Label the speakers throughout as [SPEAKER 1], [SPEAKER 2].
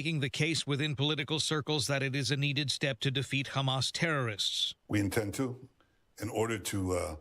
[SPEAKER 1] making the case within political circles that it is a needed step to defeat Hamas terrorists.
[SPEAKER 2] We intend to, in order to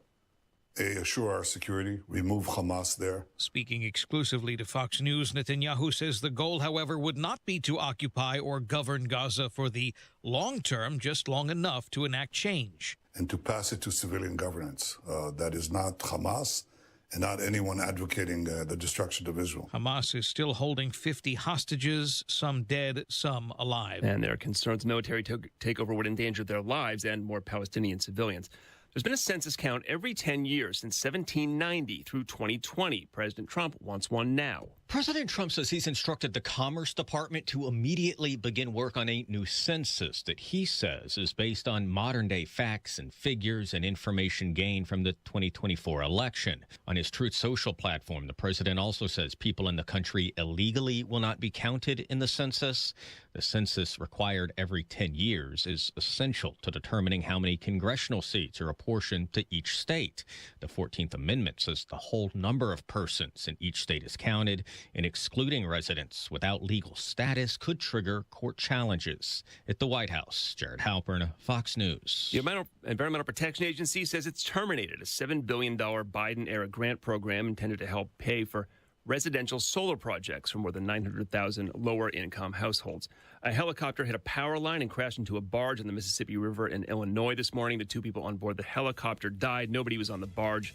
[SPEAKER 2] assure our security, remove Hamas there.
[SPEAKER 1] Speaking exclusively to Fox News, Netanyahu says the goal, however, would not be to occupy or govern Gaza for the long term, just long enough to enact change.
[SPEAKER 2] And to pass it to civilian governance. That is not Hamas and not anyone advocating the destruction of Israel.
[SPEAKER 1] Hamas is still holding 50 hostages, some dead, some alive.
[SPEAKER 3] And there are concerns military takeover would endanger their lives and more Palestinian civilians. There's been a census count every 10 years since 1790 through 2020. President Trump wants one now.
[SPEAKER 4] President Trump says he's instructed the Commerce Department to immediately begin work on a new census that he says is based on modern-day facts and figures and information gained from the 2024 election. On his Truth Social platform, the president also says people in the country illegally will not be counted in the census. The census required every 10 years is essential to determining how many congressional seats are apportioned to each state. The 14th Amendment says the whole number of persons in each state is counted, and excluding residents without legal status could trigger court challenges. At the White House, Jared Halpern, Fox News.
[SPEAKER 3] The Environmental Protection Agency says it's terminated a $7 billion Biden-era grant program intended to help pay for residential solar projects for more than 900,000 lower-income households. A helicopter hit a power line and crashed into a barge in the Mississippi River in Illinois this morning. The two people on board the helicopter died. Nobody was on the barge.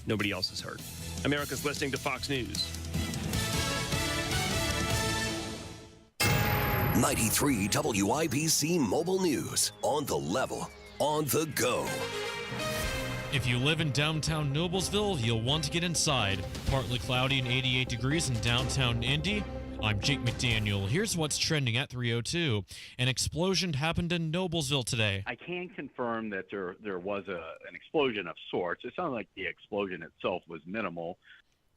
[SPEAKER 3] Nobody else is hurt. America's listening to Fox News.
[SPEAKER 5] 93 WIBC Mobile News. On the level, on the go.
[SPEAKER 6] If you live in downtown Noblesville, you'll want to get inside. Partly cloudy and 88 degrees in downtown Indy. I'm Jake McDaniel. Here's what's trending at 3:02. An explosion happened in Noblesville today.
[SPEAKER 7] I can confirm that there was an explosion of sorts. It sounded like the explosion itself was minimal.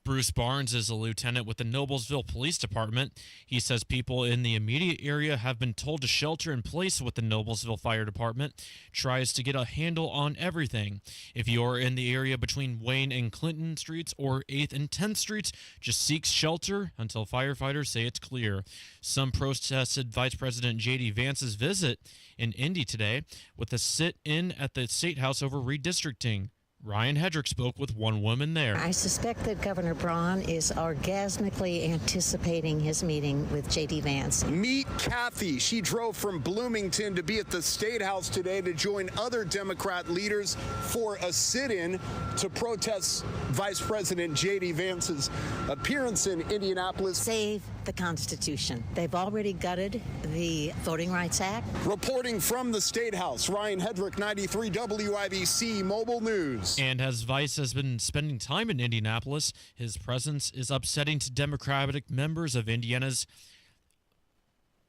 [SPEAKER 6] Bruce Barnes is a lieutenant with the Noblesville Police Department. He says people in the immediate area have been told to shelter in place with the Noblesville Fire Department. Tries to get a handle on everything. If you're in the area between Wayne and Clinton Streets or 8th and 10th Streets, just seek shelter until firefighters say it's clear. Some protested Vice President J.D. Vance's visit in Indy today with a sit-in at the State House over redistricting. Ryan Hedrick spoke with one woman there.
[SPEAKER 8] I suspect that Governor Braun is orgasmically anticipating his meeting with J.D. Vance.
[SPEAKER 9] Meet Kathy. She drove from Bloomington to be at the State House today to join other Democrat leaders for a sit-in to protest Vice President J.D. Vance's appearance in Indianapolis.
[SPEAKER 8] Save the Constitution. They've already gutted the Voting Rights Act.
[SPEAKER 9] Reporting from the State House, Ryan Hedrick, 93 WIBC Mobile News.
[SPEAKER 6] And as Vice has been spending time in Indianapolis, his presence is upsetting to Democratic members of Indiana's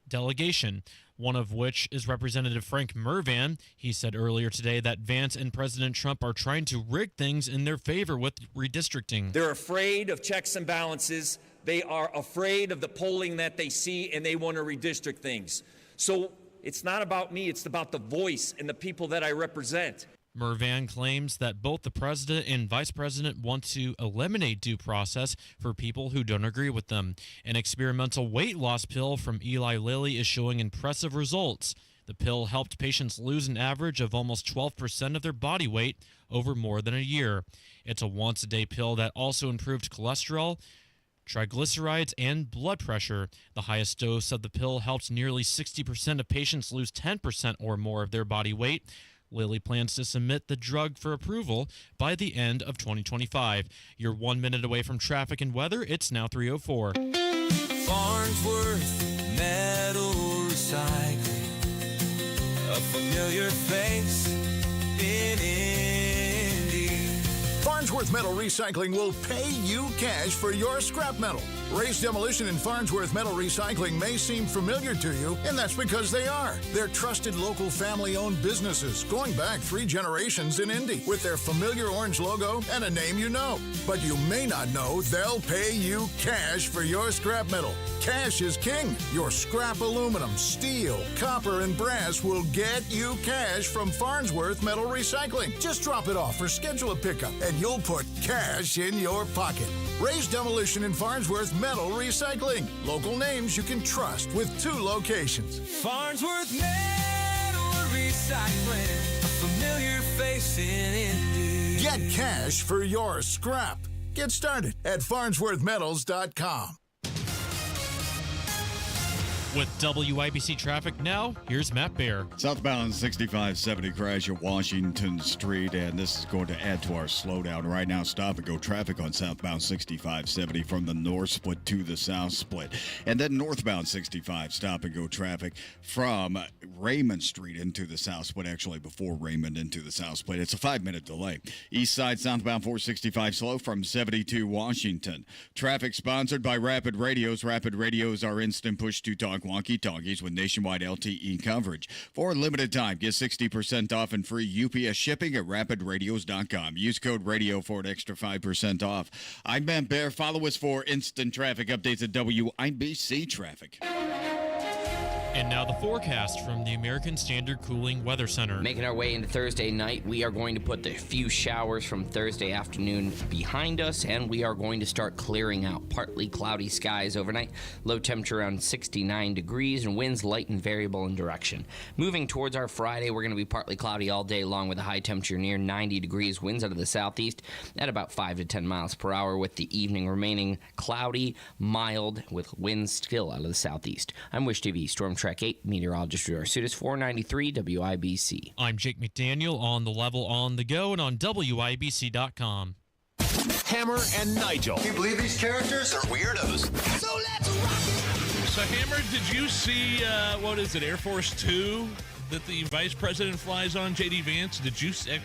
[SPEAKER 6] delegation, one of which is Representative Frank Mervan. He said earlier today that Vance and President Trump are trying to rig things in their favor with redistricting.
[SPEAKER 10] They're afraid of checks and balances. They are afraid of the polling that they see, and they want to redistrict things. So it's not about me. It's about the voice and the people that I represent.
[SPEAKER 6] Mervan claims that both the president and vice president want to eliminate due process for people who don't agree with them. An experimental weight loss pill from Eli Lilly is showing impressive results. The pill helped patients lose an average of almost 12% of their body weight over more than a year. It's a once-a-day pill that also improved cholesterol, triglycerides, and blood pressure. The highest dose of the pill helped nearly 60% of patients lose 10% or more of their body weight. Lilly plans to submit the drug for approval by the end of 2025. You're 1 minute away from traffic and weather. It's now 3:04.
[SPEAKER 11] Farnsworth Metal Recycling, a familiar face in Indy.
[SPEAKER 12] Farnsworth Metal Recycling will pay you cash for your scrap metal. Ray's Demolition and Farnsworth Metal Recycling may seem familiar to you, and that's because they are. They're trusted local family-owned businesses going back 3 generations in Indy with their familiar orange logo and a name you know. But you may not know they'll pay you cash for your scrap metal. Cash is king. Your scrap aluminum, steel, copper, and brass will get you cash from Farnsworth Metal Recycling. Just drop it off or schedule a pickup, and you'll put cash in your pocket. Ray's Demolition and Farnsworth Metal Recycling. Local names you can trust with 2 locations.
[SPEAKER 11] Farnsworth Metal Recycling, a familiar face in Indy.
[SPEAKER 12] Get cash for your scrap. Get started at farnsworthmetals.com.
[SPEAKER 6] With WIBC traffic now, here's Matt Bear.
[SPEAKER 13] Southbound 6570 crash at Washington Street, and this is going to add to our slowdown. Right now, stop and go traffic on southbound 6570 from the north split to the south split. And then northbound 65 stop and go traffic from Raymond Street into the south split, actually before Raymond into the south split. It's a 5-minute delay. East side southbound 465 slow from 72 Washington. Traffic sponsored by Rapid Radios. Rapid Radios are instant push to talk walkie-talkies with nationwide LTE coverage. For a limited time, get 60% off and free UPS shipping at rapidradios.com. Use code RADIO for an extra 5% off. I'm Matt Bear. Follow us for instant traffic updates at WIBC Traffic.
[SPEAKER 6] And now the forecast from the American Standard Cooling Weather Center.
[SPEAKER 14] Making our way into Thursday night, we are going to put the few showers from Thursday afternoon behind us, and we are going to start clearing out. Partly cloudy skies overnight, low temperature around 69 degrees, and winds light and variable in direction. Moving towards our Friday, we're going to be partly cloudy all day long with a high temperature near 90 degrees, winds out of the southeast at about 5 to 10 miles per hour, with the evening remaining cloudy, mild, with winds still out of the southeast. I'm Wish TV Storm Track 8 meteorologist Drew Arsutis, 493 WIBC.
[SPEAKER 6] I'm Jake McDaniel on the level on the go and on WIBC.com.
[SPEAKER 15] Hammer and Nigel.
[SPEAKER 16] Can you believe these characters are weirdos?
[SPEAKER 15] So let's rock it!
[SPEAKER 1] So, Hammer, did you see, Air Force 2 that the vice president flies on, J.D. Vance? Did you see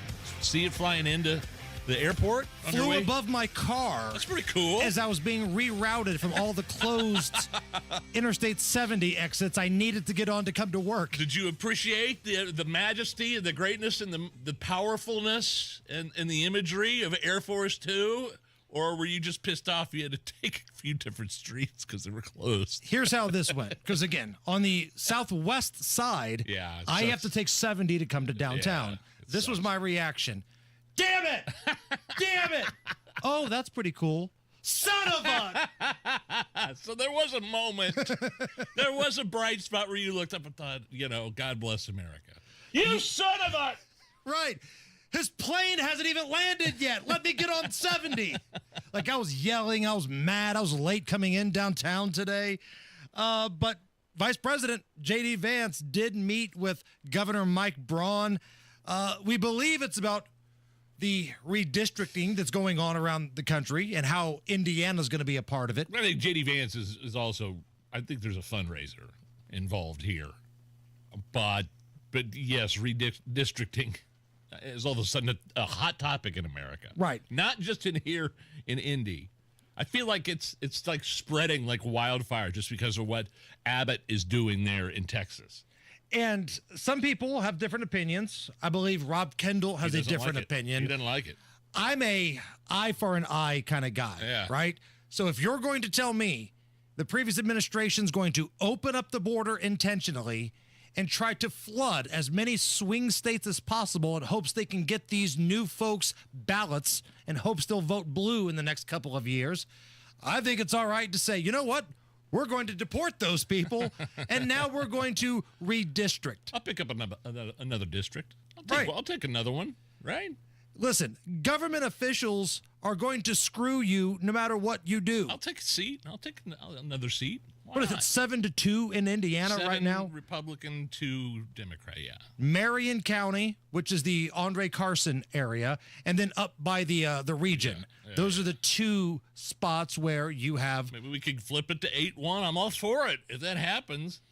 [SPEAKER 1] it flying into the airport?
[SPEAKER 17] Flew above my car.
[SPEAKER 1] That's pretty cool.
[SPEAKER 17] As I was being rerouted from all the closed Interstate 70 exits I needed to get on to come to work.
[SPEAKER 1] Did you appreciate the majesty and the greatness and the powerfulness and the imagery of Air Force 2? Or were you just pissed off you had to take a few different streets because they were closed?
[SPEAKER 17] Here's how this went. Because, again, on the southwest side, I have to take 70 to come to downtown.
[SPEAKER 1] Yeah,
[SPEAKER 17] this was my reaction. Damn it! Damn it! Oh, that's pretty cool. Son of a...
[SPEAKER 1] So there was a moment. There was a bright spot where you looked up and thought, God bless America. You son of a...
[SPEAKER 17] Right. His plane hasn't even landed yet. Let me get on 70. Like, I was yelling. I was mad. I was late coming in downtown today. But Vice President J.D. Vance did meet with Governor Mike Braun. We believe it's about the redistricting that's going on around the country and how Indiana's going to be a part of it.
[SPEAKER 1] I think J.D. Vance is also, I think there's a fundraiser involved here. But yes, redistricting is all of a sudden a hot topic in America.
[SPEAKER 17] Right.
[SPEAKER 1] Not just in here in Indy. I feel like it's like spreading like wildfire just because of what Abbott is doing there in Texas.
[SPEAKER 17] And some people have different opinions. I believe Rob Kendall has a different opinion.
[SPEAKER 1] He doesn't like it.
[SPEAKER 17] I'm a eye for an eye kind of guy, right? So if you're going to tell me the previous administration's going to open up the border intentionally and try to flood as many swing states as possible in hopes they can get these new folks ballots and hopes they'll vote blue in the next couple of years, I think it's all right to say, you know what? We're going to deport those people, and now we're going to redistrict.
[SPEAKER 1] I'll pick up another district. I'll take another one, right?
[SPEAKER 17] Listen, government officials are going to screw you no matter what you do.
[SPEAKER 1] I'll take a seat. I'll take another seat.
[SPEAKER 17] What is it, 7-2 in Indiana right now?
[SPEAKER 1] 7 Republican, 2 Democrat, yeah.
[SPEAKER 17] Marion County, which is the Andre Carson area, and then up by the region. Those are the 2 spots where you have...
[SPEAKER 1] Maybe we could flip it to 8-1. I'm all for it if that happens.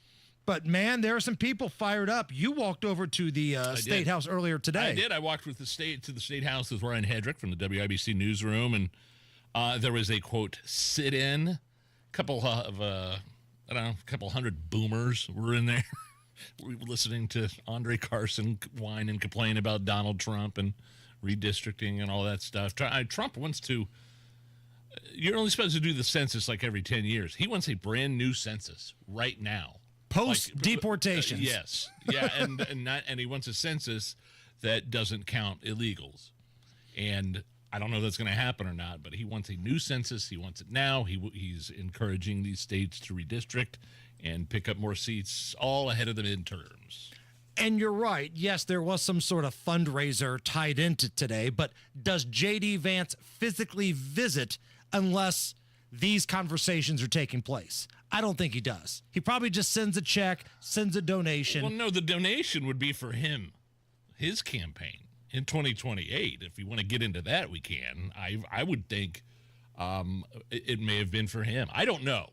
[SPEAKER 17] But, man, there are some people fired up. You walked over to the State House earlier today.
[SPEAKER 1] I did. I walked with the State House with Ryan Hedrick from the WIBC newsroom, and there was a, quote, sit-in. Couple hundred boomers were in there. We were listening to Andre Carson whine and complain about Donald Trump and redistricting and all that stuff. Trump wants to... You're only supposed to do the census like every 10 years. He wants a brand new census right now.
[SPEAKER 17] Post-deportations.
[SPEAKER 1] Yes. Yeah, and he wants a census that doesn't count illegals. And I don't know if that's going to happen or not, but he wants a new census. He wants it now. He's encouraging these states to redistrict and pick up more seats all ahead of the midterms.
[SPEAKER 17] And you're right. Yes, there was some sort of fundraiser tied into today, but does J.D. Vance physically visit unless these conversations are taking place? I don't think he does. He probably just sends a check, sends a donation.
[SPEAKER 1] Well, no, the donation would be for him, his campaign in 2028. If you want to get into that, we can. I would think it may have been for him. I don't know.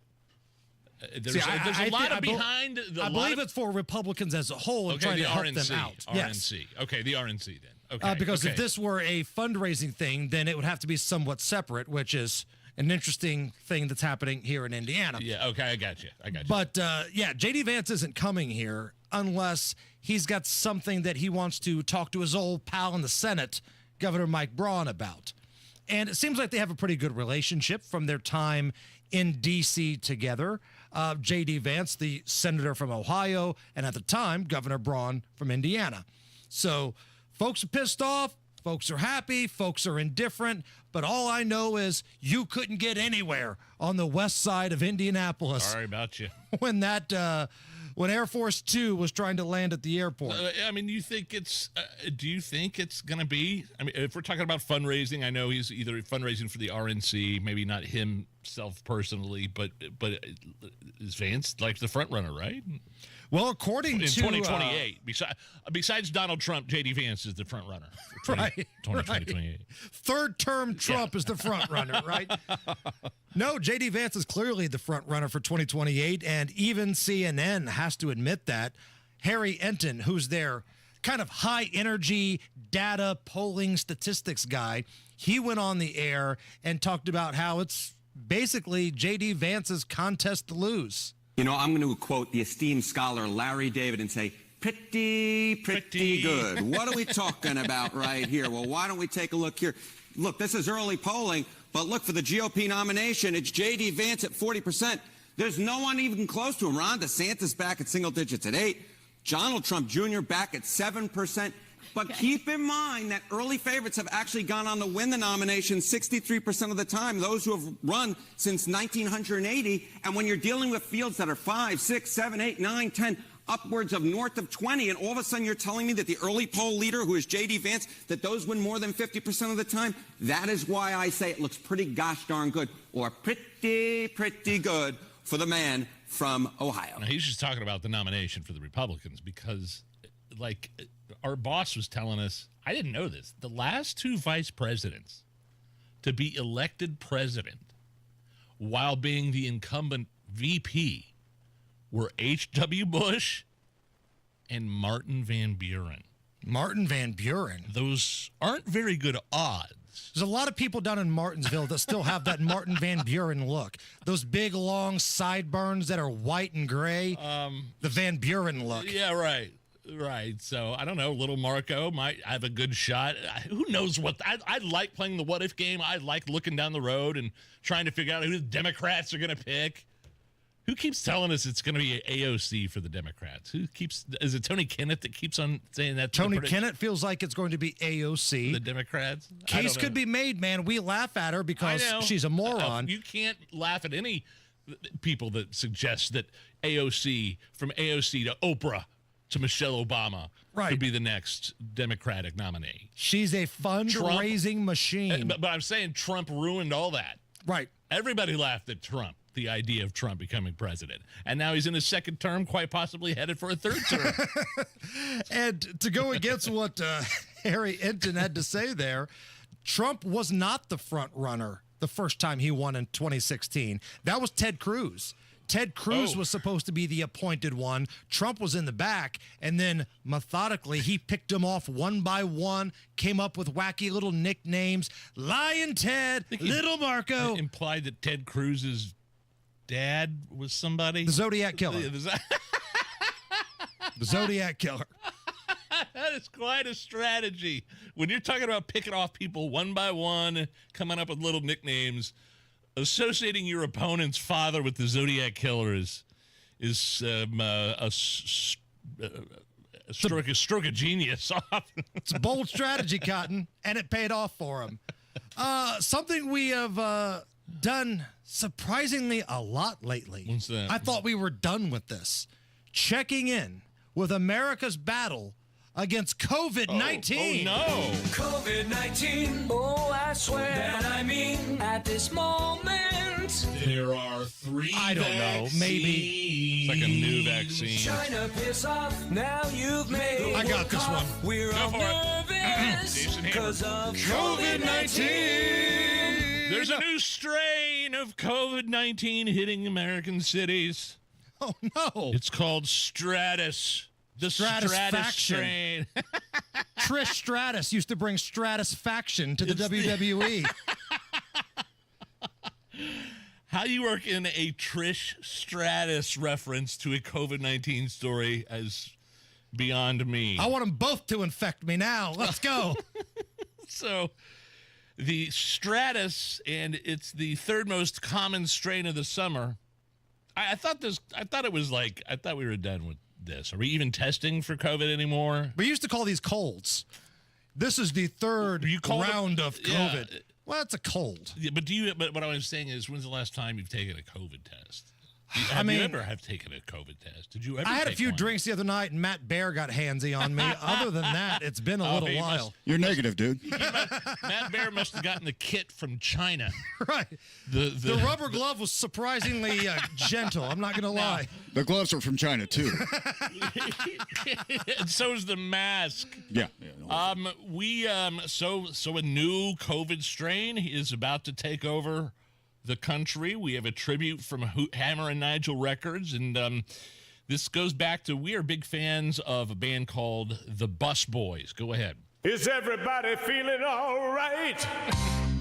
[SPEAKER 1] There's a lot behind.
[SPEAKER 17] I believe it's for Republicans as a whole and trying to help them out.
[SPEAKER 1] RNC.
[SPEAKER 17] Yes.
[SPEAKER 1] Okay, the RNC then. Okay.
[SPEAKER 17] Because if this were a fundraising thing, then it would have to be somewhat separate, which is an interesting thing that's happening here in Indiana.
[SPEAKER 1] Yeah, okay, I got you.
[SPEAKER 17] But, J.D. Vance isn't coming here unless he's got something that he wants to talk to his old pal in the Senate, Governor Mike Braun, about. And it seems like they have a pretty good relationship from their time in D.C. together. J.D. Vance, the senator from Ohio, and at the time, Governor Braun from Indiana. So folks are pissed off. Folks are happy. Folks are indifferent. But all I know is you couldn't get anywhere on the west side of Indianapolis.
[SPEAKER 1] Sorry about you.
[SPEAKER 17] When Air Force Two was trying to land at the airport.
[SPEAKER 1] I mean, do you think it's going to be? I mean, if we're talking about fundraising, I know he's either fundraising for the RNC, maybe not himself personally, but is Vance like the front runner, right?
[SPEAKER 17] Well, according to
[SPEAKER 1] 2028, besides Donald Trump, J.D. Vance is the front runner.
[SPEAKER 17] Right.
[SPEAKER 1] 2028.
[SPEAKER 17] Third term Trump is the front runner, right? No, J.D. Vance is clearly the front runner for 2028, and even CNN has to admit that. Harry Enton, who's their kind of high energy data polling statistics guy, he went on the air and talked about how it's basically J.D. Vance's contest to lose.
[SPEAKER 18] You know, I'm going to quote the esteemed scholar Larry David and say, pretty good. What are we talking about right here? Well, why don't we take a look here? Look, this is early polling, but look, for the GOP nomination, it's J.D. Vance at 40%. There's no one even close to him. Ron DeSantis back at single digits at 8%. Donald Trump Jr. back at 7%. But keep in mind that early favorites have actually gone on to win the nomination 63% of the time, those who have run since 1980. And when you're dealing with fields that are 5, 6, 7, 8, 9, 10, upwards of north of 20, and all of a sudden you're telling me that the early poll leader, who is J.D. Vance, that those win more than 50% of the time, that is why I say it looks pretty gosh darn good, or pretty good for the man from Ohio.
[SPEAKER 1] Now, he's just talking about the nomination for the Republicans because, like, our boss was telling us, I didn't know this, the last two vice presidents to be elected president while being the incumbent VP were H.W. Bush and Martin Van Buren.
[SPEAKER 17] Martin Van Buren?
[SPEAKER 1] Those aren't very good odds.
[SPEAKER 17] There's a lot of people down in Martinsville that still have that Martin Van Buren look. Those big, long sideburns that are white and gray. The Van Buren look.
[SPEAKER 1] Yeah, right. Right. So, I don't know. Little Marco might have a good shot. Who knows what? I like playing the what-if game. I like looking down the road and trying to figure out who the Democrats are going to pick. Who keeps telling us it's going to be AOC for the Democrats? Is it Tony Kennett that keeps on saying that?
[SPEAKER 17] Tony Kennett feels like it's going to be AOC.
[SPEAKER 1] The Democrats?
[SPEAKER 17] Case could be made, man. We laugh at her because she's a moron.
[SPEAKER 1] You can't laugh at any people that suggest that AOC, from AOC to Oprah to Michelle Obama, could be the next Democratic nominee.
[SPEAKER 17] She's a fundraising machine.
[SPEAKER 1] But I'm saying Trump ruined all that.
[SPEAKER 17] Right.
[SPEAKER 1] Everybody laughed at Trump, the idea of Trump becoming president. And now he's in his second term, quite possibly headed for a third term.
[SPEAKER 17] And to go against what Harry Enton had to say there, Trump was not the front runner the first time he won in 2016. That was Ted Cruz. Ted Cruz was supposed to be the appointed one. Trump was in the back, and then methodically he picked them off one by one, came up with wacky little nicknames. Lion Ted, Little Marco.
[SPEAKER 1] Implied that Ted Cruz's dad was somebody.
[SPEAKER 17] The Zodiac Killer. The Zodiac Killer.
[SPEAKER 1] That is quite a strategy. When you're talking about picking off people one by one, coming up with little nicknames, associating your opponent's father with the Zodiac Killer is a stroke of genius.
[SPEAKER 17] It's a bold strategy, Cotton, and it paid off for him. Something we have done surprisingly a lot lately.
[SPEAKER 1] What's that?
[SPEAKER 17] I thought we were done with this. Checking in with America's battle against COVID-19.
[SPEAKER 1] Oh, no.
[SPEAKER 11] COVID-19. Oh, I swear that I mean at this moment.
[SPEAKER 1] There are 3
[SPEAKER 17] I don't know. Maybe.
[SPEAKER 1] It's like a new vaccine.
[SPEAKER 11] China piss off. Now you've made.
[SPEAKER 17] I got this one.
[SPEAKER 11] We're all nervous because of COVID-19.
[SPEAKER 1] There's a new strain of COVID-19 hitting American cities.
[SPEAKER 17] Oh, no.
[SPEAKER 1] It's called Stratus. The Stratus strain.
[SPEAKER 17] Trish Stratus used to bring Stratusfaction to the WWE.
[SPEAKER 1] How you work in a Trish Stratus reference to a COVID-19 story as beyond me.
[SPEAKER 17] I want them both to infect me now. Let's go.
[SPEAKER 1] So, the Stratus, and it's the 3rd most common strain of the summer. I thought we were done with this. Are we even testing for COVID anymore?
[SPEAKER 17] We used to call these colds. This is the 3rd round of COVID.
[SPEAKER 1] Yeah.
[SPEAKER 17] Well, it's a cold.
[SPEAKER 1] Yeah, but what I was saying is, when's the last time you've taken a COVID test? Have you ever taken a COVID test? Did you ever?
[SPEAKER 17] I had a few drinks the other night, and Matt Bear got handsy on me. Other than that, it's been a little while.
[SPEAKER 13] You're negative, dude.
[SPEAKER 1] Matt Bear must have gotten the kit from China.
[SPEAKER 17] Right.
[SPEAKER 1] The
[SPEAKER 17] rubber glove was surprisingly gentle. I'm not going to lie.
[SPEAKER 13] The gloves are from China, too.
[SPEAKER 1] And so is the mask.
[SPEAKER 13] Yeah.
[SPEAKER 1] So a new COVID strain is about to take over the country. We have a tribute from Hammer and Nigel Records, and this goes back to, we are big fans of a band called the Bus Boys. Go ahead.
[SPEAKER 19] Is everybody feeling all right?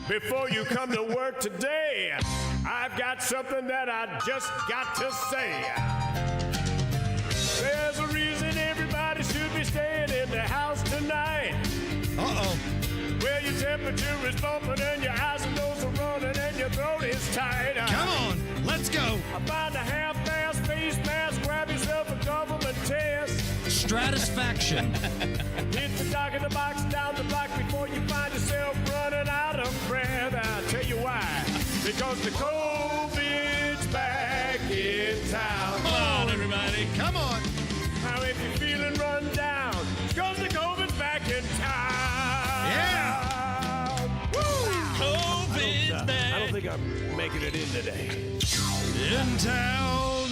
[SPEAKER 19] Before you come to work today, I've got something that I just got to say. There's a reason everybody should be staying in the house tonight.
[SPEAKER 17] Uh-oh.
[SPEAKER 19] Where your temperature is bumping and your eyes and nose are running and your throat is tight.
[SPEAKER 17] Come on, let's go.
[SPEAKER 19] Find a half-mask face mask, grab yourself a government test.
[SPEAKER 17] Stratusfaction.
[SPEAKER 19] Hit the dog in the box down the block before you find yourself running out of breath. I'll tell you why. Because the COVID's back in town.
[SPEAKER 1] Come on, everybody.
[SPEAKER 17] Come on.
[SPEAKER 19] How if you're feeling run down, because the COVID's back in town.
[SPEAKER 17] Yeah.
[SPEAKER 1] COVID's back.
[SPEAKER 19] I don't think I'm making it in today.
[SPEAKER 17] In town.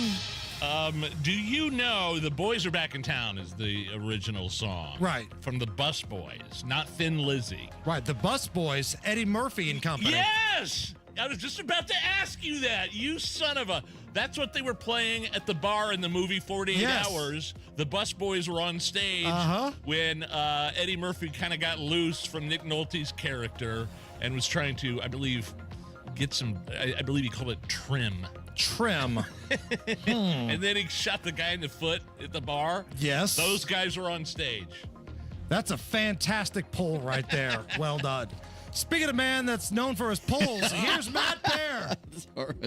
[SPEAKER 1] Do you know The Boys Are Back in Town is the original song?
[SPEAKER 17] Right.
[SPEAKER 1] From the Bus Boys, not Thin Lizzy.
[SPEAKER 17] Right, the Bus Boys, Eddie Murphy and company.
[SPEAKER 1] Yes! I was just about to ask you that. You son of a... That's what they were playing at the bar in the movie 48 Hours. The Bus Boys were on stage when Eddie Murphy kind of got loose from Nick Nolte's character and was trying to, I believe, get some... I believe he called it trim. And then he shot the guy in the foot at the bar.
[SPEAKER 17] Yes.
[SPEAKER 1] Those guys were on stage.
[SPEAKER 17] That's a fantastic poll right there. Well done. Speaking of a man that's known for his polls, here's Matt Bear.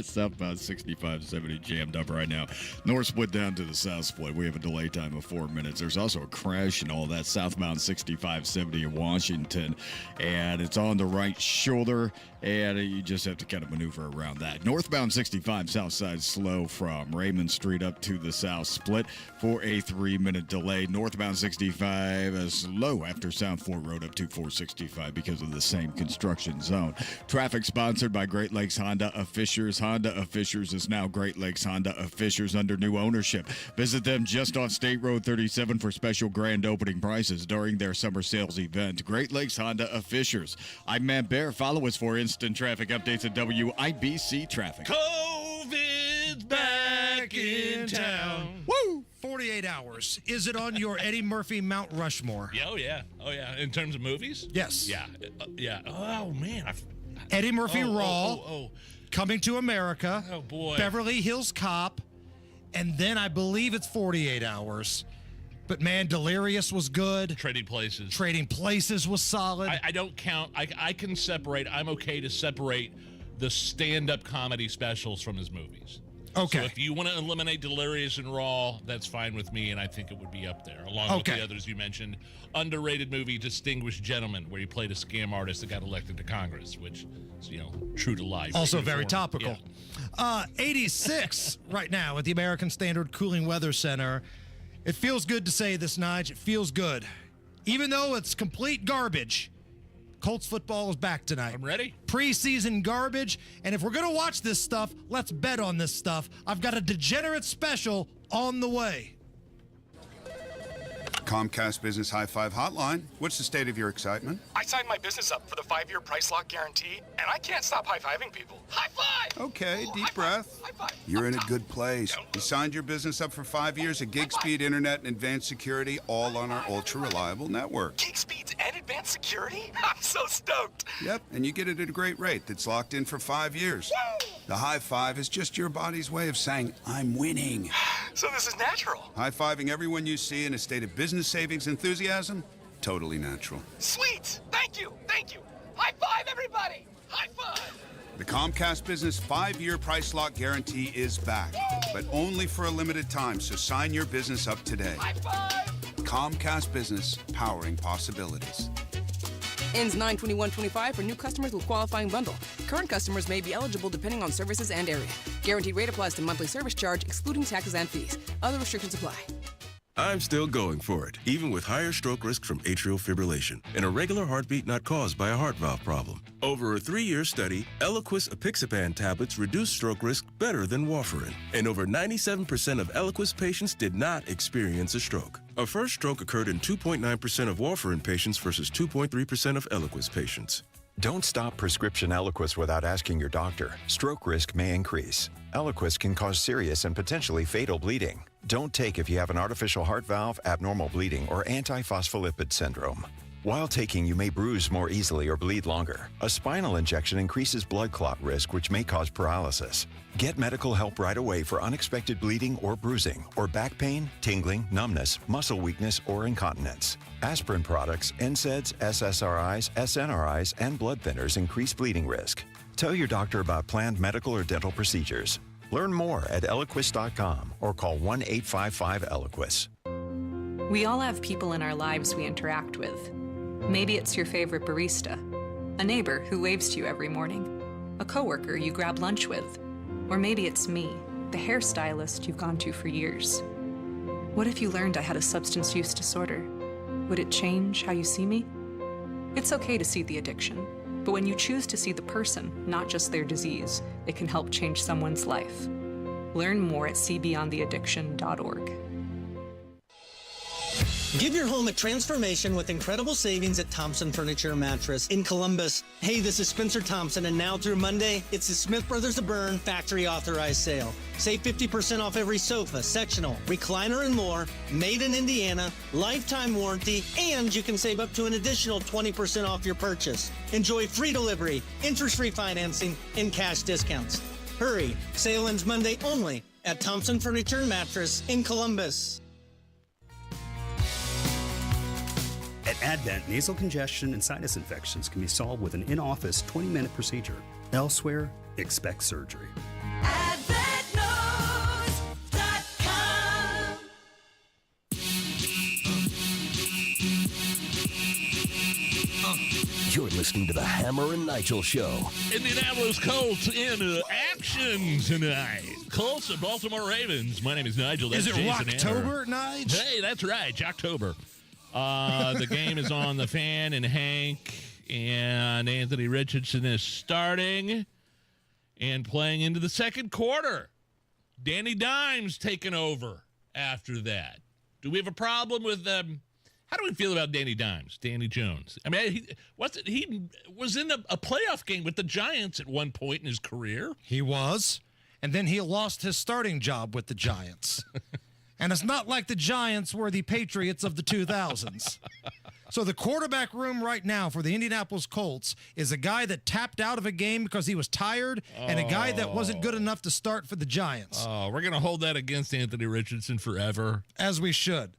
[SPEAKER 13] Southbound 6570 jammed up right now. North split down to the south split. We have a delay time of 4 minutes. There's also a crash and all that southbound 6570 in Washington, and it's on the right shoulder, and you just have to kind of maneuver around that. Northbound 65 south side slow from Raymond Street up to the south split for a 3-minute delay. Northbound 65 is slow after South Fort Road up to 465 because of the same construction zone. Traffic sponsored by Great Lakes Honda of Fishers. Honda of Fishers is now Great Lakes Honda of Fishers under new ownership. Visit them just off State Road 37 for special grand opening prices during their summer sales event. Great Lakes Honda of Fishers. I'm Matt Bear. Follow us for instant traffic updates at WIBC Traffic.
[SPEAKER 1] COVID's back in town.
[SPEAKER 17] Woo! 48 hours. Is it on your Eddie Murphy Mount Rushmore?
[SPEAKER 1] Oh, yeah. In terms of movies?
[SPEAKER 17] Yes.
[SPEAKER 1] Yeah. Yeah. Oh, man.
[SPEAKER 17] Eddie Murphy Raw. Coming to America.
[SPEAKER 1] Oh, boy.
[SPEAKER 17] Beverly Hills Cop. And then I believe it's 48 hours. But, man, Delirious was good.
[SPEAKER 1] Trading Places.
[SPEAKER 17] Trading Places was solid.
[SPEAKER 1] I don't count. I can separate. I'm okay to separate the stand-up comedy specials from his movies.
[SPEAKER 17] Okay.
[SPEAKER 1] So if you want to eliminate Delirious and Raw, that's fine with me, and I think it would be up there, along with the others you mentioned. Underrated movie, Distinguished Gentleman, where he played a scam artist that got elected to Congress, which is, true to life.
[SPEAKER 17] Also
[SPEAKER 1] True
[SPEAKER 17] very
[SPEAKER 1] form.
[SPEAKER 17] topical.
[SPEAKER 1] Yeah.
[SPEAKER 17] 86 right now at the American Standard Cooling Weather Center. It feels good to say this, Nige. It feels good. Even though it's complete garbage, Colts football is back tonight.
[SPEAKER 1] I'm ready.
[SPEAKER 17] Preseason garbage. And if we're going to watch this stuff, let's bet on this stuff. I've got a degenerate special on the way.
[SPEAKER 20] Comcast Business High Five Hotline. What's the state of your excitement?
[SPEAKER 21] I signed my business up for the 5-year price lock guarantee, and I can't stop high-fiving people. High five!
[SPEAKER 20] Okay, deep breath. You're in a good place. You signed your business up for 5 years of gig speed internet and advanced security, all on our ultra-reliable network.
[SPEAKER 21] Gig speeds and advanced security? I'm so stoked.
[SPEAKER 20] Yep, and you get it at a great rate that's locked in for 5 years.
[SPEAKER 21] Woo!
[SPEAKER 20] The high five is just your body's way of saying, I'm winning.
[SPEAKER 21] So this is natural.
[SPEAKER 20] High-fiving everyone you see in a state of business savings enthusiasm? Totally natural.
[SPEAKER 21] Sweet! Thank you! Thank you! High five, everybody! High five!
[SPEAKER 20] The Comcast Business 5-year price lock guarantee is back, but only for a limited time, so sign your business up today.
[SPEAKER 21] High five!
[SPEAKER 20] Comcast Business, powering possibilities.
[SPEAKER 22] Ends 9/21/25 for new customers with qualifying bundle. Current customers may be eligible depending on services and area. Guaranteed rate applies to monthly service charge, excluding taxes and fees. Other restrictions apply.
[SPEAKER 23] I'm still going for it, even with higher stroke risk from atrial fibrillation, an irregular heartbeat not caused by a heart valve problem. Over a 3-year study, Eliquis apixaban tablets reduce stroke risk better than warfarin, and over 97% of Eliquis patients did not experience a stroke. A first stroke occurred in 2.9% of warfarin patients versus 2.3% of Eliquis patients.
[SPEAKER 24] Don't stop prescription Eliquis without asking your doctor. Stroke risk may increase. Eliquis can cause serious and potentially fatal bleeding. Don't take if you have an artificial heart valve, abnormal bleeding, or antiphospholipid syndrome. While taking, you may bruise more easily or bleed longer. A spinal injection increases blood clot risk, which may cause paralysis. Get medical help right away for unexpected bleeding or bruising, or back pain, tingling, numbness, muscle weakness, or incontinence. Aspirin products, NSAIDs, SSRIs, SNRIs, and blood thinners increase bleeding risk. Tell your doctor about planned medical or dental procedures. Learn more at Eliquis.com or call 1-855-ELIQUIS.
[SPEAKER 25] We all have people in our lives we interact with. Maybe it's your favorite barista, a neighbor who waves to you every morning, a coworker you grab lunch with, or maybe it's me, the hairstylist you've gone to for years. What if you learned I had a substance use disorder? Would it change how you see me? It's okay to see the addiction, but when you choose to see the person, not just their disease, it can help change someone's life. Learn more at seebeyondtheaddiction.org.
[SPEAKER 26] Give your home a transformation with incredible savings at Thompson Furniture Mattress in Columbus. Hey, this is Spencer Thompson, and now through Monday, it's the Smith Brothers of Bern factory authorized sale. Save 50% off every sofa, sectional, recliner, and more. Made in Indiana, lifetime warranty, and you can save up to an additional 20% off your purchase. Enjoy free delivery, interest-free financing, and cash discounts. Hurry, sale ends Monday only at Thompson Furniture Mattress in Columbus.
[SPEAKER 27] At Advent, nasal congestion and sinus infections can be solved with an in-office 20-minute procedure. Elsewhere, expect surgery.
[SPEAKER 5] You're listening to the Hammer and Nigel Show.
[SPEAKER 1] Indianapolis Colts in action tonight. Colts and Baltimore Ravens. My name is Nigel. That's
[SPEAKER 17] Is it
[SPEAKER 1] Jason
[SPEAKER 17] Rocktober,
[SPEAKER 1] Hammer.
[SPEAKER 17] Nige?
[SPEAKER 1] Hey, that's right, Jocktober. The game is on the Fan and Hank, and Anthony Richardson is starting and playing into the second quarter. Danny Dimes taking over after that. Do we have a problem with how do we feel about Danny Dimes, Danny Jones? I mean, he was in a playoff game with the Giants at one point in his career.
[SPEAKER 17] He was, and then he lost his starting job with the Giants. And it's not like the Giants were the Patriots of the 2000s. So the quarterback room right now for the Indianapolis Colts is a guy that tapped out of a game because he was tired and a guy that wasn't good enough to start for the Giants.
[SPEAKER 1] Oh, we're going to hold that against Anthony Richardson forever.
[SPEAKER 17] As we should.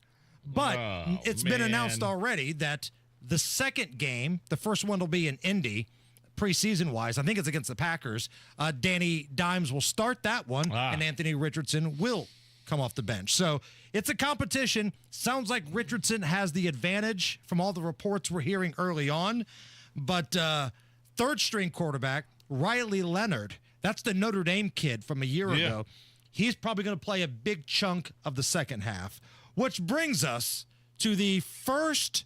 [SPEAKER 17] But it's been announced already that the second game, the first one will be in Indy, preseason-wise. I think it's against the Packers. Danny Dimes will start that one, and Anthony Richardson will come off the bench. So it's a competition. Sounds like Richardson has the advantage from all the reports we're hearing early on. But third-string quarterback, Riley Leonard, that's the Notre Dame kid from a year ago. He's probably going to play a big chunk of the second half, which brings us to the first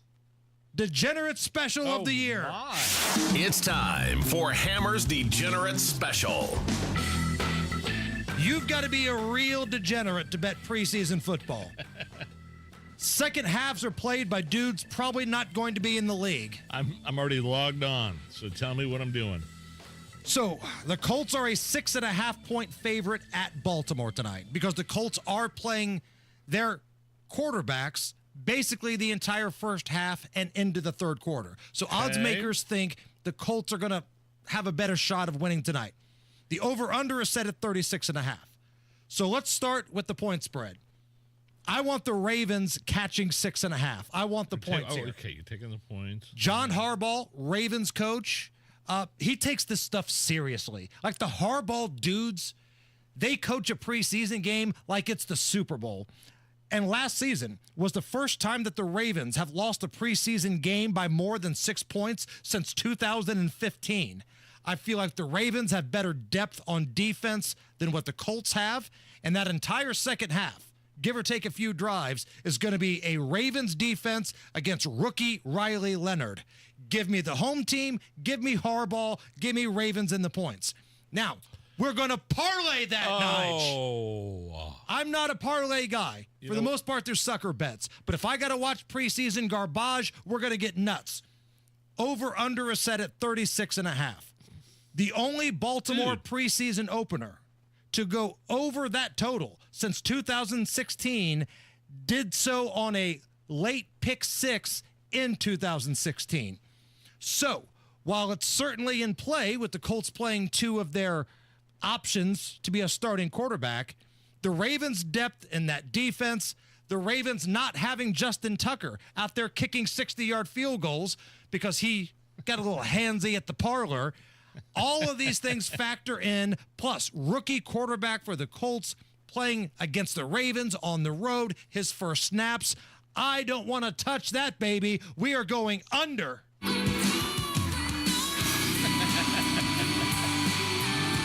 [SPEAKER 17] Degenerate Special of the year.
[SPEAKER 15] It's time for Hammer's Degenerate Special.
[SPEAKER 17] You've got to be a real degenerate to bet preseason football. Second halves are played by dudes probably not going to be in the league.
[SPEAKER 1] I'm already logged on, so tell me what I'm doing.
[SPEAKER 17] So the Colts are a 6.5-point favorite at Baltimore tonight because the Colts are playing their quarterbacks basically the entire first half and into the third quarter. So odds makers think the Colts are going to have a better shot of winning tonight. The over-under is set at 36.5. So let's start with the point spread. I want the Ravens catching 6.5. I want the points here.
[SPEAKER 1] Okay, you're taking the points.
[SPEAKER 17] John Harbaugh, Ravens coach, he takes this stuff seriously. Like the Harbaugh dudes, they coach a preseason game like it's the Super Bowl. And last season was the first time that the Ravens have lost a preseason game by more than 6 points since 2015. I feel like the Ravens have better depth on defense than what the Colts have. And that entire second half, give or take a few drives, is going to be a Ravens defense against rookie Riley Leonard. Give me the home team, give me Harbaugh, give me Ravens in the points. Now, we're going to parlay that, Nige. I'm not a parlay guy. For the most part, there's sucker bets. But if I got to watch preseason garbage, we're going to get nuts. Over-under is set at 36.5. The only Baltimore preseason opener to go over that total since 2016 did so on a late pick six in 2016. So, while it's certainly in play with the Colts playing two of their options to be a starting quarterback, the Ravens' depth in that defense, the Ravens not having Justin Tucker out there kicking 60-yard field goals because he got a little handsy at the parlor, all of these things factor in, plus rookie quarterback for the Colts playing against the Ravens on the road, his first snaps. I don't want to touch that, baby. We are going under.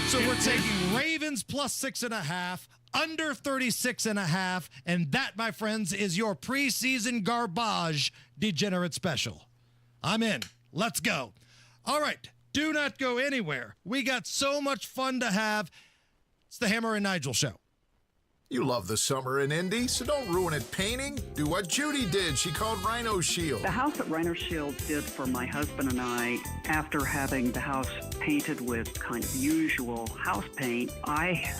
[SPEAKER 17] So we're taking Ravens plus 6.5, under 36.5, and that, my friends, is your preseason garbage degenerate special. I'm in. Let's go. All right. Do not go anywhere. We got so much fun to have. It's the Hammer and Nigel Show.
[SPEAKER 12] You love the summer in Indy, so don't ruin it painting. Do what Judy did. She called Rhino Shield.
[SPEAKER 2] The house that Rhino Shield did for my husband and I, after having the house painted with kind of usual house paint, I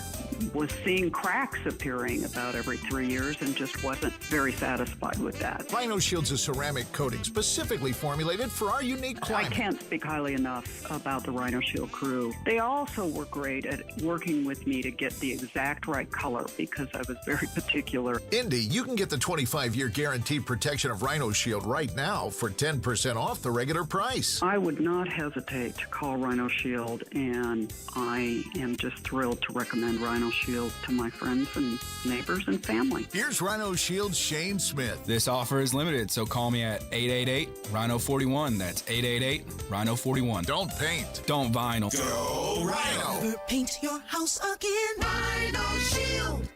[SPEAKER 2] was seeing cracks appearing about every 3 years and just wasn't very satisfied with that.
[SPEAKER 12] Rhino Shield's a ceramic coating specifically formulated for our unique climate.
[SPEAKER 2] I can't speak highly enough about the Rhino Shield crew. They also were great at working with me to get the exact right color because I was very particular.
[SPEAKER 12] Indy, you can get the 25-year guaranteed protection of Rhino Shield right now for 10% off the regular price.
[SPEAKER 2] I would not hesitate to call Rhino Shield, and I am just thrilled to recommend Rhino Shield to my friends and neighbors and family.
[SPEAKER 12] Here's Rhino Shield's Shane Smith.
[SPEAKER 3] This offer is limited, so call me at 888-RHINO-41. That's 888-RHINO-41.
[SPEAKER 12] Don't paint.
[SPEAKER 3] Don't vinyl.
[SPEAKER 12] Go Rhino.
[SPEAKER 15] Paint your house again. Rhino Shield.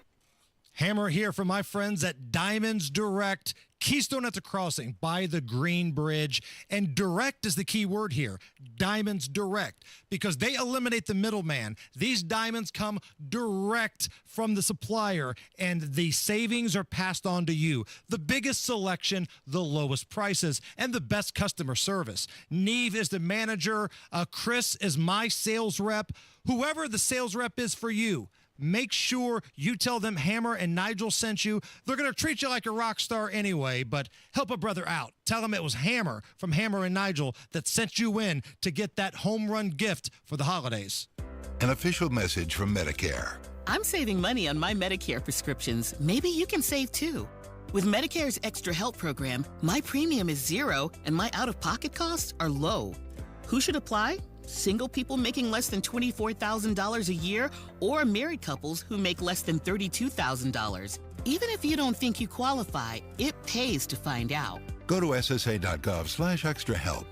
[SPEAKER 17] Hammer here from my friends at Diamonds Direct, Keystone at the Crossing by the Green Bridge. And direct is the key word here, Diamonds Direct, because they eliminate the middleman. These diamonds come direct from the supplier, and the savings are passed on to you. The biggest selection, the lowest prices, and the best customer service. Neve is the manager. Chris is my sales rep. Whoever the sales rep is for you, make sure you tell them Hammer and Nigel sent you. They're going to treat you like a rock star anyway, but help a brother out. Tell them it was Hammer from Hammer and Nigel that sent you in to get that home run gift for the holidays.
[SPEAKER 4] An official message from Medicare.
[SPEAKER 7] I'm saving money on my Medicare prescriptions. Maybe you can save too. With Medicare's Extra Help program, my premium is $0 and my out-of-pocket costs are low. Who should apply? single people making less than $24,000 a year, or married couples who make less than $32,000. Even if you don't think you qualify, it pays to find out.
[SPEAKER 4] Go to ssa.gov/extra help.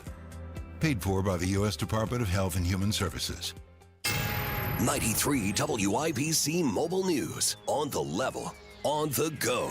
[SPEAKER 4] Paid for by the U.S. Department of Health and Human Services.
[SPEAKER 5] 93 WIBC Mobile News. On the level, on the go.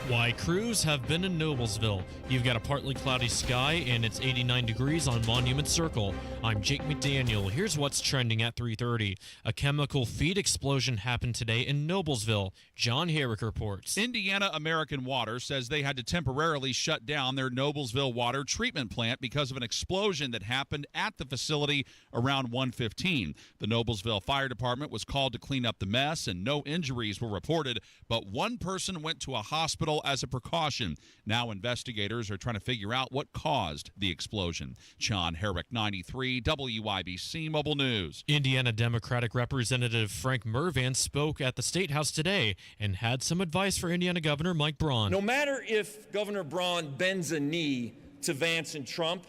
[SPEAKER 6] Why crews have been in Noblesville. You've got a partly cloudy sky and it's 89 degrees on Monument Circle. I'm Jake McDaniel. Here's what's trending at 3:30. A chemical feed explosion happened today in Noblesville. John Herrick reports.
[SPEAKER 8] Indiana American Water says they had to temporarily shut down their Noblesville water treatment plant because of an explosion that happened at the facility around 1:15. The Noblesville Fire Department was called to clean up the mess and no injuries were reported, but one person went to a hospital as a precaution. Now investigators are trying to figure out what caused the explosion. John Herrick, 93 WIBC Mobile News.
[SPEAKER 6] Indiana Democratic Representative Frank Mervan spoke at the State House today and had some advice for Indiana Governor Mike Braun.
[SPEAKER 9] No matter if Governor Braun bends a knee to Vance and Trump,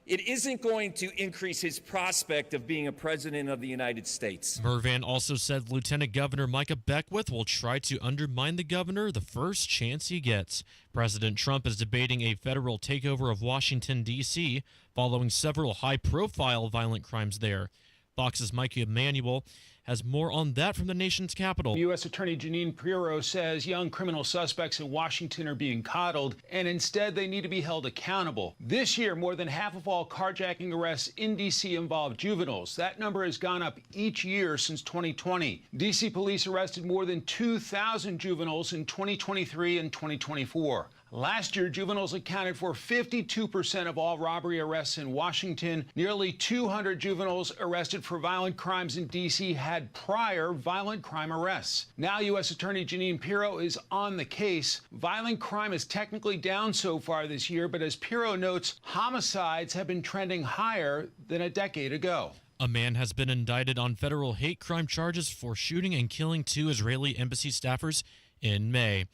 [SPEAKER 9] it isn't going to increase his prospect of being a president of the United States.
[SPEAKER 6] Mervan also said Lieutenant Governor Micah Beckwith will try to undermine the governor the first chance he gets. President Trump is debating a federal takeover of Washington, D.C., following several high-profile violent crimes there. Fox's Mike Emanuel has more on that from the nation's capital.
[SPEAKER 10] U.S. Attorney Jeanine Pirro says young criminal suspects in Washington are being coddled, and instead they need to be held accountable. This year, more than half of all carjacking arrests in D.C. involve juveniles. That number has gone up each year since 2020. D.C. police arrested more than 2,000 juveniles in 2023 and 2024. Last year, juveniles accounted for 52% of all robbery arrests in Washington. Nearly 200 juveniles arrested for violent crimes in D.C. had prior violent crime arrests. Now, U.S. Attorney Jeanine Pirro is on the case. Violent crime is technically down so far this year, but as Pirro notes, homicides have been trending higher than a decade ago.
[SPEAKER 6] A man has been indicted on federal hate crime charges for shooting and killing 2 Israeli embassy staffers in May.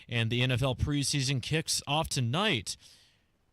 [SPEAKER 6] And the NFL preseason kicks off tonight.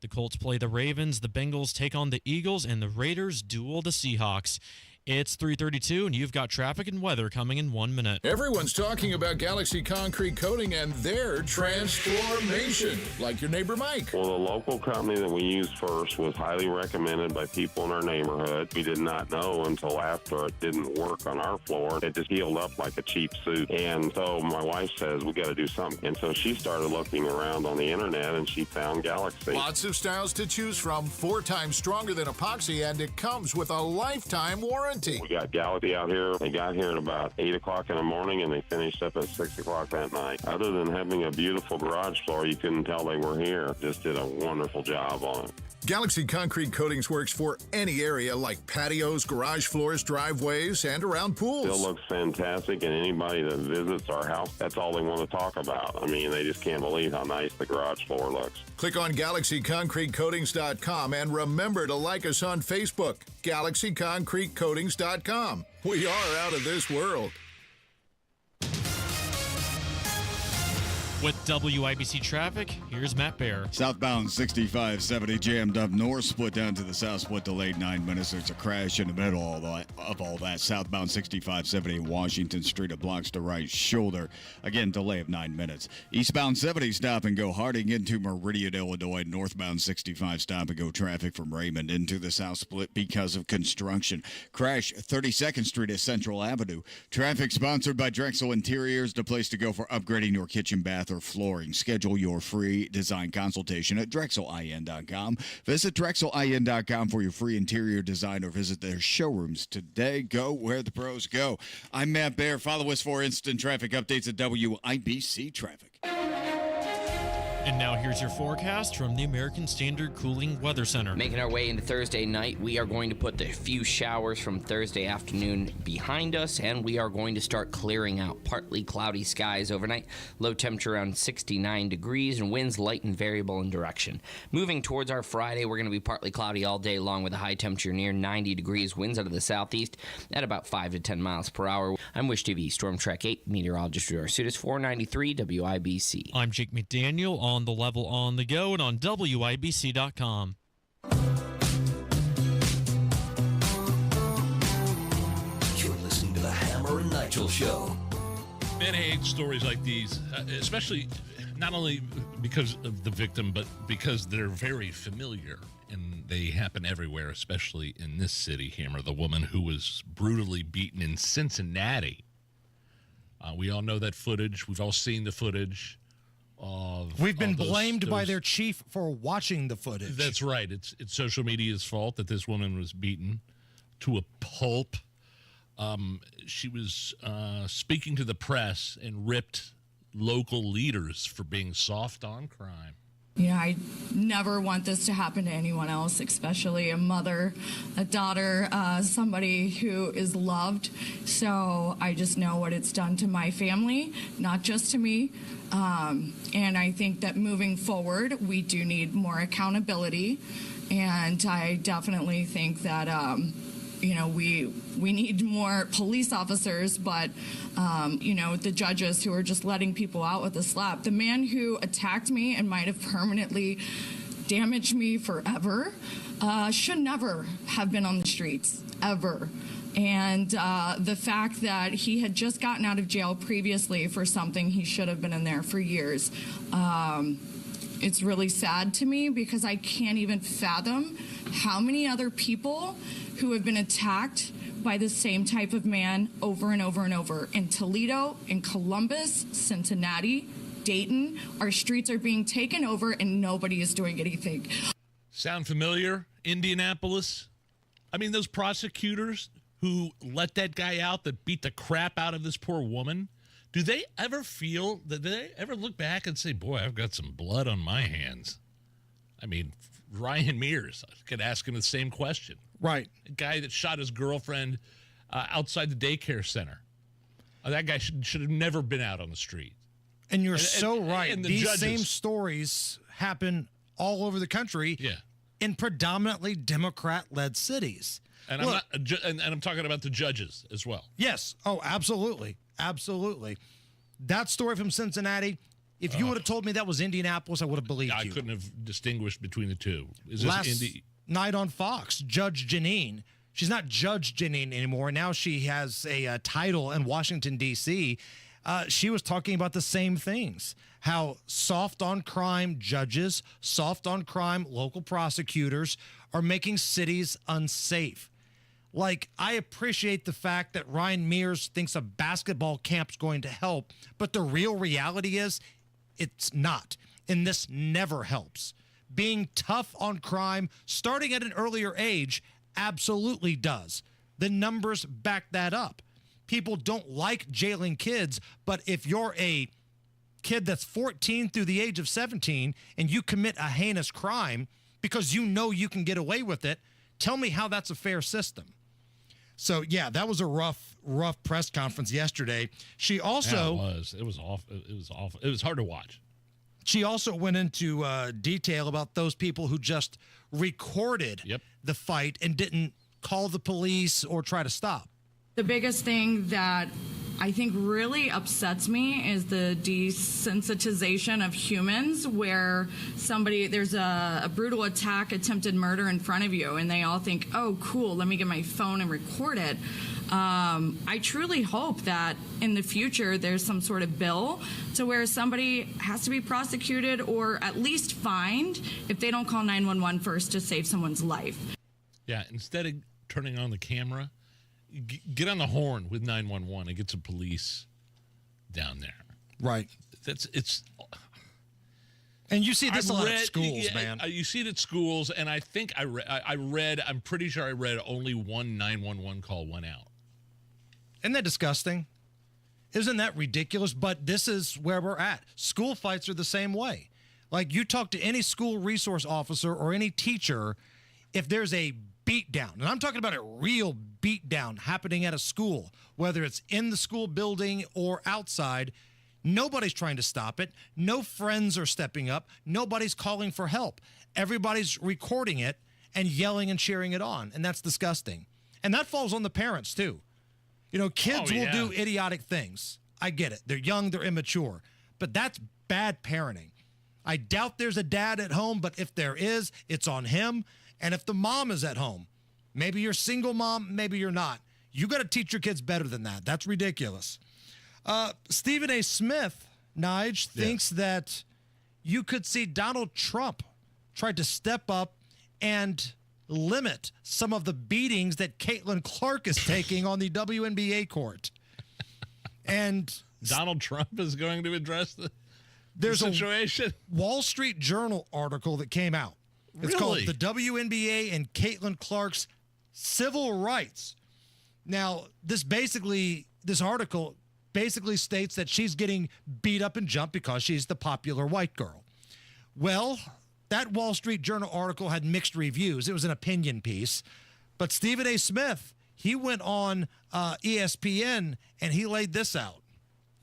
[SPEAKER 6] The Colts play the Ravens, the Bengals take on the Eagles, and the Raiders duel the Seahawks. It's 3:32, and you've got traffic and weather coming in 1 minute.
[SPEAKER 12] Everyone's talking about Galaxy Concrete Coating and their transformation, like your neighbor Mike.
[SPEAKER 14] Well, the local company that we used first was highly recommended by people in our neighborhood. We did not know until after it didn't work on our floor. It just healed up like a cheap suit. And so my wife says, we got to do something. And so she started looking around on the internet, and she found Galaxy.
[SPEAKER 12] Lots of styles to choose from, 4 times stronger than epoxy, and it comes with a lifetime warranty.
[SPEAKER 14] We got Galaxy out here. They got here at about 8 o'clock in the morning, and they finished up at 6 o'clock that night. Other than having a beautiful garage floor, you couldn't tell they were here. Just did a wonderful job on it.
[SPEAKER 12] Galaxy Concrete Coatings works for any area like patios, garage floors, driveways, and around pools.
[SPEAKER 14] Still looks fantastic, and anybody that visits our house, that's all they want to talk about. I mean, they just can't believe how nice the garage floor looks.
[SPEAKER 12] Click on GalaxyConcreteCoatings.com and remember to like us on Facebook, GalaxyConcreteCoatings.com. We are out of this world.
[SPEAKER 6] With WIBC traffic, here's Matt Bear.
[SPEAKER 13] Southbound 6570 jammed up north, split down to the south, split delayed 9 minutes. There's a crash in the middle of all that. Southbound 6570 Washington Street, a blocks to right shoulder. Again, delay of 9 minutes. Eastbound 70 stop and go Harding into Meridian, Illinois. Northbound 65 stop and go traffic from Raymond into the south split because of construction. Crash 32nd Street at Central Avenue. Traffic sponsored by Drexel Interiors, the place to go for upgrading your kitchen, bath, or flooring. Schedule your free design consultation at DrexelIN.com. Visit DrexelIN.com for your free interior design or visit their showrooms today. Go where the pros go. I'm Matt Bear. Follow us for instant traffic updates at WIBC Traffic.
[SPEAKER 6] And now here's your forecast from the American Standard Cooling Weather Center.
[SPEAKER 16] Making our way into Thursday night, we are going to put the few showers from Thursday afternoon behind us, and we are going to start clearing out. Partly cloudy skies overnight, low temperature around 69 degrees, and winds light and variable in direction. Moving towards our Friday, we're going to be partly cloudy all day long with a high temperature near 90 degrees, winds out of the southeast at about 5 to 10 miles per hour. I'm Wish TV Storm Track 8 meteorologist Drew Arsutis, 493 WIBC.
[SPEAKER 6] I'm Jake McDaniel on the level on the go and on WIBC.com.
[SPEAKER 5] Show.
[SPEAKER 1] Man, I hate stories like these, especially not only because of the victim, but because they're very familiar and they happen everywhere, especially in this city, Hammer. The woman who was brutally beaten in Cincinnati. We all know that footage. We've all seen the footage.
[SPEAKER 17] We've been blamed by their chief for watching the footage.
[SPEAKER 1] That's right. It's social media's fault that this woman was beaten to a pulp. She was speaking to the press and ripped local leaders for being soft on crime.
[SPEAKER 11] You know, I never want this to happen to anyone else, especially a mother, a daughter, somebody who is loved. So I just know what it's done to my family, not just to me. And I think that moving forward, we do need more accountability. And I definitely think that, you know, we need more police officers, but, you know, the judges who are just letting people out with a slap. The man who attacked me and might have permanently damaged me forever should never have been on the streets, ever. And the fact that he had just gotten out of jail previously for something he should have been in there for years, it's really sad to me because I can't even fathom how many other people who have been attacked by the same type of man over and over and over in Toledo, in Columbus, Cincinnati, Dayton. Our streets are being taken over and nobody is doing anything.
[SPEAKER 1] Sound familiar? Indianapolis? I mean, those prosecutors who let that guy out that beat the crap out of this poor woman, do they ever feel, do they ever look back and say, boy, I've got some blood on my hands? I mean, Ryan Mears, I could ask him the same question.
[SPEAKER 17] Right.
[SPEAKER 1] A guy that shot his girlfriend outside the daycare center. That guy should have never been out on the street.
[SPEAKER 17] And you're so right.
[SPEAKER 1] And
[SPEAKER 17] These
[SPEAKER 1] judges.
[SPEAKER 17] same stories happen all over the country in predominantly Democrat-led cities.
[SPEAKER 1] And
[SPEAKER 17] Look,
[SPEAKER 1] I'm talking about the judges as well.
[SPEAKER 17] Yes. Oh, absolutely. Absolutely. That story from Cincinnati, if you would have told me that was Indianapolis, I would have believed you.
[SPEAKER 1] I couldn't have distinguished between the two. Is
[SPEAKER 17] Last
[SPEAKER 1] this Indy?
[SPEAKER 17] night on Fox, Judge Janine. She's not Judge Janine anymore. Now she has a title in Washington, D.C. She was talking about the same things, how soft on crime judges, soft on crime local prosecutors are making cities unsafe. Like, I appreciate the fact that Ryan Mears thinks a basketball camp's going to help, but the real reality is it's not, and this never helps. Being tough on crime, starting at an earlier age, absolutely does. The numbers back that up. People don't like jailing kids, but if you're a kid that's 14 through the age of 17 and you commit a heinous crime because you know you can get away with it, tell me how that's a fair system. So, yeah, that was a rough press conference yesterday. She also...
[SPEAKER 1] Yeah, it was awful. It was awful. It was hard to watch.
[SPEAKER 17] She also went into detail about those people who just recorded the fight and didn't call the police or try to stop.
[SPEAKER 11] The biggest thing that I think really upsets me is the desensitization of humans, where there's a brutal attack, attempted murder in front of you, and they all think, oh, cool, let me get my phone and record it. I truly hope that in the future there's some sort of bill to where somebody has to be prosecuted or at least fined if they don't call 911 first to save someone's life.
[SPEAKER 1] Yeah, instead of turning on the camera, get on the horn with 911 and get some police down there.
[SPEAKER 17] Right. And you see this a lot at schools, man.
[SPEAKER 1] You see it at schools, and I think I'm pretty sure I read only one 911 call went out.
[SPEAKER 17] Isn't that disgusting? Isn't that ridiculous? But this is where we're at. School fights are the same way. Like, you talk to any school resource officer or any teacher, if there's a beatdown, and I'm talking about a real beatdown happening at a school, whether it's in the school building or outside, nobody's trying to stop it. No friends are stepping up. Nobody's calling for help. Everybody's recording it and yelling and cheering it on, and that's disgusting. And that falls on the parents, too. You know, kids will do idiotic things. I get it. They're young, they're immature. But that's bad parenting. I doubt there's a dad at home, but if there is, it's on him. And if the mom is at home, maybe you're single mom, maybe you're not. You got to teach your kids better than that. That's ridiculous. Stephen A. Smith, Nige, thinks that you could see Donald Trump try to step up and limit some of the beatings that Caitlin Clark is taking on the WNBA court. And
[SPEAKER 1] Donald Trump is going to address the situation.
[SPEAKER 17] A Wall Street Journal article that came out. It's called The WNBA and Caitlin Clark's Civil Rights. Now, this article basically states that she's getting beat up and jumped because she's the popular white girl. Well, that Wall Street Journal article had mixed reviews. It was an opinion piece. But Stephen A. Smith, he went on ESPN and he laid this out.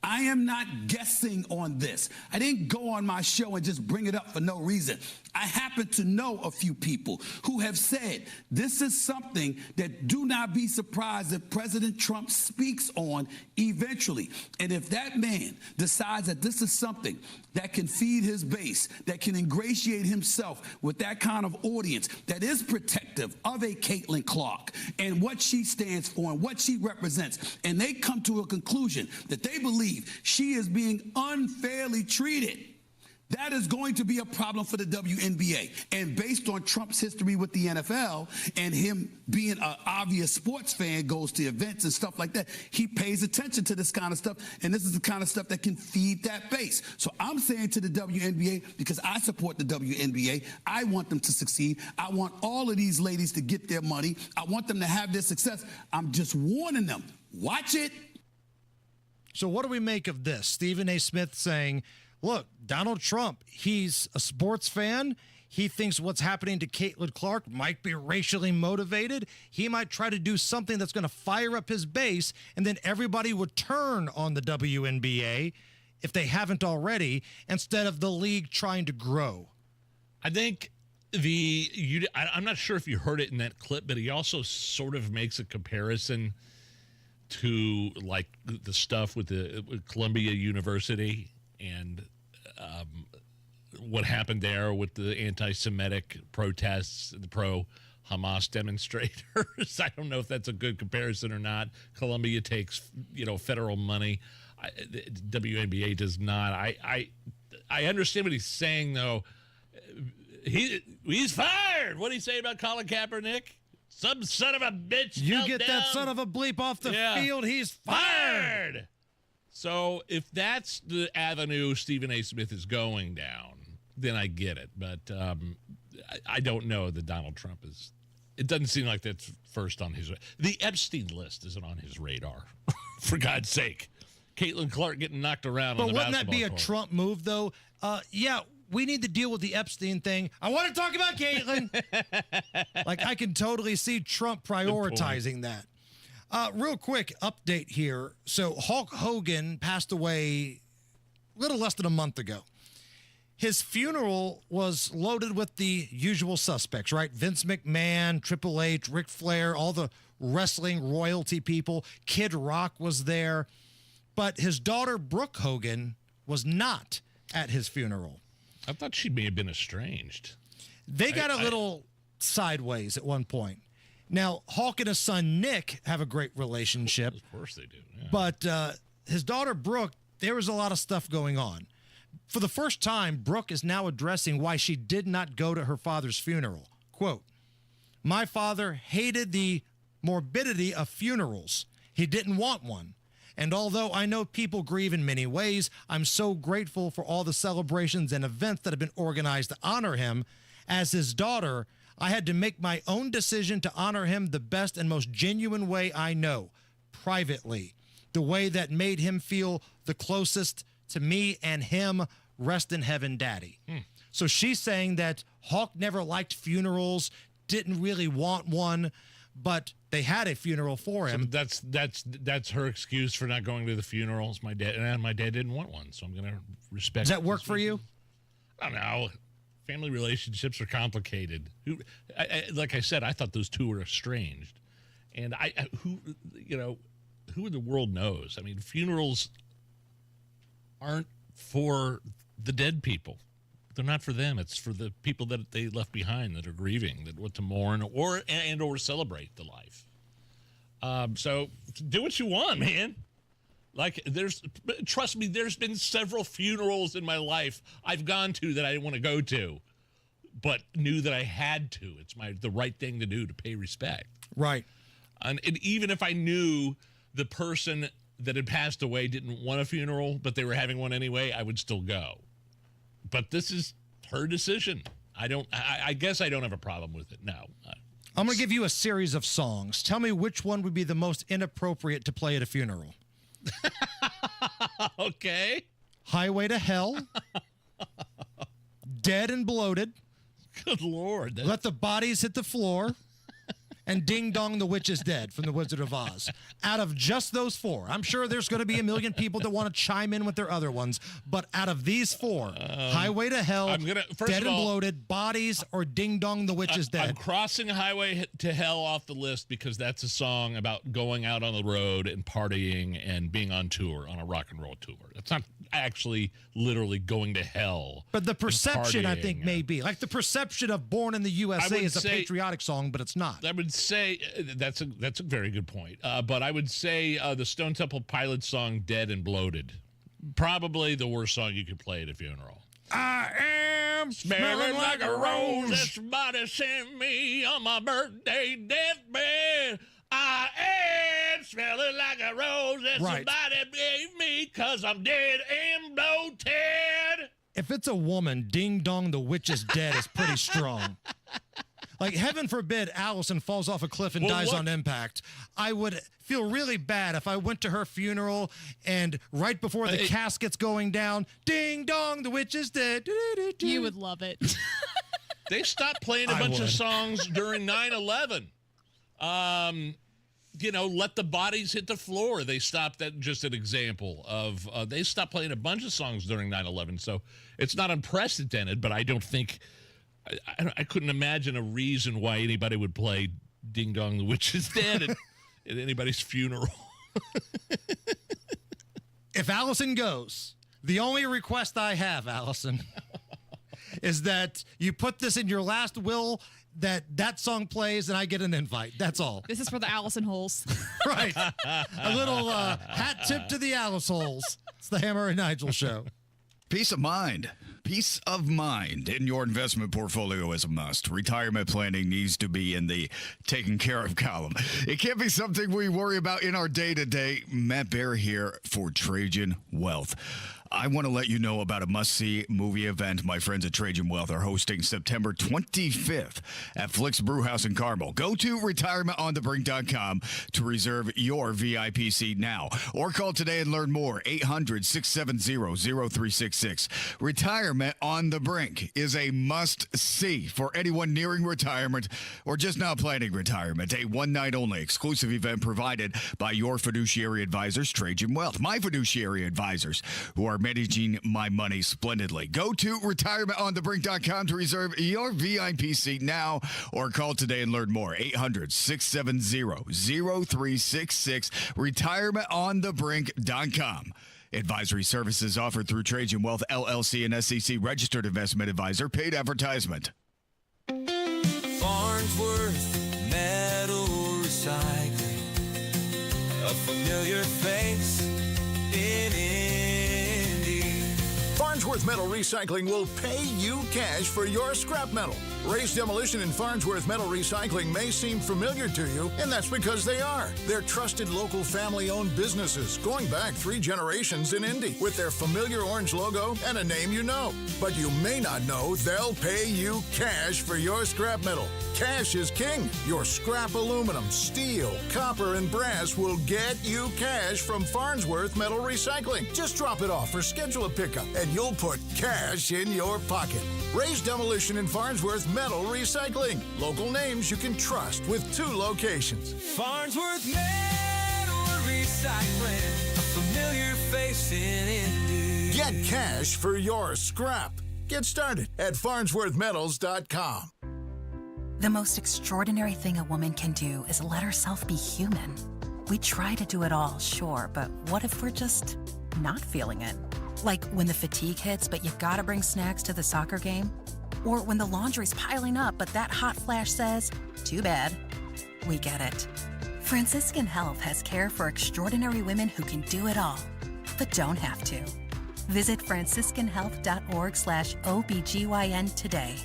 [SPEAKER 18] I am not guessing on this. I didn't go on my show and just bring it up for no reason. I happen to know a few people who have said this is something that do not be surprised if President Trump speaks on eventually. And if that man decides that this is something that can feed his base, that can ingratiate himself with that kind of audience that is protective of a Caitlin Clark and what she stands for and what she represents, and they come to a conclusion that they believe she is being unfairly treated, that is going to be a problem for the WNBA. And based on Trump's history with the NFL and him being an obvious sports fan, goes to events and stuff like that, he pays attention to this kind of stuff. And this is the kind of stuff that can feed that base. So I'm saying to the WNBA, because I support the WNBA, I want them to succeed. I want all of these ladies to get their money. I want them to have their success. I'm just warning them. Watch it.
[SPEAKER 17] So what do we make of this? Stephen A. Smith saying, look, Donald Trump, he's a sports fan. He thinks what's happening to Caitlin Clark might be racially motivated. He might try to do something that's going to fire up his base, and then everybody would turn on the WNBA, if they haven't already, instead of the league trying to grow.
[SPEAKER 1] I think I'm not sure if you heard it in that clip, but he also sort of makes a comparison to like the stuff with Columbia University and what happened there with the anti-Semitic protests, the pro-Hamas demonstrators. I don't know if that's a good comparison or not. Columbia takes, federal money. The WNBA does not. I understand what he's saying, though. He's fired. What did he say about Colin Kaepernick? Some son of a bitch.
[SPEAKER 17] You get that son of a bleep off the field, he's fired.
[SPEAKER 1] So if that's the avenue Stephen A. Smith is going down, then I get it. But I don't know that Donald Trump is. It doesn't seem like that's first on his. The Epstein list isn't on his radar, for God's sake. Caitlin Clark getting knocked around on the basketball court.
[SPEAKER 17] But wouldn't that be a Trump move, though? Yeah. We need to deal with the Epstein thing. I want to talk about Caitlin. Like, I can totally see Trump prioritizing that. Real quick update here. So Hulk Hogan passed away a little less than a month ago. His funeral was loaded with the usual suspects, right? Vince McMahon, Triple H, Ric Flair, all the wrestling royalty people. Kid Rock was there. But his daughter, Brooke Hogan, was not at his funeral.
[SPEAKER 1] I thought she may have been estranged.
[SPEAKER 17] They got a little sideways at one point. Now, Hulk and his son, Nick, have a great relationship.
[SPEAKER 1] Of course they do. Yeah.
[SPEAKER 17] But his daughter, Brooke, there was a lot of stuff going on. For the first time, Brooke is now addressing why she did not go to her father's funeral. Quote, "My father hated the morbidity of funerals. He didn't want one. And although I know people grieve in many ways, I'm so grateful for all the celebrations and events that have been organized to honor him. As his daughter, I had to make my own decision to honor him the best and most genuine way I know, privately, the way that made him feel the closest to me and him. Rest in heaven, Daddy." So she's saying that Hulk never liked funerals, didn't really want one, but they had a funeral for him.
[SPEAKER 1] So that's her excuse for not going to the funerals. My dad didn't want one, so I'm going to respect.
[SPEAKER 17] Does that work for you?
[SPEAKER 1] I don't know. Family relationships are complicated. Like I said, I thought those two were estranged, and who in the world knows? I mean, funerals aren't for the dead people. They're not for them. It's for the people that they left behind that are grieving, that want to mourn or celebrate the life. So do what you want, man. Like, trust me, there's been several funerals in my life I've gone to that I didn't want to go to, but knew that I had to. It's the right thing to do to pay respect.
[SPEAKER 17] Right.
[SPEAKER 1] And even if I knew the person that had passed away didn't want a funeral, but they were having one anyway, I would still go. But this is her decision. I guess I don't have a problem with it. No.
[SPEAKER 17] I'm going to give you a series of songs. Tell me which one would be the most inappropriate to play at a funeral.
[SPEAKER 1] Okay.
[SPEAKER 17] Highway to Hell. Dead and Bloated.
[SPEAKER 1] Good Lord.
[SPEAKER 17] Let the Bodies Hit the Floor. And Ding Dong, the Witch is Dead from The Wizard of Oz. Out of just those four, I'm sure there's going to be a million people that want to chime in with their other ones, but out of these four, Highway to Hell, Dead and Bloated, Bodies, or Ding Dong, the Witch is Dead.
[SPEAKER 1] I'm crossing Highway to Hell off the list because that's a song about going out on the road and partying and being on tour, on a rock and roll tour. It's not actually literally going to hell.
[SPEAKER 17] But the perception, I think, may be. Like the perception of Born in the USA is a patriotic song, but it's not.
[SPEAKER 1] I would say that's a very good point. But I would say the Stone Temple Pilots song "Dead and Bloated," probably the worst song you could play at a funeral.
[SPEAKER 17] I am
[SPEAKER 1] smelling like a rose that somebody sent me on my birthday deathbed. I am smelling like a rose that somebody gave me because I'm dead and bloated.
[SPEAKER 17] If it's a woman, Ding Dong, the Witch is Dead is pretty strong. Like, heaven forbid Allison falls off a cliff and dies on impact. I would feel really bad if I went to her funeral and right before the casket's going down, Ding Dong, the Witch is Dead.
[SPEAKER 19] You would love it.
[SPEAKER 1] They stopped playing a bunch of songs during 9/11. Let the Bodies Hit the Floor. They stopped. That just an example of they stopped playing a bunch of songs during 9/11. So it's not unprecedented, but I don't think I couldn't imagine a reason why anybody would play Ding Dong, the Witch is Dead at anybody's funeral.
[SPEAKER 17] If Allison goes, the only request I have, Allison, is that you put this in your last will, that song plays and I get an invite. That's all.
[SPEAKER 19] This is for the Allison holes.
[SPEAKER 17] Right. A little hat tip to the Alice holes. It's the Hammer and Nigel show.
[SPEAKER 13] Peace of mind. Peace of mind in your investment portfolio is a must. Retirement planning needs to be in the taken care of column. It can't be something we worry about in our day-to-day. Matt Bear here for Trajan Wealth. I want to let you know about a must-see movie event my friends at Trajan Wealth are hosting September 25th at Flick's Brewhouse in Carmel. Go to retirementonthebrink.com to reserve your VIP seat now or call today and learn more. 800-670-0366. Retirement on the Brink is a must-see for anyone nearing retirement or just now planning retirement. A one-night-only exclusive event provided by your fiduciary advisors, Trajan Wealth. My fiduciary advisors, who are managing my money splendidly. Go to retirementonthebrink.com to reserve your VIP seat now or call today and learn more. 800-670-0366. retirementonthebrink.com. Advisory services offered through Trajan Wealth LLC and SEC registered investment advisor. Paid advertisement.
[SPEAKER 15] Farnsworth Metal Recycling, a familiar face in Indy.
[SPEAKER 12] Farnsworth Metal Recycling will pay you cash for your scrap metal. Race Demolition and Farnsworth Metal Recycling may seem familiar to you, and that's because they are. They're trusted local family-owned businesses going back 3 generations in Indy with their familiar orange logo and a name you know. But you may not know they'll pay you cash for your scrap metal. Cash is king. Your scrap aluminum, steel, copper, and brass will get you cash from Farnsworth Metal Recycling. Just drop it off or schedule a pickup, and you'll put cash in your pocket. Raise Demolition and Farnsworth Metal Recycling. Local names you can trust with 2 locations.
[SPEAKER 15] Farnsworth Metal Recycling, a familiar face in Indy.
[SPEAKER 12] Get cash for your scrap. Get started at farnsworthmetals.com.
[SPEAKER 20] The most extraordinary thing a woman can do is let herself be human. We try to do it all, sure, but what if we're just not feeling it? Like when the fatigue hits, but you gotta bring snacks to the soccer game? Or when the laundry's piling up, but that hot flash says, too bad. We get it. Franciscan Health has care for extraordinary women who can do it all, but don't have to. Visit franciscanhealth.org/OBGYN today.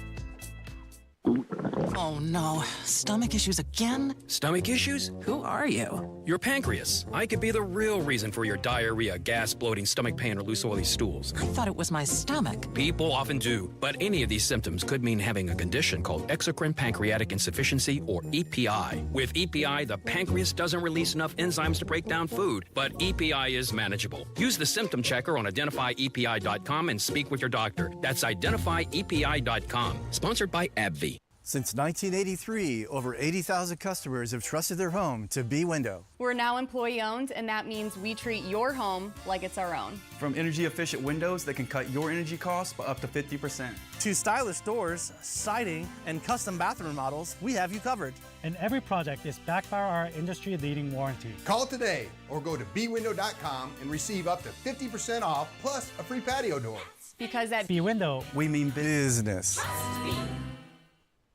[SPEAKER 21] Oh no, stomach issues again?
[SPEAKER 22] Stomach issues? Who are you? Your pancreas. I could be the real reason for your diarrhea, gas, bloating, stomach pain, or loose oily stools.
[SPEAKER 21] I thought it was my stomach.
[SPEAKER 22] People often do, but any of these symptoms could mean having a condition called exocrine pancreatic insufficiency, or EPI. With EPI, the pancreas doesn't release enough enzymes to break down food, but EPI is manageable. Use the symptom checker on identifyepi.com and speak with your doctor. That's identifyepi.com. Sponsored by AbbVie.
[SPEAKER 23] Since 1983, over 80,000 customers have trusted their home to B Window.
[SPEAKER 24] We're now employee-owned, and that means we treat your home like it's our own.
[SPEAKER 25] From energy-efficient windows that can cut your energy costs by up to 50%.
[SPEAKER 26] To stylish doors, siding, and custom bathroom models, we have you covered.
[SPEAKER 27] And every project is backed by our industry-leading warranty.
[SPEAKER 28] Call today or go to bwindow.com and receive up to 50% off plus a free patio door.
[SPEAKER 24] Because at
[SPEAKER 27] B Window,
[SPEAKER 23] we mean business.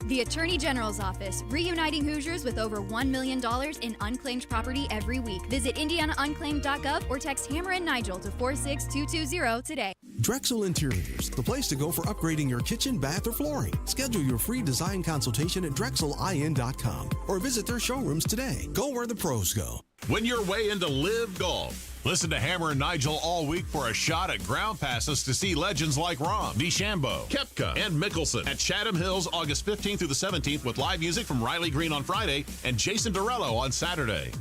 [SPEAKER 29] The Attorney General's Office, reuniting Hoosiers with over $1 million in unclaimed property every week. Visit indianaunclaimed.gov or text Hammer and Nigel to 46220 today.
[SPEAKER 30] Drexel Interiors, the place to go for upgrading your kitchen, bath, or flooring. Schedule your free design consultation at drexelin.com or visit their showrooms today. Go where the pros go.
[SPEAKER 31] When you're way into Live Golf, listen to Hammer and Nigel all week for a shot at ground passes to see legends like Rahm, DeChambeau, Koepka, and Mickelson at Chatham Hills August 15th through the 17th with live music from Riley Green on Friday and Jason Dorello on Saturday.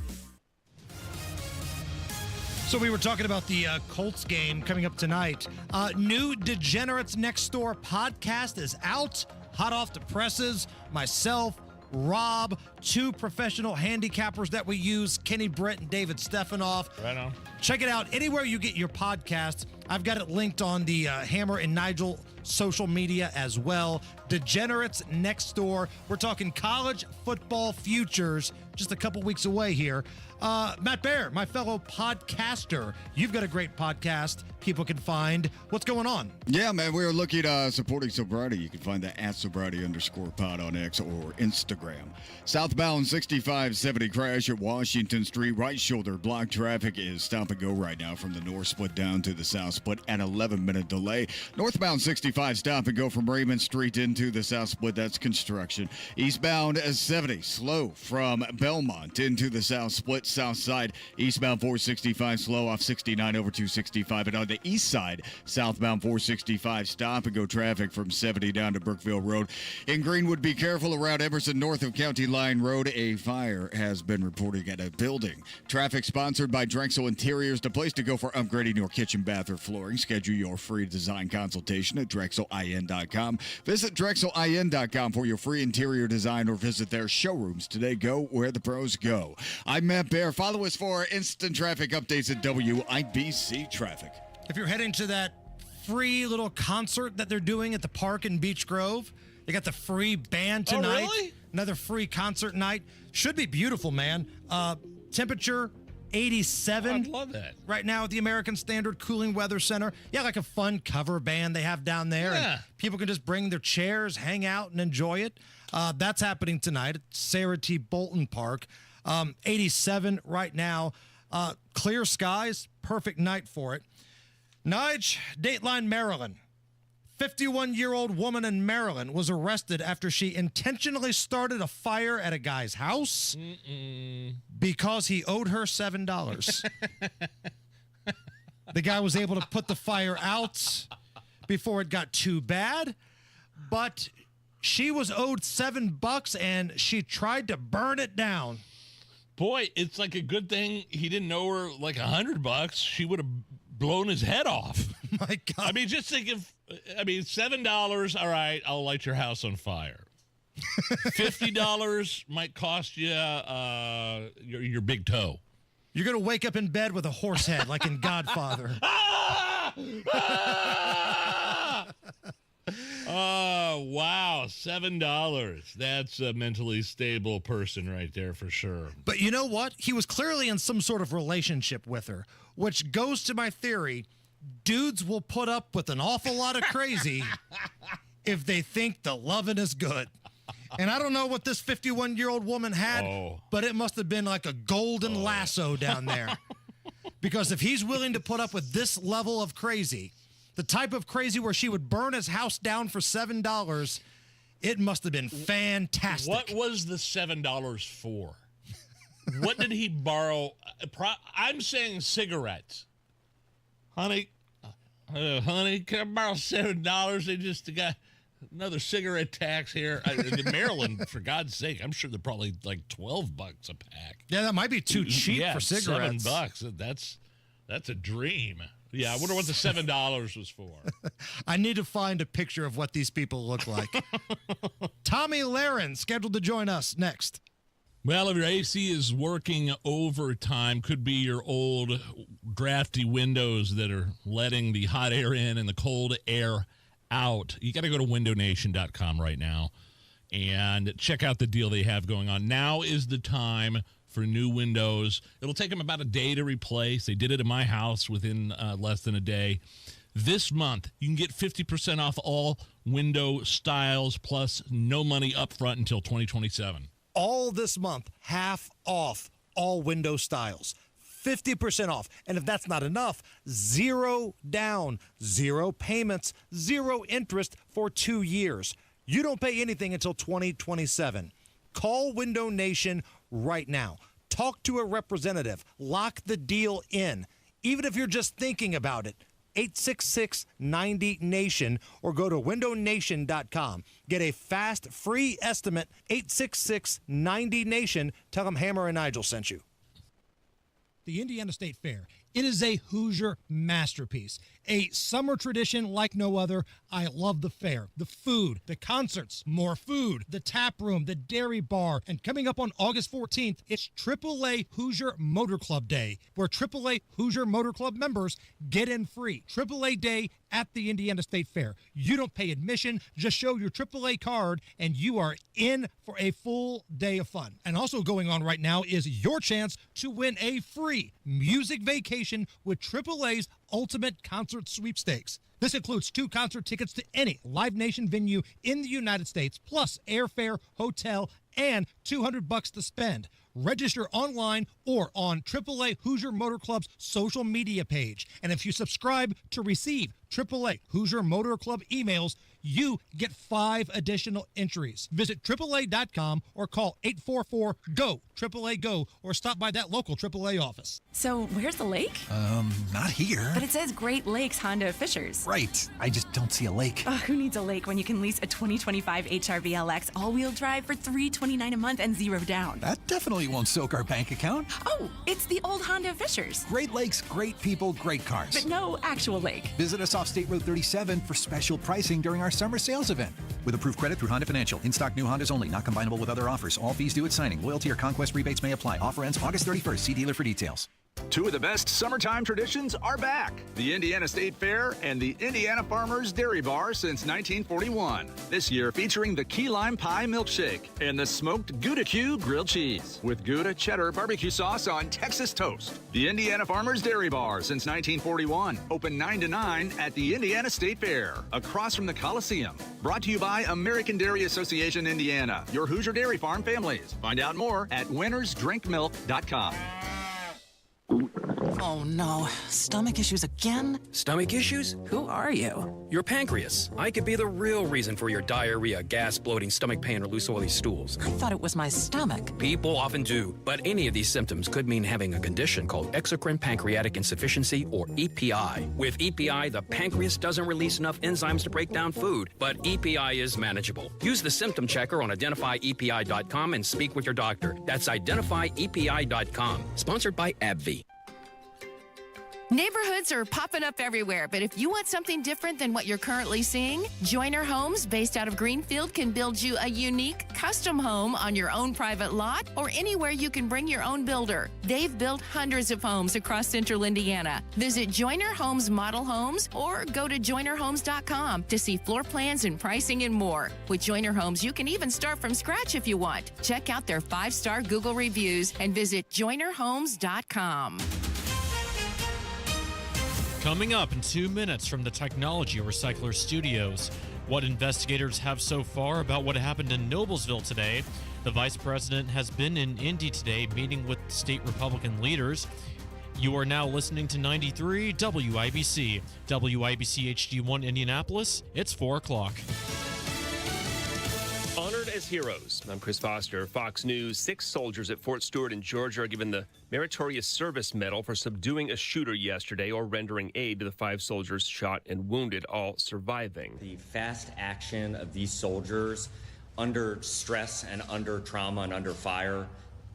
[SPEAKER 17] So we were talking about the Colts game coming up tonight. New Degenerates Next Door podcast is out, hot off the presses. Myself, Rob, two professional handicappers that we use, Kenny Britt and David Stefanoff.
[SPEAKER 1] Right on.
[SPEAKER 17] Check it out anywhere you get your podcasts. I've got it linked on the Hammer and Nigel social media as well. Degenerates Next Door. We're talking college football futures just a couple weeks away here. Matt Baer, my fellow podcaster, you've got a great podcast people can find. What's going on?
[SPEAKER 13] Yeah, man, we're looking at supporting sobriety. You can find that at sobriety_pod on X or Instagram. Southbound 6570 crash at Washington Street. Right shoulder block traffic is stop and go right now from the north split down to the south split at 11-minute delay. Northbound 65 stop and go from Raymond Street into the south split. That's construction. Eastbound 70 slow from Belmont into the south split. South side, eastbound 465 slow off 69 over 265. And on the east side, southbound 465 stop and go traffic from 70 down to Brookville Road. In Greenwood, be careful around Emerson north of County Line Road. A fire has been reported at a building. Traffic sponsored by Drexel Interiors, the place to go for upgrading your kitchen, bath, or flooring. Schedule your free design consultation at drexelin.com. Visit drexelin.com for your free interior design or visit their showrooms today. Go where the pros go. I'm Matt Baer. Follow us for instant traffic updates at WIBC Traffic.
[SPEAKER 17] If you're heading to that free little concert that they're doing at the park in Beech Grove, they got the free band tonight.
[SPEAKER 1] Oh, really?
[SPEAKER 17] Another free concert night. Should be beautiful, man. Temperature 87.
[SPEAKER 1] I'd love that.
[SPEAKER 17] Right now at the American Standard Cooling Weather Center. Yeah, like a fun cover band they have down there.
[SPEAKER 1] Yeah.
[SPEAKER 17] And people can just bring their chairs, hang out, and enjoy it. That's happening tonight at Sarah T. Bolton Park. 87 right now. Clear skies. Perfect night for it. Nige, Dateline, Maryland. 51-year-old woman in Maryland was arrested after she intentionally started a fire at a guy's house because he owed her $7. The guy was able to put the fire out before it got too bad, but she was owed $7 and she tried to burn it down.
[SPEAKER 1] Boy, it's like a good thing he didn't owe her like $100. She would have blown his head off.
[SPEAKER 17] My God.
[SPEAKER 1] I mean, just think of, $7, all right, I'll light your house on fire. $50 might cost you your big toe.
[SPEAKER 17] You're going to wake up in bed with a horse head like in Godfather.
[SPEAKER 1] Oh, wow, $7. That's a mentally stable person right there for sure.
[SPEAKER 17] But you know what? He was clearly in some sort of relationship with her, which goes to my theory. Dudes will put up with an awful lot of crazy if they think the loving is good. And I don't know what this 51-year-old woman had, but it must have been like a golden lasso down there. Because if he's willing to put up with this level of crazy, the type of crazy where she would burn his house down for $7, it must have been fantastic.
[SPEAKER 1] What was the $7 for? What did he borrow? I'm saying cigarettes. Honey, can I borrow $7? They just got another cigarette tax here. In Maryland, for God's sake, I'm sure they're probably like $12 a pack.
[SPEAKER 17] Yeah, that might be too cheap for cigarettes.
[SPEAKER 1] $7. That's a dream. Yeah, I wonder what the $7 was for.
[SPEAKER 17] I need to find a picture of what these people look like. Tomi Lahren scheduled to join us next.
[SPEAKER 1] Well, if your AC is working overtime, could be your old drafty windows that are letting the hot air in and the cold air out. You got to go to windownation.com right now and check out the deal they have going on. Now is the time for new windows. It'll take them about a day to replace. They did it in my house within less than a day. This month, you can get 50% off all window styles plus no money up front until 2027.
[SPEAKER 17] All this month, half off all window styles. 50% off. And if that's not enough, 0 down, 0 payments, 0 interest for 2 years. You don't pay anything until 2027. Call Window Nation right now. Talk to a representative. Lock the deal in. Even if you're just thinking about it. 866-90-NATION or go to windownation.com. Get a fast, free estimate. 866-90-NATION. Tell them Hammer and Nigel sent you. The Indiana State Fair. It is a Hoosier masterpiece, a summer tradition like no other. I love the fair, the food, the concerts, more food, the tap room, the dairy bar, and coming up on August 14th, it's AAA Hoosier Motor Club Day, where AAA Hoosier Motor Club members get in free. AAA Day at the Indiana State Fair. You don't pay admission, just show your AAA card, and you are in for a full day of fun. And also going on right now is your chance to win a free music vacation with AAA's Ultimate Concert Sweepstakes. This includes 2 concert tickets to any Live Nation venue in the United States, plus airfare, hotel, and $200 to spend. Register online or on AAA Hoosier Motor Club's social media page. And if you subscribe to receive AAA Hoosier Motor Club emails, you get 5 additional entries. Visit AAA.com or call 844-GO, AAA GO, or stop by that local AAA office.
[SPEAKER 2] So, where's the lake?
[SPEAKER 3] Not here.
[SPEAKER 2] But it says Great Lakes Honda of Fishers.
[SPEAKER 3] Right. I just don't see a lake.
[SPEAKER 2] Who needs a lake when you can lease a 2025 HRV LX all-wheel drive for $329 a month and 0 down?
[SPEAKER 3] That definitely won't soak our bank account.
[SPEAKER 2] Oh, it's the old Honda of Fishers.
[SPEAKER 3] Great Lakes, great people, great cars.
[SPEAKER 2] But no actual lake.
[SPEAKER 3] Visit us off State Road 37 for special pricing during our summer sales event. With approved credit through Honda Financial. In-stock new Hondas only. Not combinable with other offers. All fees due at signing. Loyalty or conquest rebates may apply. Offer ends August 31st. See dealer for details.
[SPEAKER 4] 2 of the best summertime traditions are back. The Indiana State Fair and the Indiana Farmers Dairy Bar since 1941. This year featuring the key lime pie milkshake and the smoked Gouda Q grilled cheese with Gouda cheddar barbecue sauce on Texas toast. The Indiana Farmers Dairy Bar since 1941. Open 9 to 9 at the Indiana State Fair, across from the Coliseum. Brought to you by American Dairy Association Indiana, your Hoosier dairy farm families. Find out more at winnersdrinkmilk.com.
[SPEAKER 21] Oh no, stomach issues again?
[SPEAKER 22] Stomach issues?
[SPEAKER 2] Who are you?
[SPEAKER 22] Your pancreas. I could be the real reason for your diarrhea, gas, bloating, stomach pain, or loose oily stools.
[SPEAKER 21] I thought it was my stomach.
[SPEAKER 22] People often do, but any of these symptoms could mean having a condition called exocrine pancreatic insufficiency, or EPI. With EPI, the pancreas doesn't release enough enzymes to break down food, but EPI is manageable. Use the symptom checker on identifyepi.com and speak with your doctor. That's identifyepi.com. Sponsored by AbbVie.
[SPEAKER 5] Neighborhoods are popping up everywhere, but if you want something different than what you're currently seeing, Joyner Homes, based out of Greenfield, can build you a unique, custom home on your own private lot or anywhere you can bring your own builder. They've built hundreds of homes across central Indiana. Visit Joyner Homes Model Homes or go to joynerhomes.com to see floor plans and pricing and more. With Joyner Homes, you can even start from scratch if you want. Check out their 5-star Google reviews and visit joynerhomes.com.
[SPEAKER 6] Coming up in 2 minutes from the Technology Recycler Studios, what investigators have so far about what happened in Noblesville today. The vice president has been in Indy today meeting with state Republican leaders. You are now listening to 93 WIBC. WIBC HD1 Indianapolis. It's 4 o'clock.
[SPEAKER 7] Honored as heroes. I'm Chris Foster, Fox News. 6 soldiers at Fort Stewart in Georgia are given the Meritorious Service Medal for subduing a shooter yesterday or rendering aid to the 5 soldiers shot and wounded, all surviving.
[SPEAKER 8] The fast action of these soldiers under stress and under trauma and under fire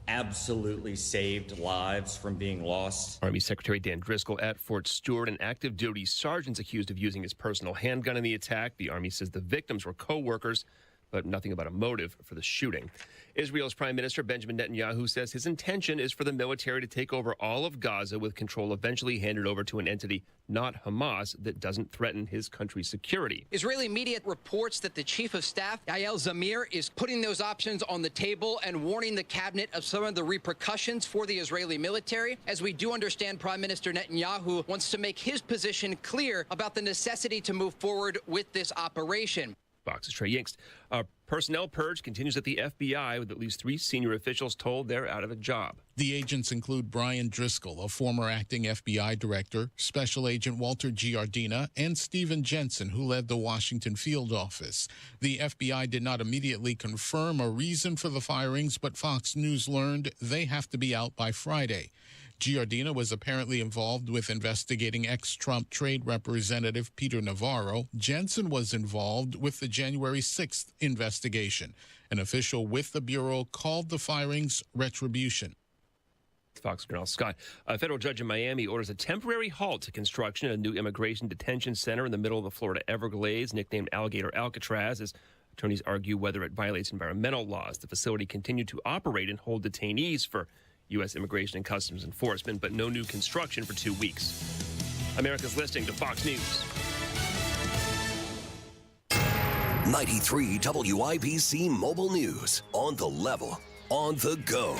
[SPEAKER 8] absolutely saved lives from being lost.
[SPEAKER 7] Army Secretary Dan Driscoll at Fort Stewart. An active duty sergeant's accused of using his personal handgun in the attack. The Army says the victims were co-workers, but nothing about a motive for the shooting. Israel's Prime Minister Benjamin Netanyahu says his intention is for the military to take over all of Gaza, with control eventually handed over to an entity, not Hamas, that doesn't threaten his country's security.
[SPEAKER 9] Israeli media reports that the chief of staff, Yael Zamir, is putting those options on the table and warning the cabinet of some of the repercussions for the Israeli military. As we do understand, Prime Minister Netanyahu wants to make his position clear about the necessity to move forward with this operation.
[SPEAKER 7] Fox's Trey Yingst. A personnel purge continues at the FBI, with at least 3 senior officials told they're out of a job.
[SPEAKER 10] The agents include Brian Driscoll, a former acting FBI director, Special Agent Walter Giardina, and Stephen Jensen, who led the Washington field office. The FBI did not immediately confirm a reason for the firings, but Fox News learned they have to be out by Friday. Giardina was apparently involved with investigating ex-Trump trade representative Peter Navarro. Jensen was involved with the January 6th investigation. An official with the Bureau called the firings retribution.
[SPEAKER 7] Fox Colonel Scott. A federal judge in Miami orders a temporary halt to construction at a new immigration detention center in the middle of the Florida Everglades, nicknamed Alligator Alcatraz, as attorneys argue whether it violates environmental laws. The facility continued to operate and hold detainees for U.S. Immigration and Customs Enforcement, but no new construction for 2 weeks. America's listening to Fox News.
[SPEAKER 11] 93 WIBC Mobile News. On the level, on the go.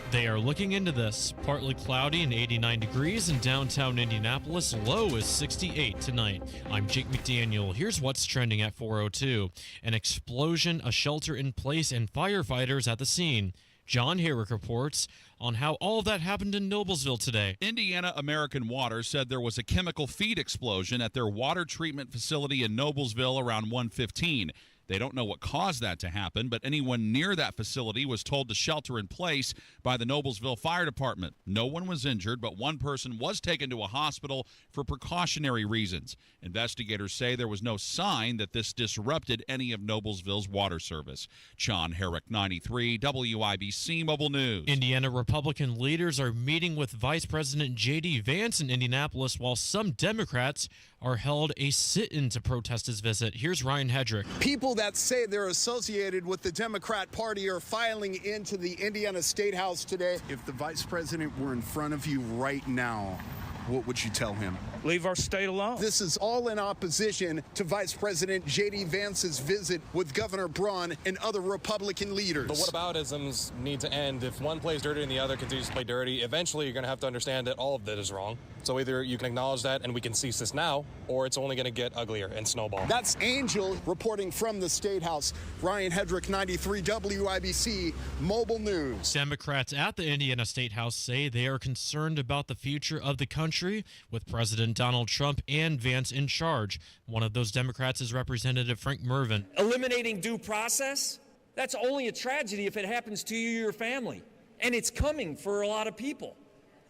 [SPEAKER 6] They are looking into this. Partly cloudy and 89 degrees in downtown Indianapolis. Low is 68 tonight. I'm Jake McDaniel. Here's what's trending at 4:02. An explosion, a shelter in place, and firefighters at the scene. John Herrick reports on how all of that happened in Noblesville today.
[SPEAKER 14] Indiana American Water said there was a chemical feed explosion at their water treatment facility in Noblesville around 1:15. They don't know what caused that to happen, but anyone near that facility was told to shelter in place by the Noblesville Fire Department. No one was injured, but one person was taken to a hospital for precautionary reasons. Investigators say there was no sign that this disrupted any of Noblesville's water service. John Herrick, 93 WIBC Mobile News.
[SPEAKER 6] Indiana Republican leaders are meeting with Vice President J.D. Vance in Indianapolis, while some Democrats are held a sit-in to protest his visit. Here's Ryan Hedrick.
[SPEAKER 15] People that say they're associated with the Democrat Party are filing into the Indiana State House today. If the vice president were in front of you right now, what would you tell him?
[SPEAKER 16] Leave our state alone.
[SPEAKER 15] This is all in opposition to Vice President J.D. Vance's visit with Governor Braun and other Republican leaders.
[SPEAKER 18] The whataboutisms need to end. If one plays dirty and the other continues to play dirty, eventually you're going to have to understand that all of that is wrong. So either you can acknowledge that and we can cease this now, or it's only going to get uglier and snowball.
[SPEAKER 15] That's Angel reporting from the State House. Ryan Hedrick, 93 WIBC Mobile News.
[SPEAKER 6] Democrats at the Indiana State House say they are concerned about the future of the country with President Donald Trump and Vance in charge. One of those Democrats is Representative Frank Mervin.
[SPEAKER 19] Eliminating due process? That's only a tragedy if it happens to you or your family. And it's coming for a lot of people.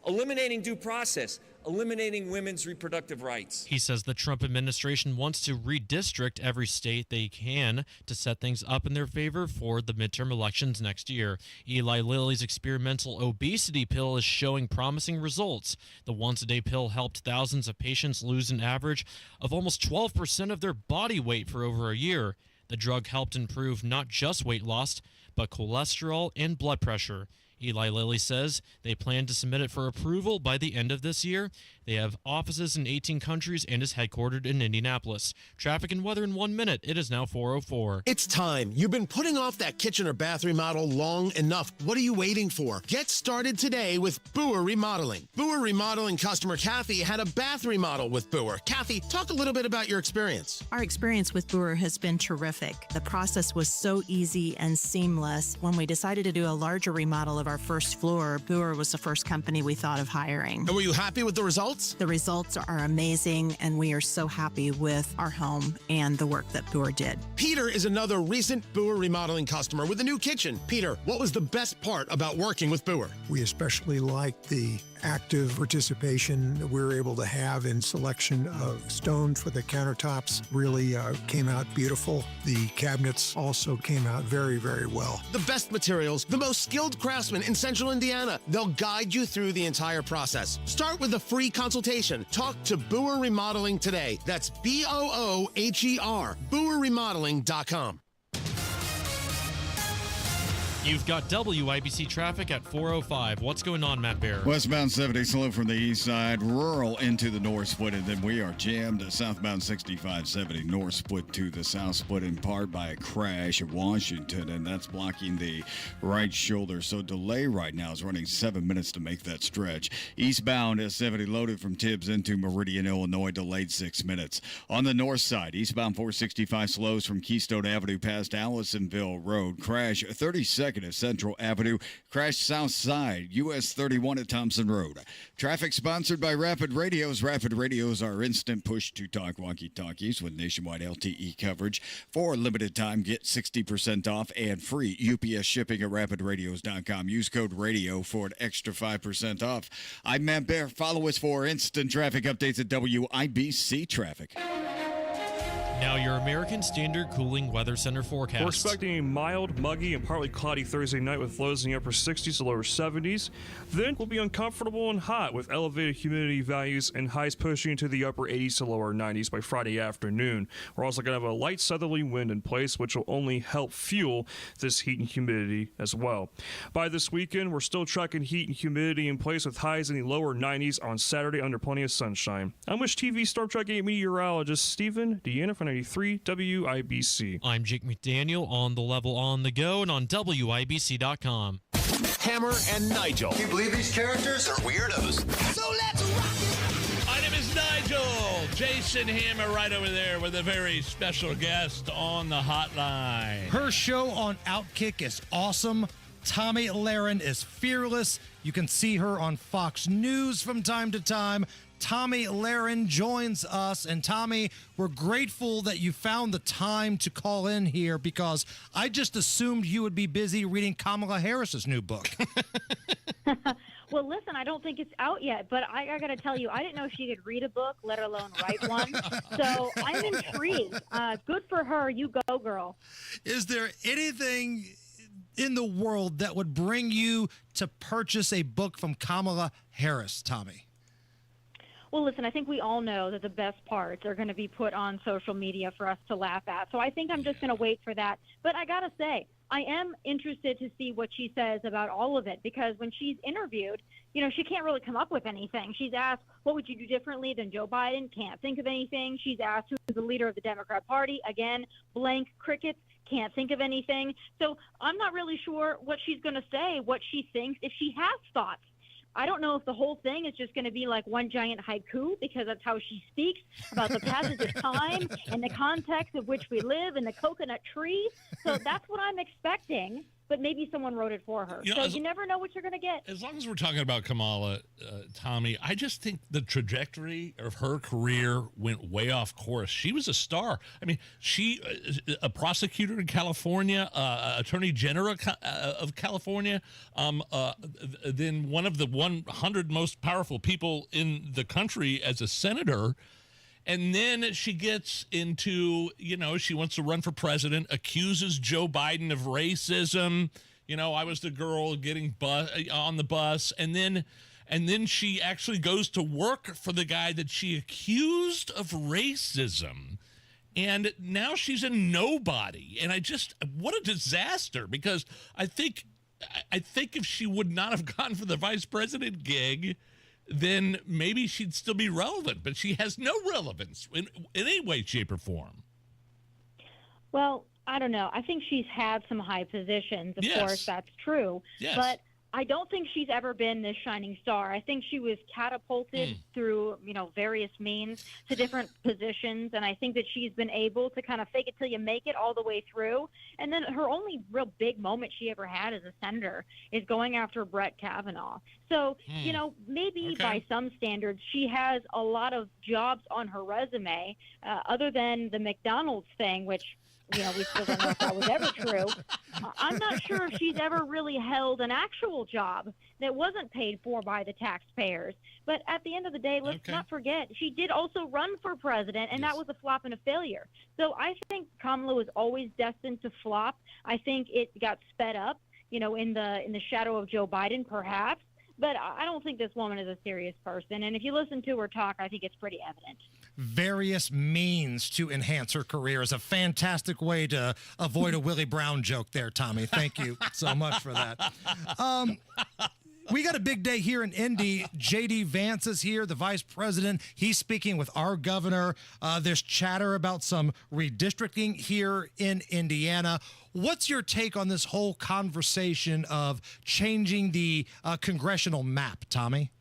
[SPEAKER 19] Eliminating due process, eliminating women's reproductive rights.
[SPEAKER 6] He says the Trump administration wants to redistrict every state they can to set things up in their favor for the midterm elections next year. Eli Lilly's experimental obesity pill is showing promising results. The once-a-day pill helped thousands of patients lose an average of almost 12% of their body weight for over a year. The drug helped improve not just weight loss, but cholesterol and blood pressure. Eli Lilly says they plan to submit it for approval by the end of this year. They have offices in 18 countries and is headquartered in Indianapolis. Traffic and weather in 1 minute. It is now 4:04.
[SPEAKER 12] It's time. You've been putting off that kitchen or bath remodel long enough. What are you waiting for? Get started today with Boer Remodeling. Boer Remodeling customer Kathy had a bath remodel with Boer. Kathy, talk a little bit about your experience.
[SPEAKER 16] Our experience with Boer has been terrific. The process was so easy and seamless. When we decided to do a larger remodel of our first floor, Boer was the first company we thought of hiring.
[SPEAKER 12] And were you happy with the results?
[SPEAKER 16] The results are amazing, and we are so happy with our home and the work that Boer did.
[SPEAKER 12] Peter is another recent Boer Remodeling customer with a new kitchen. Peter, what was the best part about working with Boer?
[SPEAKER 20] We especially liked the active participation that we were able to have in selection of stone for the countertops. Really came out beautiful. The cabinets also came out very, very well.
[SPEAKER 12] The best materials, the most skilled craftsmen in Central Indiana. They'll guide you through the entire process. Start with a free consultation. Talk to Boer Remodeling today. That's BOOHER, BoerRemodeling.com.
[SPEAKER 6] You've got WIBC traffic at 4:05. What's going on, Matt Bear?
[SPEAKER 13] Westbound 70 slow from the east side, rural into the north split, and then we are jammed to southbound 6570 north split to the south split in part by a crash at Washington, and that's blocking the right shoulder. So delay right now is running 7 minutes to make that stretch. Eastbound S70 loaded from Tibbs into Meridian, Illinois, delayed 6 minutes. On the north side, eastbound 465 slows from Keystone Avenue past Allisonville Road. Crash 32nd at Central Avenue. Crash south side, US 31 at Thompson Road. Traffic sponsored by Rapid Radios. Rapid Radios are instant push-to-talk walkie-talkies with nationwide LTE coverage. For a limited time, get 60% off and free UPS shipping at rapidradios.com. Use code RADIO for an extra 5% off. I'm Matt Bear. Follow us for instant traffic updates at WIBC Traffic.
[SPEAKER 6] Now your American Standard Cooling Weather Center forecast.
[SPEAKER 23] We're expecting a mild, muggy, and partly cloudy Thursday night with lows in the upper 60s to lower 70s. Then we'll be uncomfortable and hot with elevated humidity values and highs pushing into the upper 80s to lower 90s by Friday afternoon. We're also going to have a light southerly wind in place, which will only help fuel this heat and humidity as well. By this weekend, we're still tracking heat and humidity in place with highs in the lower 90s on Saturday under plenty of sunshine. I'm Wish TV Storm Track 8 meteorologist Stephen Deanna for 93 WIBC.
[SPEAKER 6] I'm Jake McDaniel on the level on the go and on WIBC.com.
[SPEAKER 11] Hammer and Nigel.
[SPEAKER 24] Can you believe these characters are weirdos?
[SPEAKER 11] So let's rock it.
[SPEAKER 1] My name is Nigel. Jason Hammer right over there with a very special guest on the hotline.
[SPEAKER 17] Her show on Outkick is awesome. Tomi Lahren is fearless. You can see her on Fox News from time to time. Tomi Lahren joins us. And Tomi, we're grateful that you found the time to call in here because I just assumed you would be busy reading Kamala Harris's new book.
[SPEAKER 25] Well, listen, I don't think it's out yet, but I got to tell you, I didn't know she could read a book, let alone write one. So I'm intrigued. Good for her. You go, girl.
[SPEAKER 17] Is there anything in the world that would bring you to purchase a book from Kamala Harris, Tomi?
[SPEAKER 25] Well, listen, I think we all know that the best parts are going to be put on social media for us to laugh at. So I think I'm just going to wait for that. But I got to say, I am interested to see what she says about all of it, because when she's interviewed, you know, she can't really come up with anything. She's asked, what would you do differently than Joe Biden? Can't think of anything. She's asked, who's the leader of the Democrat Party? Again, blank, crickets. Can't think of anything. So I'm not really sure what she's going to say, what she thinks, if she has thoughts. I don't know if the whole thing is just going to be like one giant haiku, because that's how she speaks about the passage of time and the context of which we live and the coconut tree. So that's what I'm expecting, but maybe someone wrote it for her.
[SPEAKER 1] You know,
[SPEAKER 25] so you never know what you're going to get.
[SPEAKER 1] As long as we're talking about Kamala, Tomi, I just think the trajectory of her career went way off course. She was a star. I mean, she, a prosecutor in California, attorney general of California, then one of the 100 most powerful people in the country as a senator. And then she gets into, you know, she wants to run for president, accuses Joe Biden of racism. You know, I was the girl getting on the bus. And then she actually goes to work for the guy that she accused of racism. And now she's a nobody. And what a disaster, because I think I think if she would not have gone for the vice president gig, then maybe she'd still be relevant. But she has no relevance in any way, shape, or form.
[SPEAKER 25] Well, I don't know. I think she's had some high positions. Of course, that's true.
[SPEAKER 1] Yes.
[SPEAKER 25] But I don't think she's ever been this shining star. I think she was catapulted through, various means to different positions. And I think that she's been able to kind of fake it till you make it all the way through. And then her only real big moment she ever had as a senator is going after Brett Kavanaugh. So, maybe by some standards, she has a lot of jobs on her resume, other than the McDonald's thing, which we still don't know if that was ever true. I'm not sure if she's ever really held an actual job that wasn't paid for by the taxpayers. But at the end of the day, let's not forget, she did also run for president, and that was a flop and a failure. So I think Kamala was always destined to flop. I think it got sped up, in the shadow of Joe Biden, perhaps. But I don't think this woman is a serious person. And if you listen to her talk, I think it's pretty evident.
[SPEAKER 17] Various means to enhance her career is a fantastic way to avoid a Willie Brown joke there, Tomi. Thank you so much for that. We got a big day here in Indy. J.D. Vance is here, the vice president. He's speaking with our governor. There's chatter about some redistricting here in Indiana. What's your take on this whole conversation of changing the congressional map, Tomi?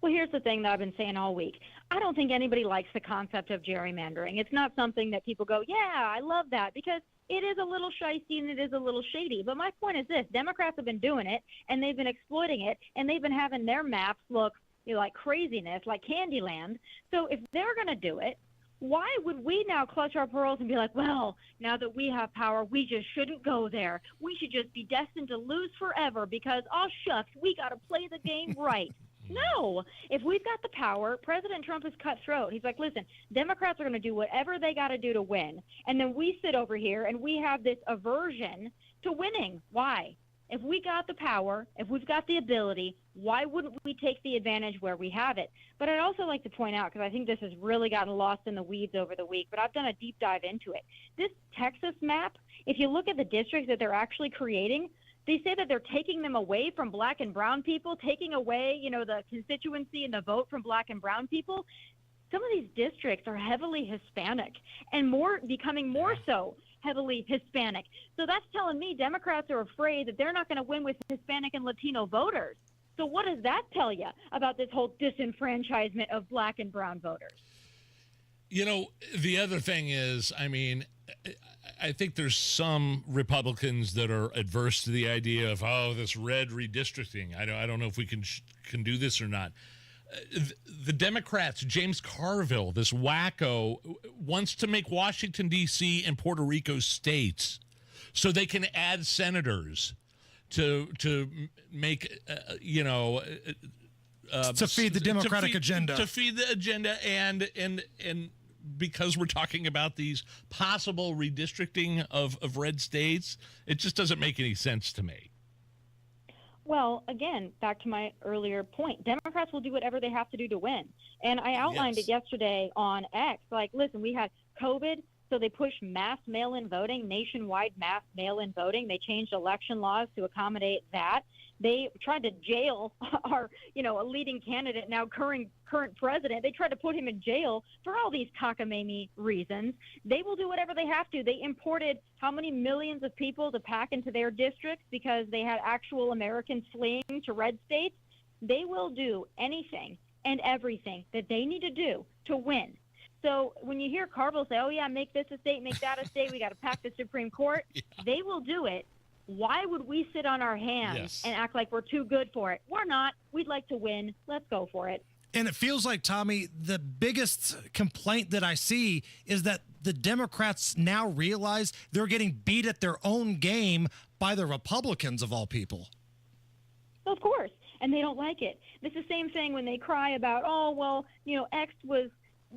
[SPEAKER 25] Well, here's the thing that I've been saying all week. I don't think anybody likes the concept of gerrymandering. It's not something that people go, yeah, I love that, because it is a little shysty and it is a little shady. But my point is this: Democrats have been doing it, and they've been exploiting it, and they've been having their maps look like craziness, like Candyland. So if they're going to do it, why would we now clutch our pearls and be like, well, now that we have power, we just shouldn't go there. We should just be destined to lose forever because, oh, shucks, we got to play the game right. No. If we've got the power, President Trump is cutthroat. He's like, listen, Democrats are going to do whatever they got to do to win. And then we sit over here and we have this aversion to winning. Why? If we got the power, if we've got the ability, why wouldn't we take the advantage where we have it? But I'd also like to point out, because I think this has really gotten lost in the weeds over the week, but I've done a deep dive into it. This Texas map, if you look at the districts that they're actually creating, they say that they're taking them away from black and brown people, taking away, the constituency and the vote from black and brown people. Some of these districts are heavily Hispanic and becoming more so heavily Hispanic. So that's telling me Democrats are afraid that they're not going to win with Hispanic and Latino voters. So what does that tell you about this whole disenfranchisement of black and brown voters?
[SPEAKER 1] The other thing is, I think there's some Republicans that are adverse to the idea of, this red redistricting. I don't know if we can do this or not. The Democrats, James Carville, this wacko, wants to make Washington, D.C. and Puerto Rico states so they can add senators to make,
[SPEAKER 17] to feed the Democratic agenda.
[SPEAKER 1] To feed the agenda and because we're talking about these possible redistricting of red states, it just doesn't make any sense to me.
[SPEAKER 25] Well, again, back to my earlier point, Democrats will do whatever they have to do to win. And I outlined it yesterday on X. Like, listen, we had COVID, so they pushed mass mail-in voting, nationwide mass mail-in voting. They changed election laws to accommodate that. They tried to jail our, a leading candidate, now current president. They tried to put him in jail for all these cockamamie reasons. They will do whatever they have to. They imported how many millions of people to pack into their districts because they had actual Americans fleeing to red states. They will do anything and everything that they need to do to win. So when you hear Carville say, oh, yeah, make this a state, make that a state, we got to pack the Supreme Court, they will do it. Why would we sit on our hands and act like we're too good for it? We're not. We'd like to win. Let's go for it.
[SPEAKER 17] And it feels like, Tomi, the biggest complaint that I see is that the Democrats now realize they're getting beat at their own game by the Republicans, of all people.
[SPEAKER 25] Of course. And they don't like it. It's the same thing when they cry about, X was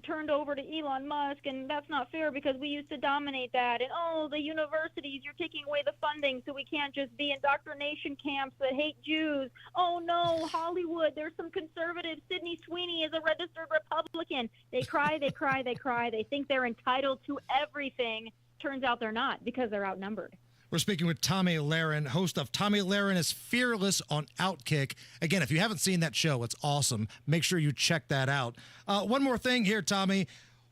[SPEAKER 25] turned over to Elon Musk, and that's not fair because we used to dominate that. And, the universities, you're taking away the funding, so we can't just be indoctrination camps that hate Jews. Oh, no, Hollywood, there's some conservatives. Sydney Sweeney is a registered Republican. They cry, they cry, they cry. They think they're entitled to everything. Turns out they're not because they're outnumbered.
[SPEAKER 17] We're speaking with Tomi Lahren, host of Tomi Lahren is Fearless on Outkick. Again, if you haven't seen that show, it's awesome. Make sure you check that out. One more thing here, Tomi.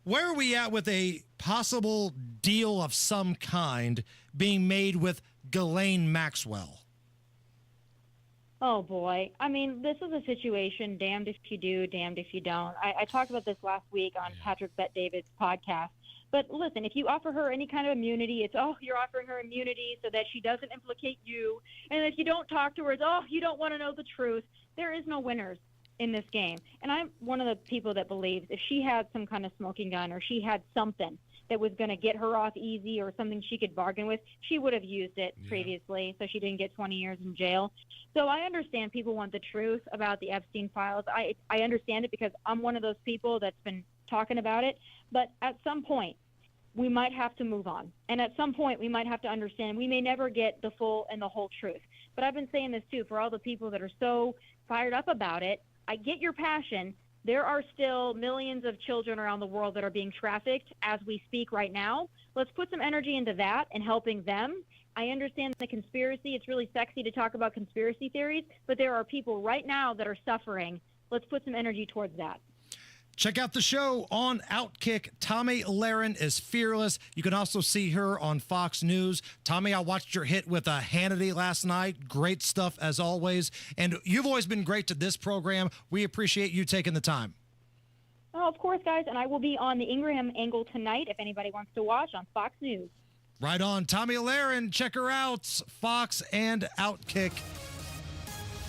[SPEAKER 17] Where are we at with a possible deal of some kind being made with Ghislaine Maxwell?
[SPEAKER 25] Oh, boy. I mean, this is a situation, damned if you do, damned if you don't. I talked about this last week on Patrick Bet-David's podcast. But listen, if you offer her any kind of immunity, it's, oh, you're offering her immunity so that she doesn't implicate you. And if you don't talk to her, it's, oh, you don't want to know the truth. There is no winners in this game. And I'm one of the people that believes if she had some kind of smoking gun or she had something that was going to get her off easy or something she could bargain with, she would have used it previously so she didn't get 20 years in jail. So I understand people want the truth about the Epstein files. I understand it because I'm one of those people that's been talking about it. But at some point, we might have to move on. And at some point, we might have to understand we may never get the full and the whole truth. But I've been saying this, too, for all the people that are so fired up about it. I get your passion. There are still millions of children around the world that are being trafficked as we speak right now. Let's put some energy into that and helping them. I understand the conspiracy. It's really sexy to talk about conspiracy theories, but there are people right now that are suffering. Let's put some energy towards that.
[SPEAKER 17] Check out the show on Outkick. Tomi Lahren is Fearless. You can also see her on Fox News. Tomi, I watched your hit with Hannity last night. Great stuff as always. And you've always been great to this program. We appreciate you taking the time.
[SPEAKER 25] Oh, of course, guys. And I will be on the Ingraham angle tonight if anybody wants to watch on Fox News.
[SPEAKER 17] Right on. Tomi Lahren. Check her out. Fox and Outkick.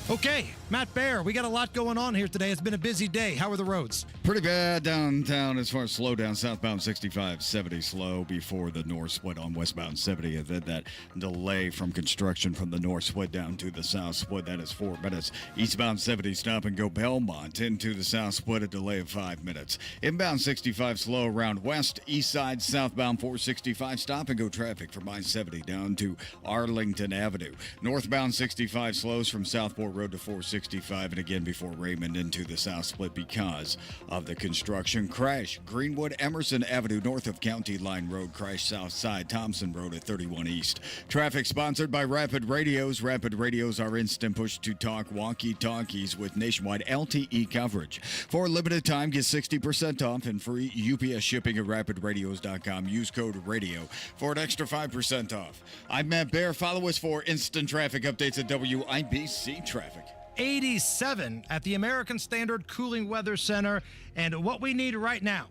[SPEAKER 17] Okay, Matt Bear, we got a lot going on here today. It's been a busy day. How are the roads?
[SPEAKER 13] Pretty bad downtown as far as slowdown. Southbound 65-70 slow before the north split on westbound 70. And then that delay from construction from the north split down to the south split. That is 4 minutes. Eastbound 70 stop and go Belmont into the south split, a delay of 5 minutes. Inbound 65 slow around west. East side southbound 465 stop and go traffic from I-70 down to Arlington Avenue. Northbound 65 slows from Southport Road to 465 and again before Raymond into the south split because of the construction crash. Greenwood Emerson Avenue north of County Line Road crash south side Thompson Road at 31 East. Traffic sponsored by Rapid Radios. Rapid Radios are instant push to talk walkie-talkies with nationwide LTE coverage. For a limited time, get 60% off and free UPS shipping at rapidradios.com. Use code RADIO for an extra 5% off. I'm Matt Bear. Follow us for instant traffic updates at WIBC Traffic.
[SPEAKER 17] 87 at the American Standard Cooling Weather Center. And what we need right now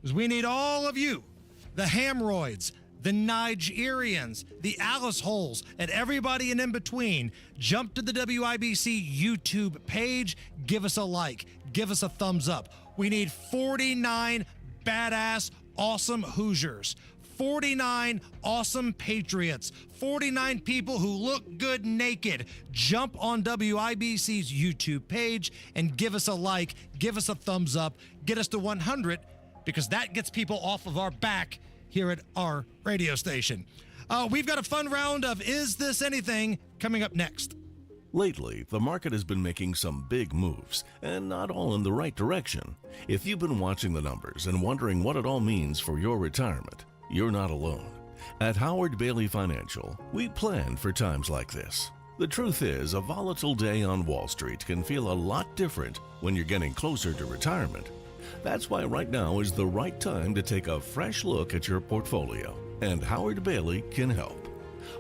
[SPEAKER 17] is we need all of you, the Hamroids, the Nigerians, the Alice Holes, and everybody in between. Jump to the WIBC YouTube page. Give us a like. Give us a thumbs up. We need 49 badass, awesome Hoosiers. 49 awesome Patriots, 49 people who look good naked. Jump on WIBC's YouTube page and give us a like, give us a thumbs up, get us to 100 because that gets people off of our back here at our radio station. We've got a fun round of Is This Anything coming up next.
[SPEAKER 2] Lately, the market has been making some big moves, and not all in the right direction. If you've been watching the numbers and wondering what it all means for your retirement, you're not alone. At Howard Bailey Financial, we plan for times like this. The truth is, a volatile day on Wall Street can feel a lot different when you're getting closer to retirement. That's why right now is the right time to take a fresh look at your portfolio, and Howard Bailey can help.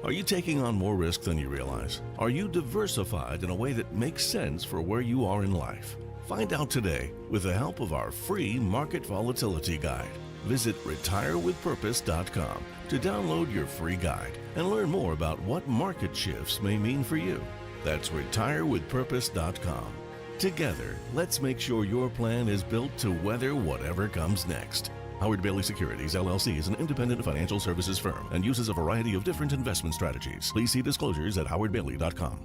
[SPEAKER 2] Are you taking on more risk than you realize? Are you diversified in a way that makes sense for where you are in life? Find out today with the help of our free Market Volatility Guide. Visit retirewithpurpose.com to download your free guide and learn more about what market shifts may mean for you. That's retirewithpurpose.com. Together, let's make sure your plan is built to weather whatever comes next. Howard Bailey Securities, LLC is an independent financial services firm and uses a variety of different investment strategies. Please see disclosures at howardbailey.com.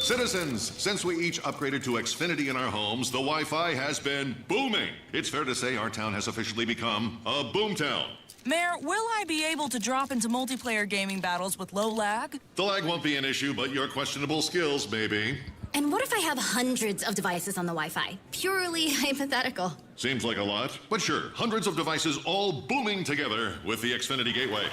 [SPEAKER 3] Citizens, since we each upgraded to Xfinity in our homes, the Wi-Fi has been booming. It's fair to say our town has officially become a boomtown.
[SPEAKER 4] Mayor, will I be able to drop into multiplayer gaming battles with low lag?
[SPEAKER 3] The lag won't be an issue, but your questionable skills may be.
[SPEAKER 21] And what if I have hundreds of devices on the Wi-Fi? Purely hypothetical.
[SPEAKER 3] Seems like a lot, but sure, hundreds of devices all booming together with the Xfinity Gateway.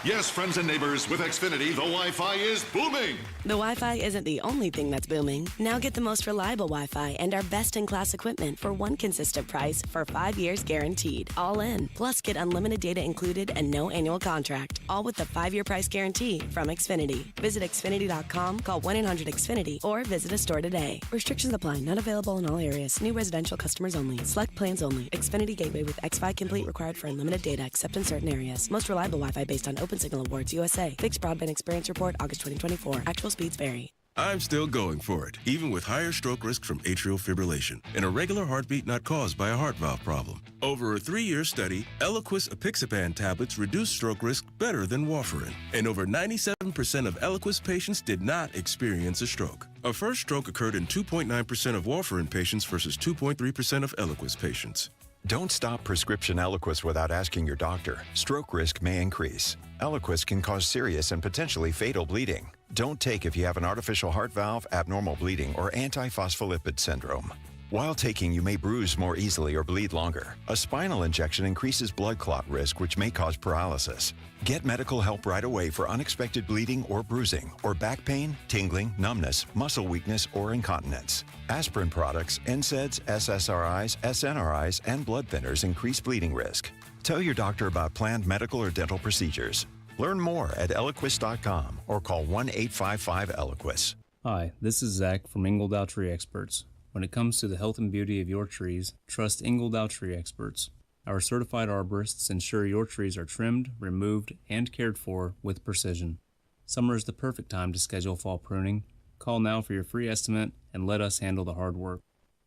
[SPEAKER 3] Yes, friends and neighbors, with Xfinity, the Wi-Fi is booming.
[SPEAKER 5] The Wi-Fi isn't the only thing that's booming. Now get the most reliable Wi-Fi and our best-in-class equipment for one consistent price for 5 years guaranteed. All in. Plus, get unlimited data included and no annual contract. All with the 5-year price guarantee from Xfinity. Visit Xfinity.com, call 1-800-XFINITY, or visit a store today. Restrictions apply. Not available in all areas. New residential customers only. Select plans only. Xfinity Gateway with XFi Complete required for unlimited data except in certain areas. Most reliable Wi-Fi based on Open Signal Awards USA. Fixed Broadband Experience Report, August 2024. Actual speeds vary.
[SPEAKER 8] I'm still going for it, even with higher stroke risk from atrial fibrillation and a regular heartbeat not caused by a heart valve problem. Over a 3-year study, Eliquis apixaban tablets reduced stroke risk better than warfarin, and over 97% of Eliquis patients did not experience a stroke. A first stroke occurred in 2.9% of warfarin patients versus 2.3% of Eliquis patients.
[SPEAKER 9] Don't stop prescription Eliquis without asking your doctor. Stroke risk may increase. Eliquis can cause serious and potentially fatal bleeding. Don't take if you have an artificial heart valve, abnormal bleeding, or antiphospholipid syndrome. While taking, you may bruise more easily or bleed longer. A spinal injection increases blood clot risk, which may cause paralysis. Get medical help right away for unexpected bleeding or bruising, or back pain, tingling, numbness, muscle weakness, or incontinence. Aspirin products, NSAIDs, SSRIs, SNRIs, and blood thinners increase bleeding risk. Tell your doctor about planned medical or dental procedures. Learn more at Eliquis.com or call 1-855-ELIQUIS.
[SPEAKER 10] Hi, this is Zach from Ingledow Tree Experts. When it comes to the health and beauty of your trees, trust Ingledow Tree Experts. Our certified arborists ensure your trees are trimmed, removed, and cared for with precision. Summer is the perfect time to schedule fall pruning. Call now for your free estimate and let us handle the hard work.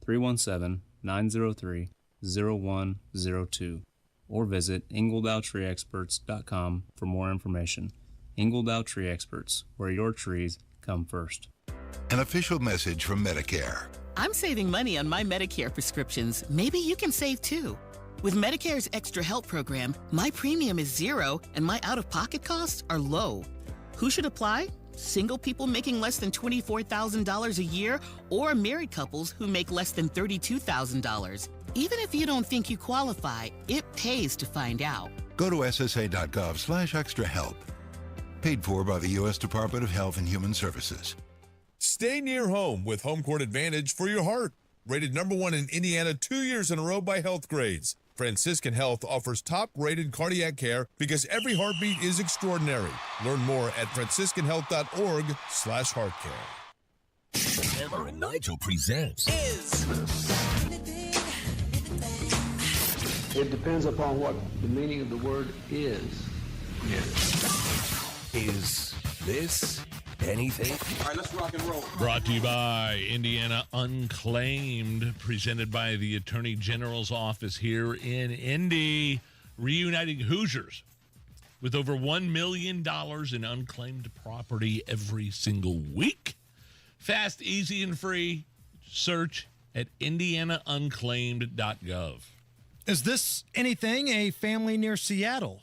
[SPEAKER 10] 317-903-0102 or visit ingledowtreeexperts.com for more information. Ingledow Tree Experts, where your trees come first.
[SPEAKER 22] An official message from Medicare.
[SPEAKER 26] I'm saving money on my Medicare prescriptions. Maybe you can save too. With Medicare's Extra Help program, my premium is zero and my out-of-pocket costs are low. Who should apply? Single people making less than $24,000 a year or married couples who make less than $32,000. Even if you don't think you qualify, it pays to find out.
[SPEAKER 22] Go to ssa.gov/extrahelp. Paid for by the U.S. Department of Health and Human Services.
[SPEAKER 27] Stay near home with Home Court Advantage for your heart. Rated #1 in Indiana 2 years in a row by Health Grades. Franciscan Health offers top-rated cardiac care because every heartbeat is extraordinary. Learn more at franciscanhealth.org/heartcare.
[SPEAKER 11] Hammer and Nigel presents
[SPEAKER 28] It depends upon what the meaning of the word is.
[SPEAKER 11] Is this anything?
[SPEAKER 28] All right, let's rock and roll.
[SPEAKER 1] Brought to you by Indiana Unclaimed, presented by the Attorney General's office here in Indy, reuniting Hoosiers with over $1 million in unclaimed property every single week. Fast, easy, and free. Search at indianaunclaimed.gov.
[SPEAKER 17] Is this anything? A family near Seattle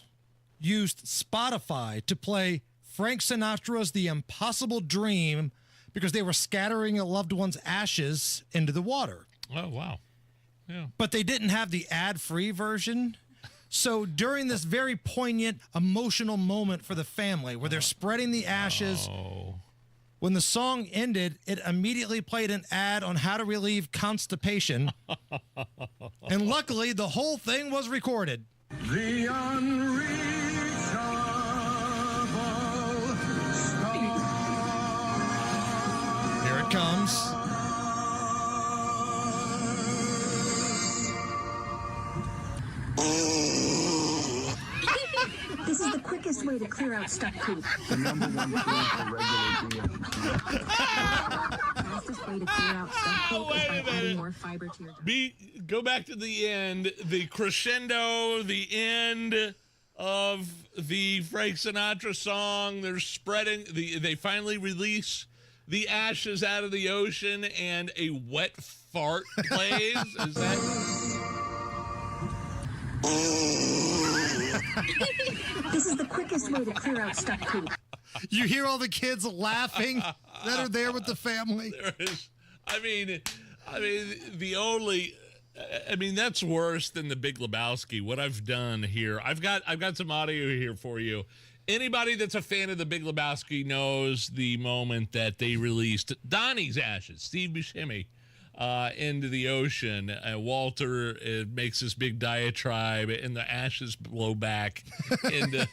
[SPEAKER 17] used Spotify to play Frank Sinatra's The Impossible Dream because they were scattering a loved one's ashes into the water.
[SPEAKER 1] Oh, wow. Yeah.
[SPEAKER 17] But they didn't have the ad-free version. So during this very poignant, emotional moment for the family where they're spreading the ashes, when the song ended, it immediately played an ad on how to relieve constipation. And luckily, the whole thing was recorded.
[SPEAKER 28] The unreachable star.
[SPEAKER 17] Here it comes.
[SPEAKER 29] This is the quickest way to clear out stuck poop.
[SPEAKER 28] The number one tool for regular
[SPEAKER 29] The fastest way to clear out stuck poop is by adding more fiber to your diet.
[SPEAKER 1] Go back to the end, the crescendo, the end of the Frank Sinatra song. They're spreading, they finally release the ashes out of the ocean and a wet fart plays. Is that...
[SPEAKER 29] This is the quickest way to clear out stuck poop.
[SPEAKER 17] You hear all the kids laughing that are there with the family.
[SPEAKER 1] There is, that's worse than the Big Lebowski. What I've done here, I've got some audio here for you. Anybody that's a fan of The Big Lebowski knows the moment that they released Donnie's ashes, Steve Buscemi, into the ocean. Walter makes this big diatribe, and the ashes blow back into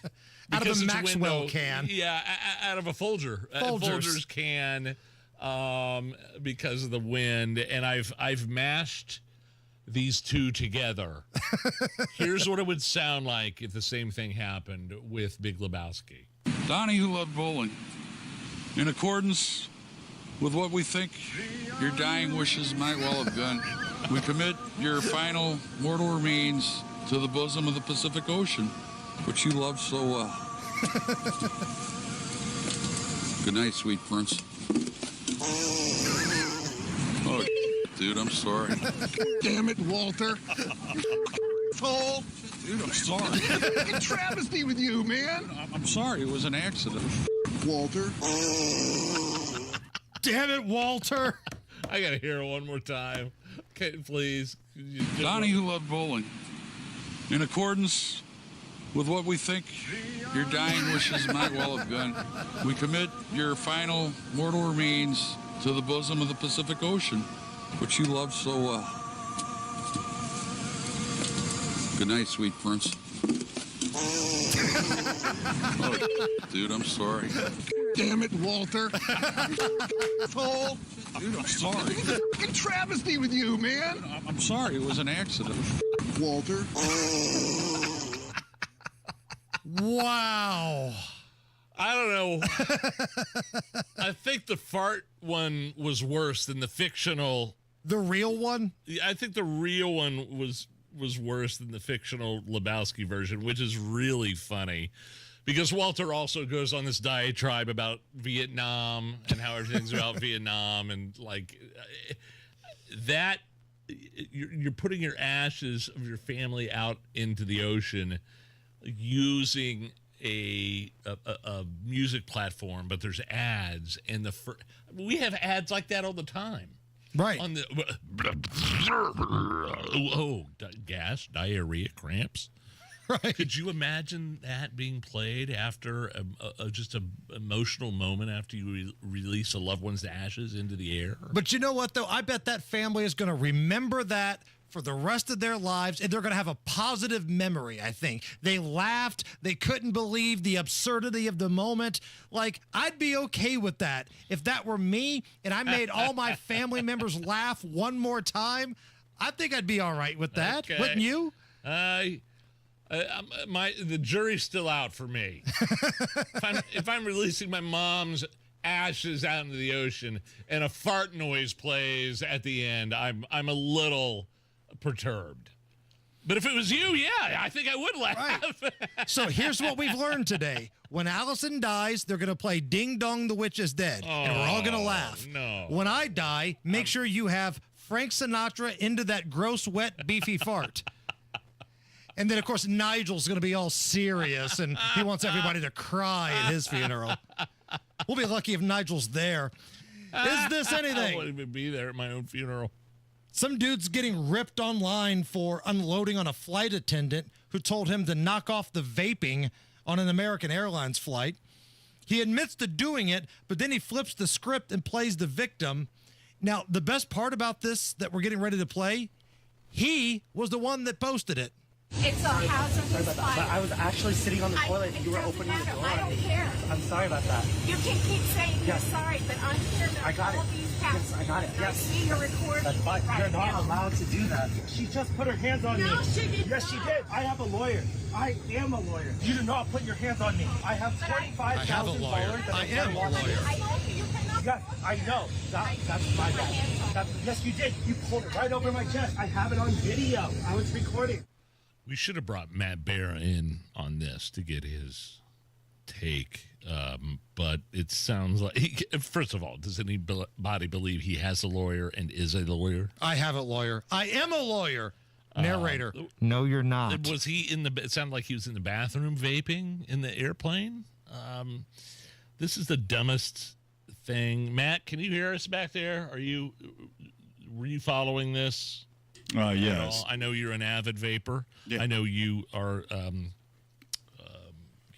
[SPEAKER 17] out of a Maxwell can.
[SPEAKER 1] Yeah, out of a Folgers can, because of the wind. And I've mashed these two together. Here's what it would sound like if the same thing happened with Big Lebowski.
[SPEAKER 7] Donnie, who loved bowling, in accordance with what we think your dying wishes might well have been, we commit your final mortal remains to the bosom of the Pacific Ocean, which you love so well. Good night, sweet prince. Oh, dude, I'm sorry.
[SPEAKER 28] Damn it, Walter. Told.
[SPEAKER 7] Dude, I'm sorry.
[SPEAKER 28] Fucking travesty with you, man.
[SPEAKER 7] I'm sorry. It was an accident.
[SPEAKER 28] Walter.
[SPEAKER 17] Damn it, Walter.
[SPEAKER 1] I got to hear it one more time. Okay, please.
[SPEAKER 7] Donnie, who loved bowling, in accordance with what we think your dying wishes might well have been, we commit your final mortal remains to the bosom of the Pacific Ocean, which you love so well. Good night, sweet prince. Oh, dude, I'm sorry.
[SPEAKER 28] Damn it, Walter. Told.
[SPEAKER 7] Dude, I'm sorry.
[SPEAKER 28] Fucking travesty with you, man.
[SPEAKER 7] I'm sorry. It was an accident.
[SPEAKER 28] Walter.
[SPEAKER 17] Wow.
[SPEAKER 1] I don't know. I think the fart one was worse than the fictional.
[SPEAKER 17] The real one?
[SPEAKER 1] I think the real one was worse than the fictional Lebowski version, which is really funny. Because Walter also goes on this diatribe about Vietnam and how everything's about Vietnam, and like that, you're putting your ashes of your family out into the ocean using a music platform, but there's ads, and we have ads like that all the time.
[SPEAKER 17] Right.
[SPEAKER 1] On the gas, diarrhea, cramps.
[SPEAKER 17] Right.
[SPEAKER 1] Could you imagine that being played after just an emotional moment after you release a loved one's ashes into the air?
[SPEAKER 17] But you know what, though? I bet that family is going to remember that for the rest of their lives, and they're going to have a positive memory, I think. They laughed. They couldn't believe the absurdity of the moment. Like, I'd be okay with that. If that were me and I made all my family members laugh one more time, I think I'd be all right with that.
[SPEAKER 1] Okay.
[SPEAKER 17] Wouldn't you?
[SPEAKER 1] The jury's still out for me. if I'm releasing my mom's ashes out into the ocean and a fart noise plays at the end, I'm a little perturbed. But if it was you, yeah, I think I would laugh.
[SPEAKER 17] Right. So here's what we've learned today. When Allison dies, they're going to play Ding Dong, the Witch is Dead. And we're all going to laugh.
[SPEAKER 1] No.
[SPEAKER 17] When I die, make sure you have Frank Sinatra into that gross, wet, beefy fart. And then, of course, Nigel's going to be all serious, and he wants everybody to cry at his funeral. We'll be lucky if Nigel's there. Is this anything?
[SPEAKER 1] I won't even be there at my own funeral.
[SPEAKER 17] Some dude's getting ripped online for unloading on a flight attendant who told him to knock off the vaping on an American Airlines flight. He admits to doing it, but then he flips the script and plays the victim. Now, the best part about this that we're getting ready to play, he was the one that posted it.
[SPEAKER 12] It's a hazardous fire.
[SPEAKER 14] But I was actually sitting on the toilet and you were opening the door.
[SPEAKER 12] I don't care.
[SPEAKER 14] I'm sorry about that.
[SPEAKER 12] You can keep saying you're sorry, but I'm here to
[SPEAKER 14] I got
[SPEAKER 12] all
[SPEAKER 14] it.
[SPEAKER 12] these
[SPEAKER 14] Yes, I got it.
[SPEAKER 12] I
[SPEAKER 14] Yes.
[SPEAKER 12] see you're recording
[SPEAKER 14] That's fine.
[SPEAKER 12] right
[SPEAKER 14] You're not
[SPEAKER 12] now.
[SPEAKER 14] allowed to do that. She just put her hands on me.
[SPEAKER 12] No, she did
[SPEAKER 14] Yes, she did. I have a lawyer. I am a lawyer. You do not put your hands on me. I have 25,000 followers.
[SPEAKER 17] I am a lawyer.
[SPEAKER 12] I told you cannot.
[SPEAKER 14] Yes, I know. That's my bad. Yes, you did. You pulled it right over my chest. I have it on video. I was recording.
[SPEAKER 1] We should have brought Matt Bear in on this to get his take, but it sounds like, first of all, does anybody believe he has a lawyer and is a lawyer?
[SPEAKER 17] I have a lawyer. I am a lawyer. Narrator.
[SPEAKER 14] No, you're not.
[SPEAKER 1] Was he it sounded like he was in the bathroom vaping in the airplane? This is the dumbest thing. Matt, can you hear us back there? Were you following this?
[SPEAKER 13] Yes.
[SPEAKER 1] I know you're an avid vapor.
[SPEAKER 13] Yeah.
[SPEAKER 1] I know you are.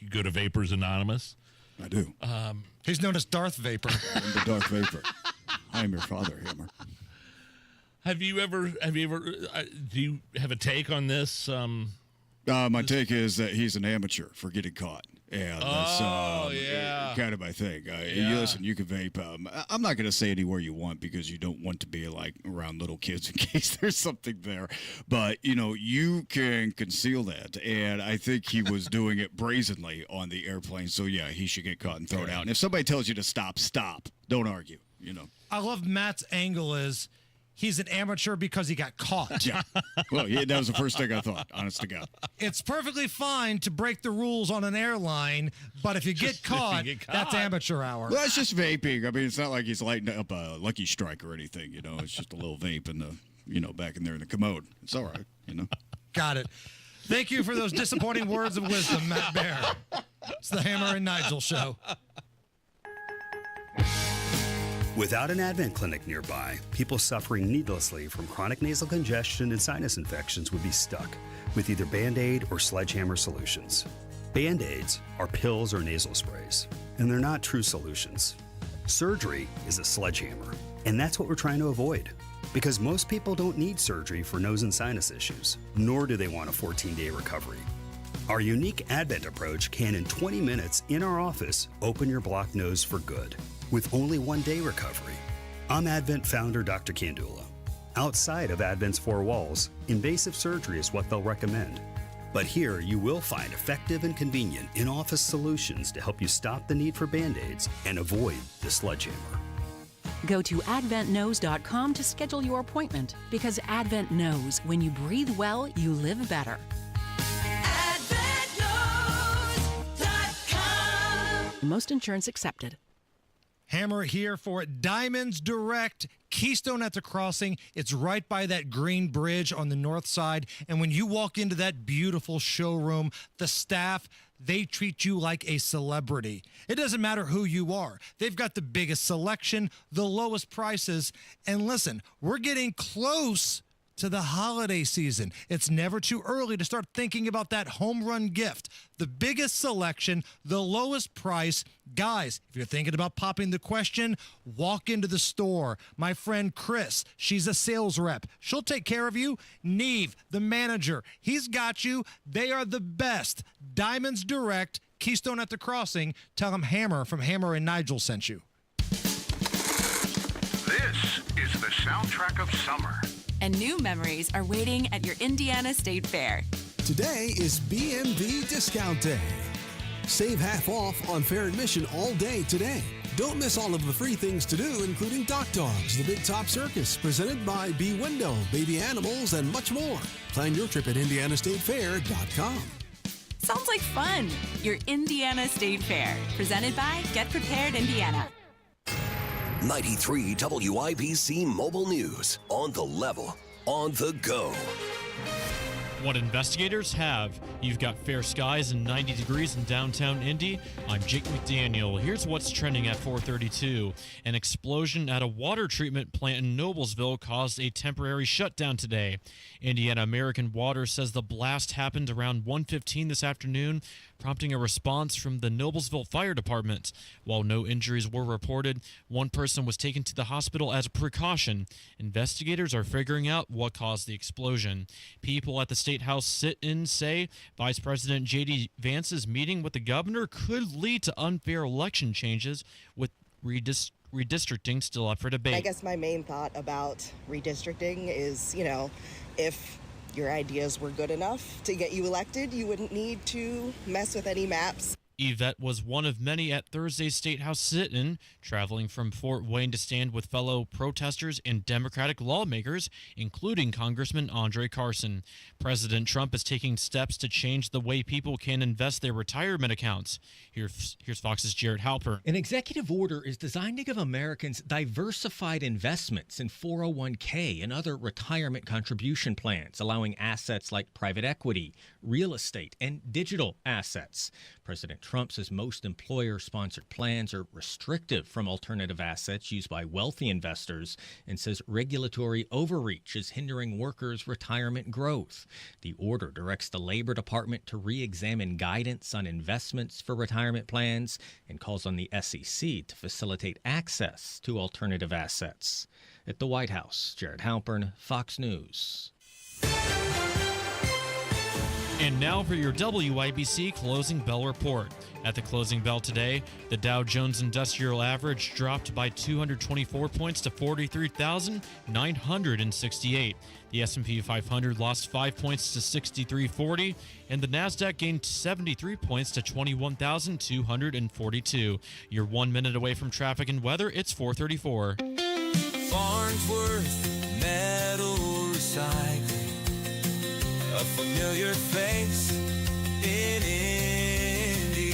[SPEAKER 1] You go to Vapors Anonymous.
[SPEAKER 13] I do.
[SPEAKER 17] He's known as Darth Vapor.
[SPEAKER 13] I'm the Darth Vapor. I am your father, Hammer.
[SPEAKER 1] Have you ever? Do you have a take on this?
[SPEAKER 13] My take is that he's an amateur for getting caught. And that's kind of my thing. You listen, you can vape. I'm not going to say anywhere you want because you don't want to be like around little kids in case there's something there. But, you can conceal that. And I think he was doing it brazenly on the airplane. So, yeah, he should get caught and thrown out. And if somebody tells you to stop, stop. Don't argue,
[SPEAKER 17] I love Matt's angle is he's an amateur because he got caught.
[SPEAKER 13] Yeah. Well, that was the first thing I thought, honest to God.
[SPEAKER 17] It's perfectly fine to break the rules on an airline, but if you get caught, that's amateur hour.
[SPEAKER 13] Well, that's just vaping. I mean, it's not like he's lighting up a Lucky Strike or anything, It's just a little vape in the, back in there in the commode. It's all right,
[SPEAKER 17] Got it. Thank you for those disappointing words of wisdom, Matt Bear. It's the Hammer and Nigel show.
[SPEAKER 6] Without an Advent clinic nearby, people suffering needlessly from chronic nasal congestion and sinus infections would be stuck with either Band-Aid or Sledgehammer solutions. Band-Aids are pills or nasal sprays, and they're not true solutions. Surgery is a sledgehammer, and that's what we're trying to avoid. Because most people don't need surgery for nose and sinus issues, nor do they want a 14-day recovery. Our unique Advent approach can, in 20 minutes in our office, open your blocked nose for good, with only 1-day recovery. I'm Advent founder Dr. Kandula. Outside of Advent's four walls, invasive surgery is what they'll recommend. But here you will find effective and convenient in-office solutions to help you stop the need for Band-Aids and avoid the sledgehammer.
[SPEAKER 15] Go to adventknows.com to schedule your appointment, because Advent knows when you breathe well, you live better. Most insurance accepted.
[SPEAKER 17] Hammer here for Diamonds Direct, Keystone at the Crossing. It's right by that green bridge on the north side. And when you walk into that beautiful showroom, the staff, they treat you like a celebrity. It doesn't matter who you are. They've got the biggest selection, the lowest prices. And listen, we're getting close to the holiday season. It's never too early to start thinking about that home run gift. The biggest selection, the lowest price. Guys, if you're thinking about popping the question, walk into the store. My friend Chris, she's a sales rep. She'll take care of you. Neve, the manager, he's got you. They are the best. Diamonds Direct, Keystone at the Crossing. Tell them Hammer from Hammer and Nigel sent you.
[SPEAKER 16] This is the soundtrack of summer.
[SPEAKER 4] And new memories are waiting at your Indiana State Fair.
[SPEAKER 18] Today is BMV Discount Day. Save half off on fair admission all day today. Don't miss all of the free things to do, including Dock Dogs, the Big Top Circus, presented by B Window, Baby Animals, and much more. Plan your trip at IndianaStateFair.com.
[SPEAKER 4] Sounds like fun. Your Indiana State Fair, presented by Get Prepared Indiana.
[SPEAKER 11] 93 WIBC Mobile News. On the level, on the go.
[SPEAKER 19] What investigators have. You've got fair skies and 90 degrees in downtown Indy. I'm Jake McDaniel. Here's what's trending at 4:32. An explosion at a water treatment plant in Noblesville caused a temporary shutdown today. Indiana American Water says the blast happened around 1:15 this afternoon, prompting a response from the Noblesville Fire Department. While no injuries were reported, one person was taken to the hospital as a precaution. Investigators are figuring out what caused the explosion. People at the State House sit-in say Vice President J.D. Vance's meeting with the governor could lead to unfair election changes, with redistricting still up for debate.
[SPEAKER 20] I guess my main thought about redistricting is, if your ideas were good enough to get you elected, you wouldn't need to mess with any maps.
[SPEAKER 19] Yvette was one of many at Thursday's State House sit-in, traveling from Fort Wayne to stand with fellow protesters and Democratic lawmakers, including Congressman Andre Carson. President Trump is taking steps to change the way people can invest their retirement accounts. Here's Fox's Jared Halpern.
[SPEAKER 23] An executive order is designed to give Americans diversified investments in 401k and other retirement contribution plans, allowing assets like private equity, real estate, and digital assets. President Trump says most employer-sponsored plans are restrictive from alternative assets used by wealthy investors and says regulatory overreach is hindering workers' retirement growth. The order directs the Labor Department to re-examine guidance on investments for retirement plans and calls on the SEC to facilitate access to alternative assets. At the White House, Jared Halpern, Fox News.
[SPEAKER 19] And now for your WIBC Closing Bell Report. At the closing bell today, the Dow Jones Industrial Average dropped by 224 points to 43,968. The S&P 500 lost 5 points to 6340, and the Nasdaq gained 73 points to 21,242. You're 1 minute away from traffic and weather. It's 4:34.
[SPEAKER 2] Farnsworth Metal Recycling. A familiar face in Indy.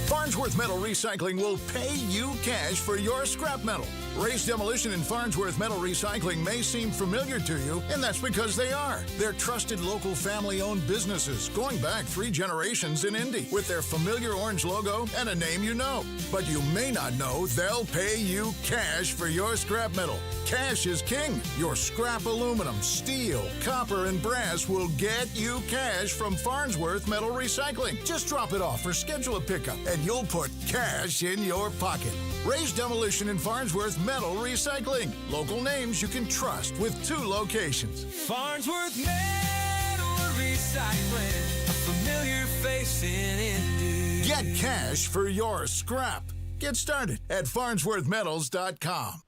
[SPEAKER 3] Farnsworth Metal Recycling will pay you cash for your scrap metal. Race Demolition and Farnsworth Metal Recycling may seem familiar to you, and that's because they are. They're trusted local family-owned businesses going back 3 generations in Indy with their familiar orange logo and a name you know. But you may not know they'll pay you cash for your scrap metal. Cash is king. Your scrap aluminum, steel, copper, and brass will get you cash from Farnsworth Metal Recycling. Just drop it off or schedule a pickup, and you'll put cash in your pocket. Raise Demolition and Farnsworth Metal Recycling. Local names you can trust with 2 locations.
[SPEAKER 2] Farnsworth Metal Recycling. A familiar face in Indy.
[SPEAKER 3] Get cash for your scrap. Get started at farnsworthmetals.com.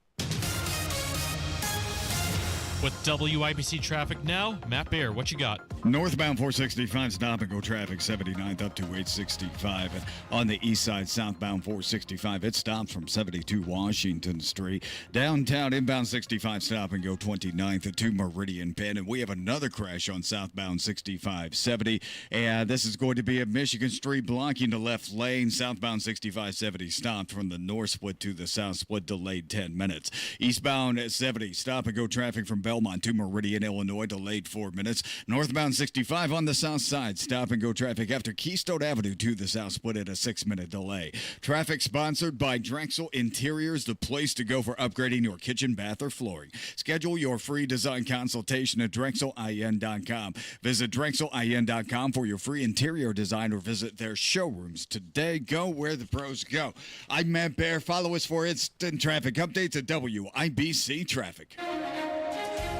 [SPEAKER 19] With WIBC traffic now, Matt Baer, what you got?
[SPEAKER 13] Northbound 465 stop and go traffic 79th up to 865. And on the east side, southbound 465, it stops from 72 Washington Street. Downtown inbound 65 stop and go 29th to Meridian Penn. And we have another crash on southbound 6570. And this is going to be at Michigan Street, blocking the left lane. Southbound 6570 stopped from the north split to the south split, delayed 10 minutes. Eastbound at 70 stop and go traffic from Belmont to Meridian, Illinois, delayed 4 minutes. Northbound 65 on the south side, stop and go traffic after Keystone Avenue to the south split at a 6-minute delay. Traffic sponsored by Drexel Interiors, the place to go for upgrading your kitchen, bath, or flooring. Schedule your free design consultation at DrexelIN.com. Visit DrexelIN.com for your free interior design or visit their showrooms today. Go where the pros go. I'm Matt Baer. Follow us for instant traffic updates at WIBC Traffic.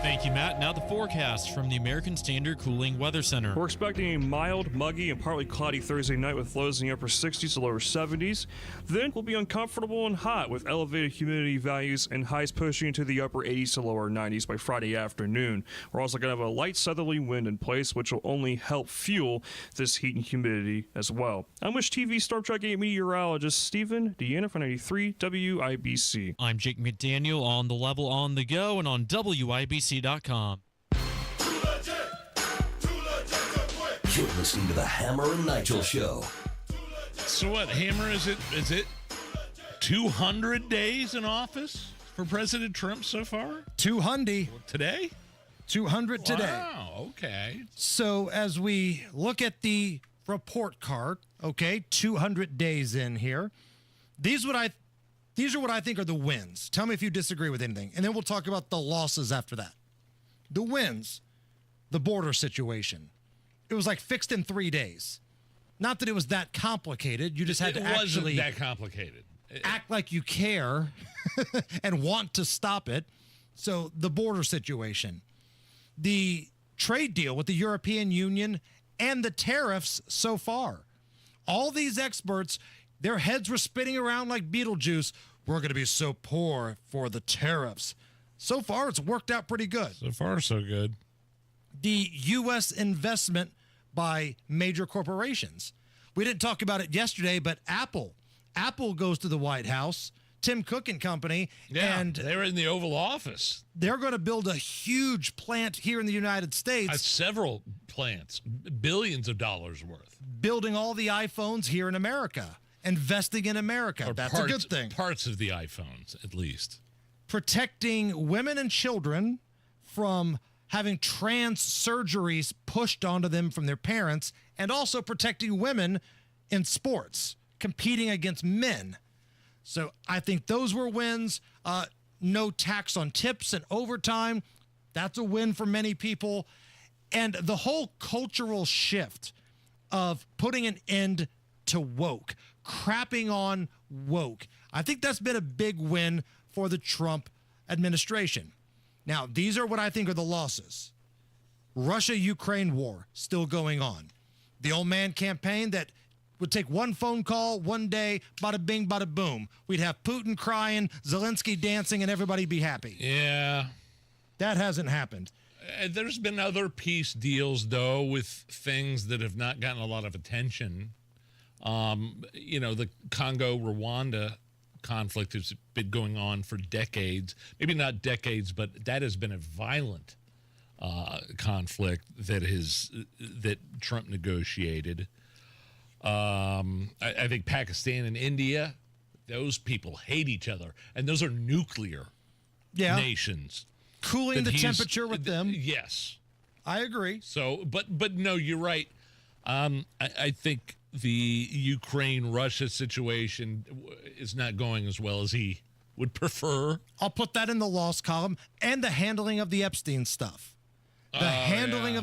[SPEAKER 19] Thank you, Matt. Now the forecast from the American Standard Cooling Weather Center.
[SPEAKER 5] We're expecting a mild, muggy, and partly cloudy Thursday night with lows in the upper 60s to lower 70s. Then we'll be uncomfortable and hot with elevated humidity values and highs pushing into the upper 80s to lower 90s by Friday afternoon. We're also going to have a light southerly wind in place, which will only help fuel this heat and humidity as well. I'm Wish TV Storm Track 8 meteorologist Stephen Deanna for 93 WIBC.
[SPEAKER 19] I'm Jake McDaniel on the level on the go and on WIBC.com.
[SPEAKER 11] You're listening to the Hammer and Nigel Show.
[SPEAKER 1] So what, Hammer, is it 200 days in office for President Trump so far?
[SPEAKER 17] 200.
[SPEAKER 1] Today?
[SPEAKER 17] 200 today.
[SPEAKER 1] Wow, okay.
[SPEAKER 17] So as we look at the report card, okay, 200 days in here, these are what I think are the wins. Tell me if you disagree with anything, and then we'll talk about the losses after that. The wins, the border situation. It was like fixed in 3 days. Not that it was that complicated. You just had to actually
[SPEAKER 1] that complicated.
[SPEAKER 17] Act like you care and want to stop it. So the border situation, the trade deal with the European Union, and the tariffs so far. All these experts, their heads were spinning around like Beetlejuice. We're going to be so poor for the tariffs. So far, it's worked out pretty good.
[SPEAKER 1] So far, so good.
[SPEAKER 17] The U.S. investment by major corporations. We didn't talk about it yesterday, but Apple goes to the White House, Tim Cook and Company.
[SPEAKER 1] Yeah,
[SPEAKER 17] and
[SPEAKER 1] they were in the Oval Office.
[SPEAKER 17] They're going to build a huge plant here in the United States.
[SPEAKER 1] Several plants, billions of dollars worth.
[SPEAKER 17] Building all the iPhones here in America, investing in America.
[SPEAKER 1] Or
[SPEAKER 17] That's a good thing.
[SPEAKER 1] Parts of the iPhones, at least.
[SPEAKER 17] Protecting women and children from having trans surgeries pushed onto them from their parents, and also protecting women in sports, competing against men. So I think those were wins. No tax on tips and overtime. That's a win for many people. And the whole cultural shift of putting an end to woke, crapping on woke. I think that's been a big win for the Trump administration. Now, these are what I think are the losses. Russia-Ukraine war still going on. The old man campaign that would take one phone call, one day, bada bing, bada boom. We'd have Putin crying, Zelensky dancing, and everybody be happy.
[SPEAKER 1] Yeah.
[SPEAKER 17] That hasn't happened.
[SPEAKER 1] There's been other peace deals, though, with things that have not gotten a lot of attention. The Congo-Rwanda conflict has been going on for decades. Maybe not decades, but that has been a violent conflict that Trump negotiated. I think Pakistan and India, those people hate each other, and those are nuclear nations.
[SPEAKER 17] Cooling the temperature with them.
[SPEAKER 1] Yes.
[SPEAKER 17] I agree.
[SPEAKER 1] So, but no, you're right. I think the Ukraine-Russia situation is not going as well as he would prefer.
[SPEAKER 17] I'll put that in the loss column. And the handling of the Epstein stuff. Of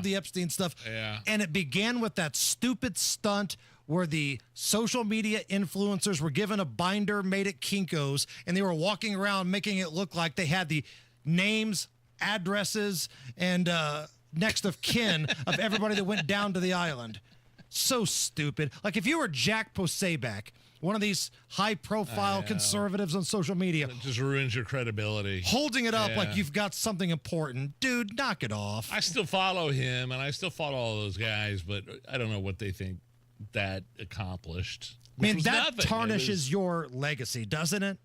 [SPEAKER 17] the Epstein stuff.
[SPEAKER 1] Yeah.
[SPEAKER 17] And it began with that stupid stunt where the social media influencers were given a binder made at Kinko's, and they were walking around making it look like they had the names, addresses, and next of kin of everybody that went down to the island. So stupid. Like if you were Jack Posobiec, one of these high-profile conservatives on social media.
[SPEAKER 1] It just ruins your credibility.
[SPEAKER 17] Holding it up like you've got something important. Dude, knock it off.
[SPEAKER 1] I still follow him, and I still follow all those guys, but I don't know what they think that accomplished.
[SPEAKER 17] I mean, that tarnishes your legacy, doesn't it?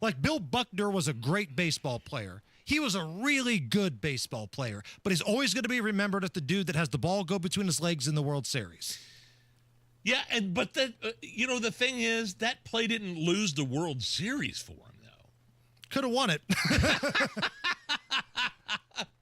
[SPEAKER 17] Like Bill Buckner was a great baseball player. He was a really good baseball player, but he's always going to be remembered as the dude that has the ball go between his legs in the World Series.
[SPEAKER 1] Yeah, but the thing is, that play didn't lose the World Series for him, though.
[SPEAKER 17] Could have won it.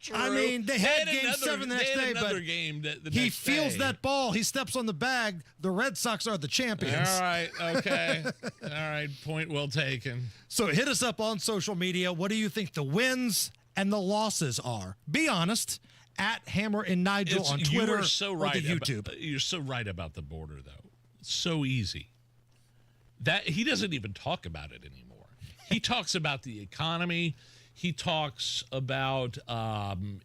[SPEAKER 1] True.
[SPEAKER 17] I mean, they had Game 7 the next day, but he feels that ball. He steps on the bag. The Red Sox are the champions.
[SPEAKER 1] All right, okay. All right, point well taken.
[SPEAKER 17] So hit us up on social media. What do you think the wins and the losses are? Be honest. At Hammer and Nigel on Twitter or the YouTube.
[SPEAKER 1] You're so right about the border, though. It's so easy. That he doesn't even talk about it anymore. He talks about the economy. He talks about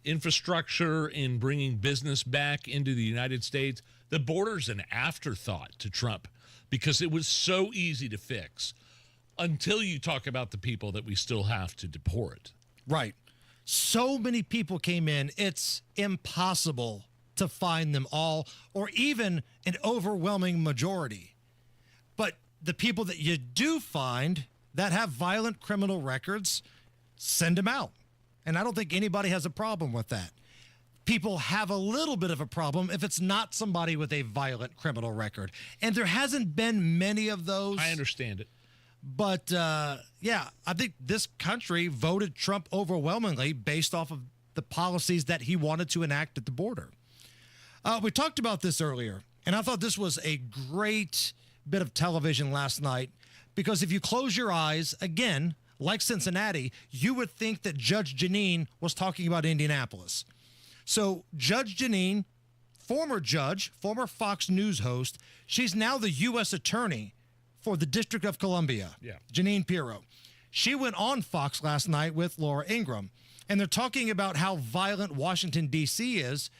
[SPEAKER 1] infrastructure and bringing business back into the United States. The border's an afterthought to Trump because it was so easy to fix until you talk about the people that we still have to deport.
[SPEAKER 17] Right. So many people came in, it's impossible to find them all or even an overwhelming majority. But the people that you do find that have violent criminal records, send them out. And I don't think anybody has a problem with that. People have a little bit of a problem if it's not somebody with a violent criminal record. And there hasn't been many of those.
[SPEAKER 1] I understand it.
[SPEAKER 17] But, I think this country voted Trump overwhelmingly based off of the policies that he wanted to enact at the border. We talked about this earlier, and I thought this was a great bit of television last night because if you close your eyes, again, like Cincinnati, you would think that Judge Jeanine was talking about Indianapolis. So Judge Jeanine, former judge, former Fox News host, she's now the U.S. attorney for the District of Columbia, Jeanine Pirro. She went on Fox last night with Laura Ingraham, and they're talking about how violent Washington, D.C. is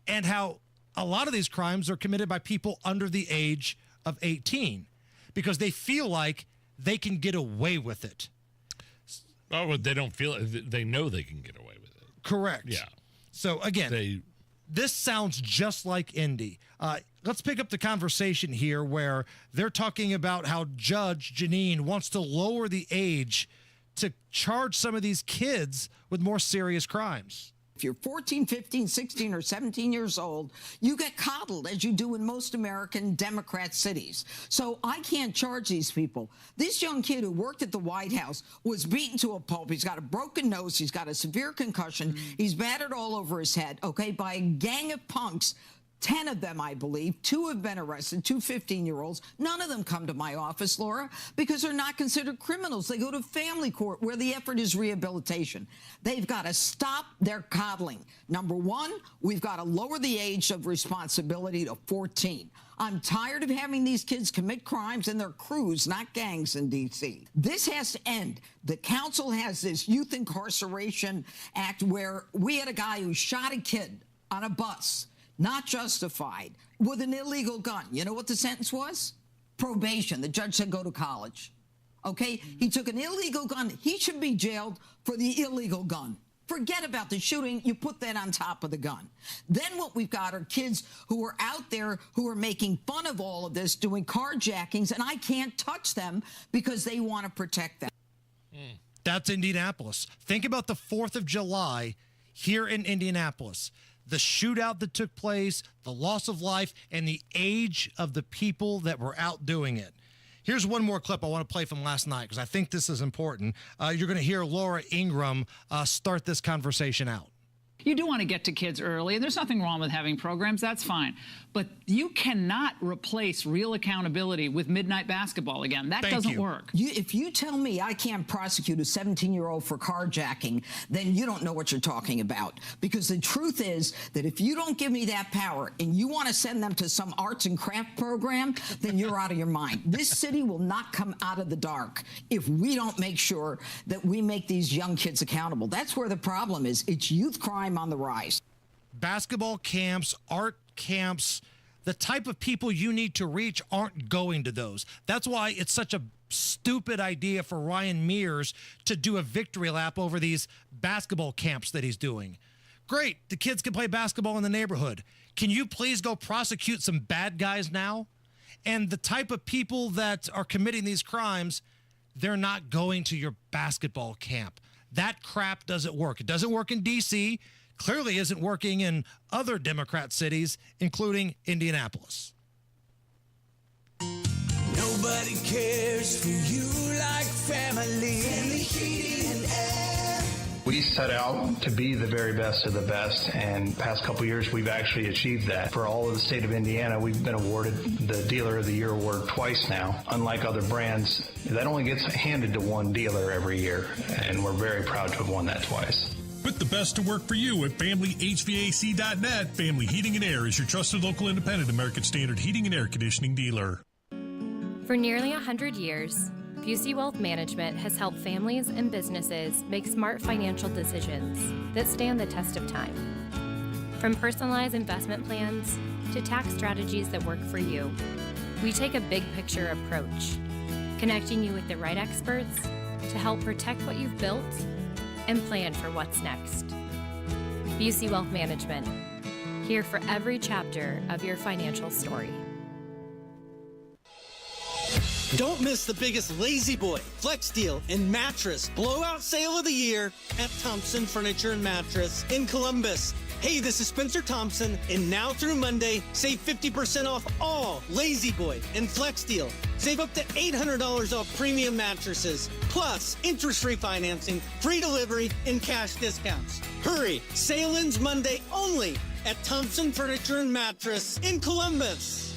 [SPEAKER 17] and how a lot of these crimes are committed by people under the age of 18 because they feel like they can get away with it.
[SPEAKER 1] Oh, but they don't feel it. They know they can get away with it.
[SPEAKER 17] Correct.
[SPEAKER 1] Yeah.
[SPEAKER 17] So, again, this sounds just like Indy. Let's pick up the conversation here where they're talking about how Judge Jeanine wants to lower the age to charge some of these kids with more serious crimes.
[SPEAKER 8] If you're 14, 15, 16, or 17 years old, you get coddled, as you do in most American Democrat cities. So I can't charge these people. This young kid who worked at the White House was beaten to a pulp. He's got a broken nose. He's got a severe concussion. He's battered all over his head, okay, by a gang of punks 10 of them, I believe. 2 have been arrested, 2 15-year-olds. None of them come to my office, Laura, because they're not considered criminals. They go to family court where the effort is rehabilitation. They've got to stop their coddling. Number one, we've got to lower the age of responsibility to 14. I'm tired of having these kids commit crimes in their crews, not gangs in D.C. This has to end. The council has this Youth Incarceration Act where we had a guy who shot a kid on a bus, not justified, with an illegal gun. You know what the sentence was? Probation. The judge said go to college. Okay? He took an illegal gun. He should be jailed for the illegal gun. Forget about the shooting. You put that on top of the gun. Then what we've got are kids who are out there who are making fun of all of this, doing carjackings, and I can't touch them because they want to protect them.
[SPEAKER 17] That's Indianapolis. Think about the 4th of July here in Indianapolis. The shootout that took place, the loss of life, and the age of the people that were out doing it. Here's one more clip I want to play from last night because I think this is important. You're going to hear Laura Ingraham start this conversation out.
[SPEAKER 9] You do want to get to kids early, and there's nothing wrong with having programs. That's fine. But you cannot replace real accountability with midnight basketball again. That doesn't work.
[SPEAKER 8] If you tell me I can't prosecute a 17-year-old for carjacking, then you don't know what you're talking about. Because the truth is that if you don't give me that power and you want to send them to some arts and craft program, then you're out of your mind. This city will not come out of the dark if we don't make sure that we make these young kids accountable. That's where the problem is. It's youth crime on the rise.
[SPEAKER 17] Basketball camps, art camps, the type of people you need to reach aren't going to those. That's why it's such a stupid idea for Ryan Mears to do a victory lap over these basketball camps that he's doing. Great, the kids can play basketball in the neighborhood. Can you please go prosecute some bad guys now? And the type of people that are committing these crimes, they're not going to your basketball camp. That crap doesn't work. It doesn't work in D.C., clearly isn't working in other Democrat cities, including Indianapolis.
[SPEAKER 2] Nobody cares for you like family. Family heating and air.
[SPEAKER 10] We set out to be the very best of the best, and the past couple years we've actually achieved that. For all of the state of Indiana, we've been awarded the Dealer of the Year award twice now. Unlike other brands, that only gets handed to one dealer every year, and we're very proud to have won that twice.
[SPEAKER 21] Put the best to work for you at FamilyHVAC.net. Family Heating and Air is your trusted local independent American Standard heating and air conditioning dealer.
[SPEAKER 22] For nearly 100 years, Busey Wealth Management has helped families and businesses make smart financial decisions that stand the test of time. From personalized investment plans to tax strategies that work for you, we take a big picture approach, connecting you with the right experts to help protect what you've built and plan for what's next. Busey Wealth Management, here for every chapter of your financial story.
[SPEAKER 24] Don't miss the biggest Lazy Boy, Flex Deal, and Mattress blowout sale of the year at Thompson Furniture and Mattress in Columbus. Hey, this is Spencer Thompson, and now through Monday, save 50% off all Lazy Boy and Flex Deal. Save up to $800 off premium mattresses, plus interest-free financing, free delivery, and cash discounts. Hurry, sale ends Monday only at Thompson Furniture and Mattress in Columbus.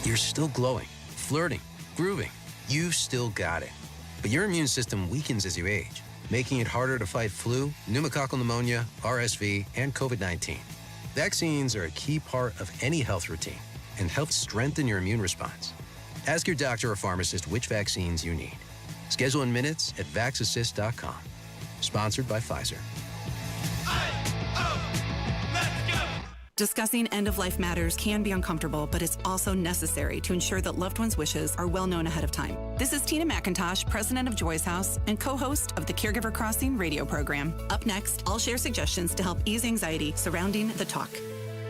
[SPEAKER 25] You're still glowing, flirting, grooving. You've still got it. But your immune system weakens as you age, making it harder to fight flu, pneumococcal pneumonia, RSV, and COVID-19. Vaccines are a key part of any health routine and help strengthen your immune response. Ask your doctor or pharmacist which vaccines you need. Schedule in minutes at vaxassist.com. Sponsored by Pfizer.
[SPEAKER 26] Discussing end-of-life matters can be uncomfortable, but it's also necessary to ensure that loved ones' wishes are well known ahead of time. This is Tina McIntosh, president of Joy's House and co-host of the Caregiver Crossing radio program. Up next, I'll share suggestions to help ease anxiety surrounding the talk.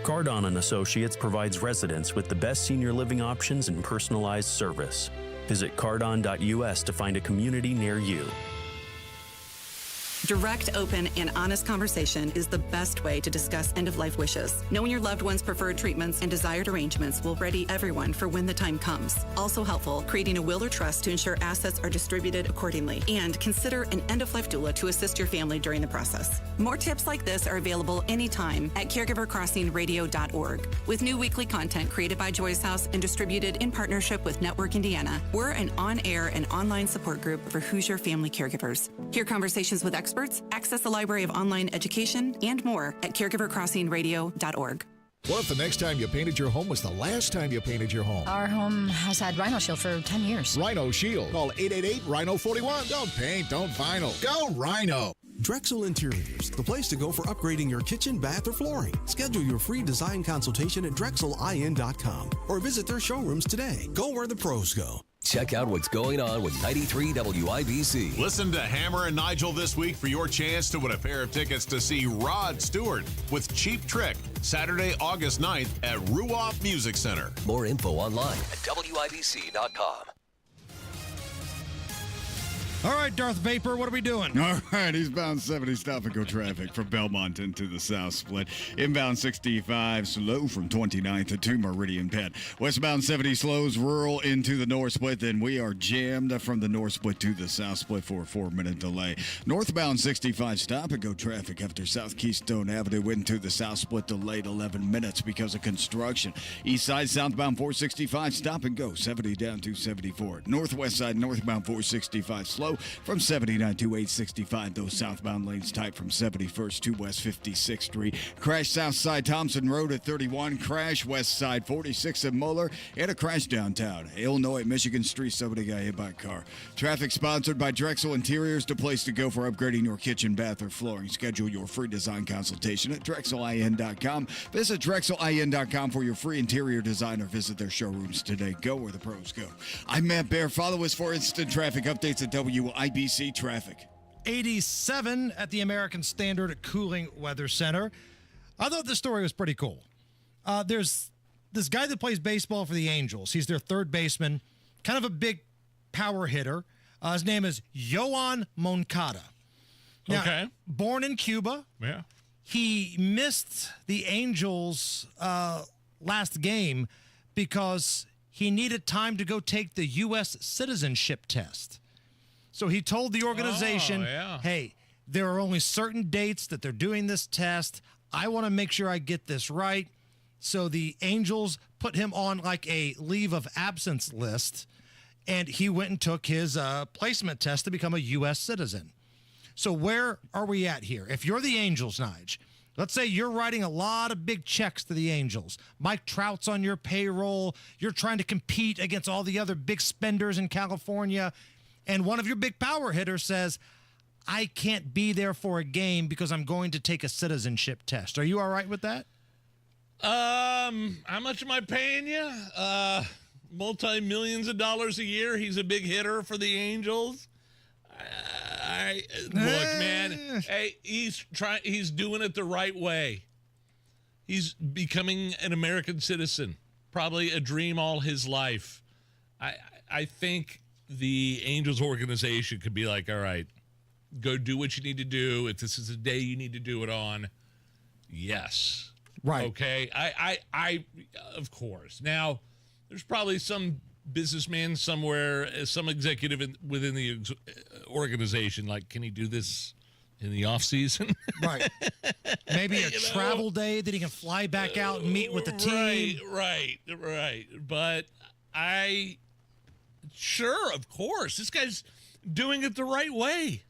[SPEAKER 27] Cardon & Associates provides residents with the best senior living options and personalized service. Visit cardon.us to find a community near you.
[SPEAKER 26] Direct, open, and honest conversation is the best way to discuss end-of-life wishes. Knowing your loved one's preferred treatments and desired arrangements will ready everyone for when the time comes. Also helpful, creating a will or trust to ensure assets are distributed accordingly. And consider an end-of-life doula to assist your family during the process. More tips like this are available anytime at caregivercrossingradio.org. With new weekly content created by Joy's House and distributed in partnership with Network Indiana, we're an on-air and online support group for Hoosier family caregivers. Hear conversations with experts, access a library of online education, and more at caregivercrossingradio.org.
[SPEAKER 6] What if the next time you painted your home was the last time you painted your home?
[SPEAKER 7] Our home has had Rhino Shield for 10 years.
[SPEAKER 6] Rhino Shield. Call 888-RHINO-41. Don't paint, don't vinyl. Go Rhino.
[SPEAKER 12] Drexel Interiors, the place to go for upgrading your kitchen, bath, or flooring. Schedule your free design consultation at DrexelIN.com or visit their showrooms today. Go where the pros go.
[SPEAKER 11] Check out what's going on with 93 WIBC.
[SPEAKER 14] Listen to Hammer and Nigel this week for your chance to win a pair of tickets to see Rod Stewart with Cheap Trick, Saturday, August 9th at Ruoff Music Center.
[SPEAKER 11] More info online at WIBC.com.
[SPEAKER 17] All right, Darth Vapor, what are we doing?
[SPEAKER 13] All right, eastbound 70 stop and go traffic from Belmont into the South Split. Inbound 65 slow from 29th to Meridian Penn. Westbound 70 slows rural into the North Split. Then we are jammed from the North Split to the South Split for a 4-minute delay. Northbound 65 stop and go traffic after South Keystone Avenue into the South Split delayed 11 minutes because of construction. East side southbound 465 stop and go 70 down to 74. Northwest side northbound 465 slow from 79 to 865. Those southbound lanes tight from 71st to West 56th Street. Crash south side Thompson Road at 31. Crash west side 46 at Muller. And a crash downtown Illinois, Michigan Street. Somebody got hit by a car. Traffic sponsored by Drexel Interiors, the place to go for upgrading your kitchen, bath, or flooring. Schedule your free design consultation at DrexelIN.com. Visit DrexelIN.com for your free interior design or visit their showrooms today. Go where the pros go. I'm Matt Bear. Follow us for instant traffic updates at WIBC Traffic.
[SPEAKER 17] 87 at the American Standard Cooling Weather Center. I thought this story was pretty cool. There's this guy that plays baseball for the Angels. He's their third baseman, kind of a big power hitter. His name is Yoan Moncada. Now,
[SPEAKER 1] okay.
[SPEAKER 17] Born in Cuba.
[SPEAKER 1] Yeah.
[SPEAKER 17] He missed the Angels' last game because he needed time to go take the U.S. citizenship test. So he told the organization, hey, there are only certain dates that they're doing this test. I want to make sure I get this right. So the Angels put him on like a leave of absence list, and he went and took his placement test to become a U.S. citizen. So where are we at here? If you're the Angels, Nige, let's say you're writing a lot of big checks to the Angels. Mike Trout's on your payroll. You're trying to compete against all the other big spenders in California. And one of your big power hitters says, I can't be there for a game because I'm going to take a citizenship test. Are you all right with that?
[SPEAKER 1] How much am I paying you? Multi-millions of dollars a year. He's a big hitter for the Angels. Look, man. Hey, he's doing it the right way. He's becoming an American citizen. Probably a dream all his life. I think the Angels organization could be like, all right, go do what you need to do. If this is a day you need to do it on, yes.
[SPEAKER 17] Right.
[SPEAKER 1] Okay. I of course. Now, there's probably some businessman somewhere, some executive within the organization, like, can he do this in the off season?
[SPEAKER 17] Right. Maybe a travel day that he can fly back out and meet with the team.
[SPEAKER 1] Right. But sure, of course. This guy's doing it the right way.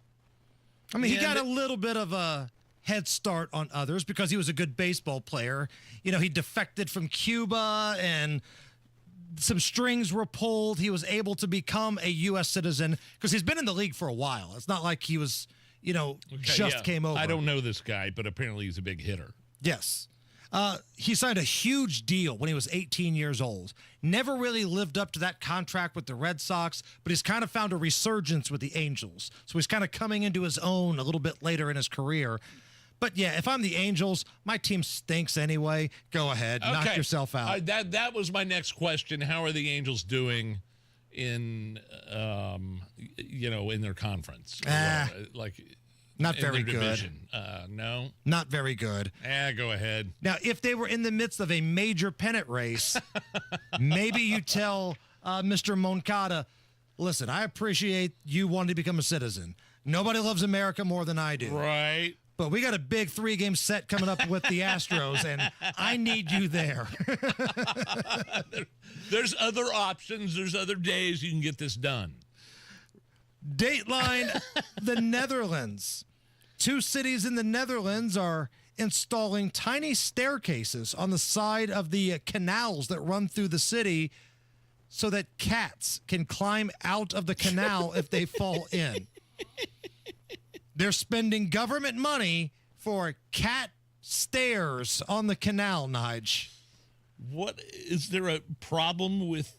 [SPEAKER 17] I mean, he got a little bit of a head start on others because he was a good baseball player. You know, he defected from Cuba and some strings were pulled. He was able to become a U.S. citizen because he's been in the league for a while. It's not like he was, came over.
[SPEAKER 1] I don't know this guy, but apparently he's a big hitter.
[SPEAKER 17] Yes. He signed a huge deal when he was 18 years old. Never really lived up to that contract with the Red Sox, but he's kind of found a resurgence with the Angels. So he's kind of coming into his own a little bit later in his career. But yeah, if I'm the Angels, my team stinks anyway. Go ahead, knock yourself out.
[SPEAKER 1] That was my next question. How are the Angels doing in, in their conference?
[SPEAKER 17] Not very
[SPEAKER 1] in their
[SPEAKER 17] good.
[SPEAKER 1] Division. No.
[SPEAKER 17] Not very good.
[SPEAKER 1] Go ahead.
[SPEAKER 17] Now, if they were in the midst of a major pennant race, maybe you tell Mr. Moncada, listen, I appreciate you wanting to become a citizen. Nobody loves America more than I do.
[SPEAKER 1] Right.
[SPEAKER 17] But we got a big 3-game set coming up with the Astros, and I need you there.
[SPEAKER 1] There's other options. There's other days you can get this done.
[SPEAKER 17] Dateline, the Netherlands. 2 cities in the Netherlands are installing tiny staircases on the side of the canals that run through the city so that cats can climb out of the canal if they fall in. They're spending government money for cat stairs on the canal, Nige.
[SPEAKER 1] What is there a problem with,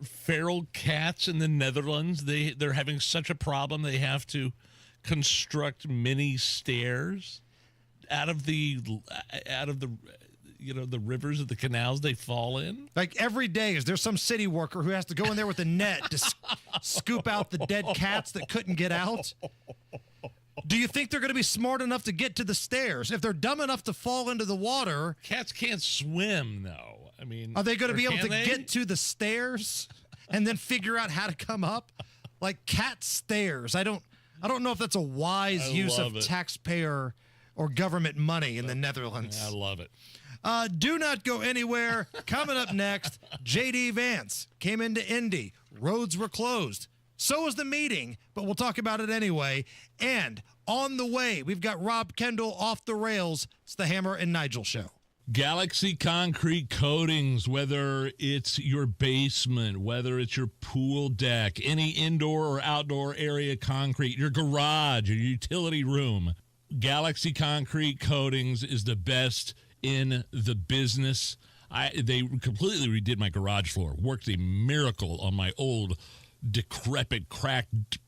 [SPEAKER 1] feral cats in the Netherlands? They're having such a problem they have to construct mini stairs out of the the rivers of the canals they fall in.
[SPEAKER 17] Like every day, is there some city worker who has to go in there with a net to scoop out the dead cats that couldn't get out? Do you think they're going to be smart enough to get to the stairs? If they're dumb enough to fall into the water,
[SPEAKER 1] cats can't swim, though. I mean,
[SPEAKER 17] are they going to be able to get to the stairs and then figure out how to come up? Like cat stairs. I don't know if that's a wise use of taxpayer or government money in the Netherlands.
[SPEAKER 1] I love it.
[SPEAKER 17] Do not go anywhere. Coming up next, J.D. Vance came into Indy. Roads were closed. So was the meeting, but we'll talk about it anyway. And on the way, we've got Rob Kendall off the rails. It's the Hammer and Nigel Show.
[SPEAKER 1] Galaxy Concrete Coatings, whether it's your basement, whether it's your pool deck, any indoor or outdoor area concrete, your garage, your utility room, Galaxy Concrete Coatings is the best in the business. They completely redid my garage floor. Worked a miracle on my old, decrepit, cracked,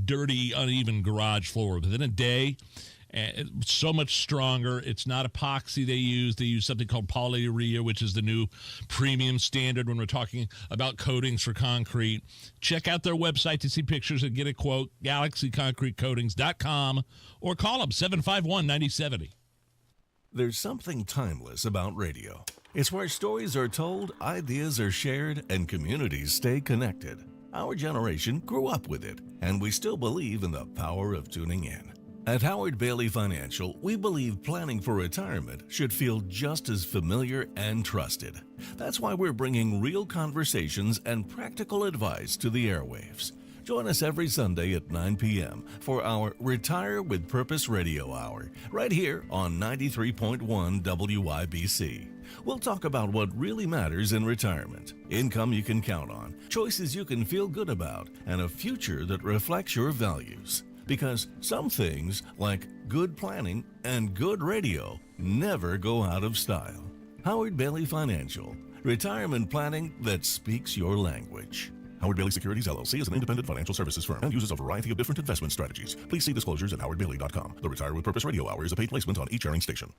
[SPEAKER 1] dirty, uneven garage floor. Within a day, so much stronger. It's not epoxy they use. They use something called polyurea, which is the new premium standard when we're talking about coatings for concrete. Check out their website to see pictures and get a quote, galaxyconcretecoatings.com, or call them 751-9070.
[SPEAKER 3] There's something timeless about radio. It's where stories are told, ideas are shared, and communities stay connected. Our generation grew up with it, and we still believe in the power of tuning in. At Howard Bailey Financial, we believe planning for retirement should feel just as familiar and trusted. That's why we're bringing real conversations and practical advice to the airwaves. Join us every Sunday at 9 p.m. for our Retire with Purpose Radio Hour, right here on 93.1 WIBC. We'll talk about what really matters in retirement, income you can count on, choices you can feel good about, and a future that reflects your values. Because some things, like good planning and good radio, never go out of style. Howard Bailey Financial, retirement planning that speaks your language. Howard Bailey Securities, LLC is an independent financial services firm and uses a variety of different investment strategies. Please see disclosures at howardbailey.com. The Retire with Purpose Radio Hour is a paid placement on each airing station.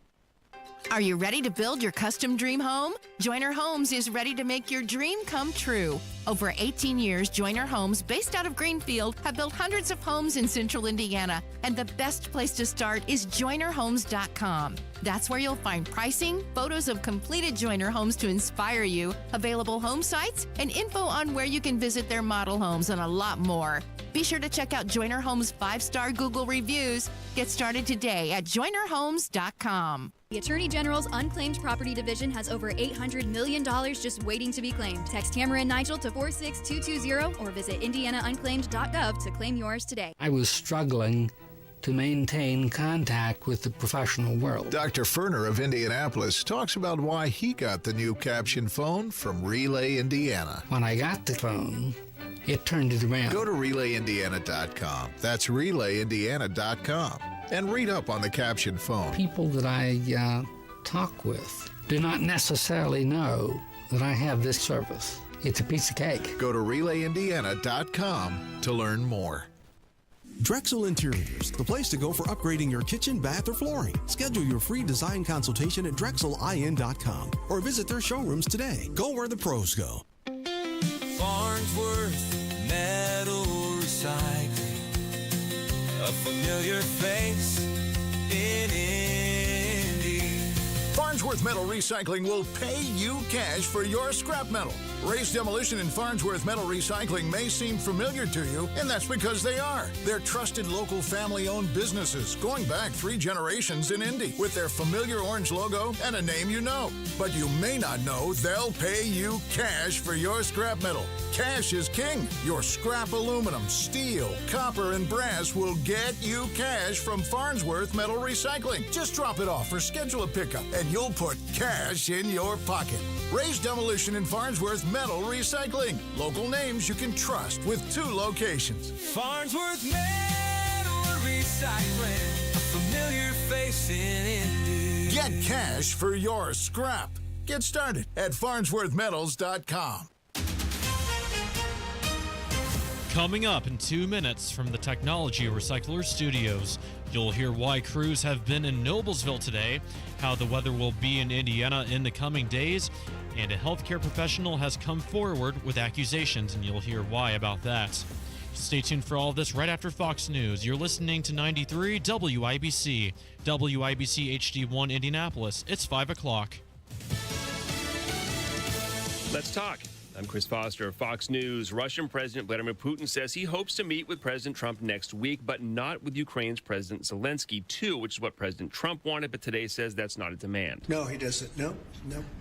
[SPEAKER 4] Are you ready to build your custom dream home? Joyner Homes is ready to make your dream come true. Over 18 years, Joyner Homes, based out of Greenfield, have built hundreds of homes in central Indiana, and the best place to start is joynerhomes.com. That's where you'll find pricing, photos of completed Joyner homes to inspire you, available home sites, and info on where you can visit their model homes, and a lot more. Be sure to check out Joyner Homes' 5-star Google reviews. Get started today at joynerhomes.com.
[SPEAKER 15] The Attorney General's Unclaimed Property Division has over $800 million just waiting to be claimed. Text Hammer and Nigel to 46220 or visit indianaunclaimed.gov to claim yours today.
[SPEAKER 16] I was struggling to maintain contact with the professional world.
[SPEAKER 18] Dr. Ferner of Indianapolis talks about why he got the new caption phone from Relay Indiana.
[SPEAKER 16] When I got the phone, it turned it around.
[SPEAKER 18] Go to RelayIndiana.com. That's RelayIndiana.com. And read up on the caption phone.
[SPEAKER 16] People that I talk with do not necessarily know that I have this service. It's a piece of cake.
[SPEAKER 18] Go to RelayIndiana.com to learn more.
[SPEAKER 12] Drexel Interiors, the place to go for upgrading your kitchen, bath, or flooring. Schedule your free design consultation at DrexelIN.com or visit their showrooms today. Go where the pros go.
[SPEAKER 2] Farnsworth Metal Recycling, a familiar face in Indy.
[SPEAKER 18] Farnsworth Metal Recycling will pay you cash for your scrap metal. Ray's Demolition and Farnsworth Metal Recycling may seem familiar to you, and that's because they are. They're trusted local family-owned businesses going back 3 generations in Indy with their familiar orange logo and a name you know. But you may not know they'll pay you cash for your scrap metal. Cash is king. Your scrap aluminum, steel, copper, and brass will get you cash from Farnsworth Metal Recycling. Just drop it off or schedule a pickup, and you'll put cash in your pocket. Ray's Demolition and Farnsworth Metal Recycling. Local names you can trust with 2 locations.
[SPEAKER 2] Farnsworth Metal Recycling, a familiar face in Indy.
[SPEAKER 18] Get cash for your scrap. Get started at farnsworthmetals.com.
[SPEAKER 5] Coming up in 2 minutes from the Technology Recycler Studios, you'll hear why crews have been in Noblesville today, how the weather will be in Indiana in the coming days, and a healthcare professional has come forward with accusations, and you'll hear why about that. Stay tuned for all of this right after Fox News. You're listening to 93 WIBC, WIBC HD1 Indianapolis. It's 5 o'clock.
[SPEAKER 8] Let's talk. I'm Chris Foster of Fox News. Russian President Vladimir Putin says he hopes to meet with President Trump next week, but not with Ukraine's President Zelensky, too, which is what President Trump wanted, but today says that's not a demand.
[SPEAKER 9] No, he doesn't. No.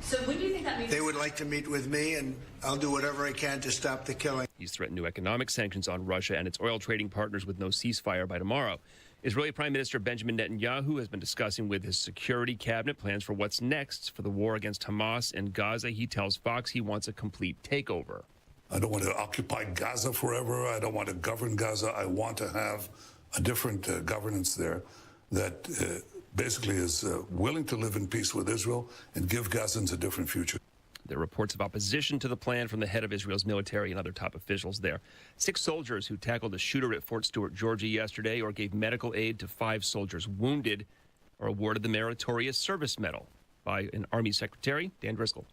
[SPEAKER 8] So when do you think that means?
[SPEAKER 9] They would like to meet with me, and I'll do whatever I can to stop the killing.
[SPEAKER 8] He's threatened new economic sanctions on Russia and its oil trading partners with no ceasefire by tomorrow. Israeli Prime Minister Benjamin Netanyahu has been discussing with his security cabinet plans for what's next for the war against Hamas in Gaza. He tells Fox he wants a complete takeover.
[SPEAKER 10] I don't want to occupy Gaza forever. I don't want to govern Gaza. I want to have a different governance there that basically is willing to live in peace with Israel and give Gazans a different future.
[SPEAKER 8] There are reports of opposition to the plan from the head of Israel's military and other top officials there. 6 soldiers who tackled a shooter at Fort Stewart, Georgia yesterday or gave medical aid to 5 soldiers wounded are awarded the Meritorious Service Medal by an Army Secretary, Dan Driscoll.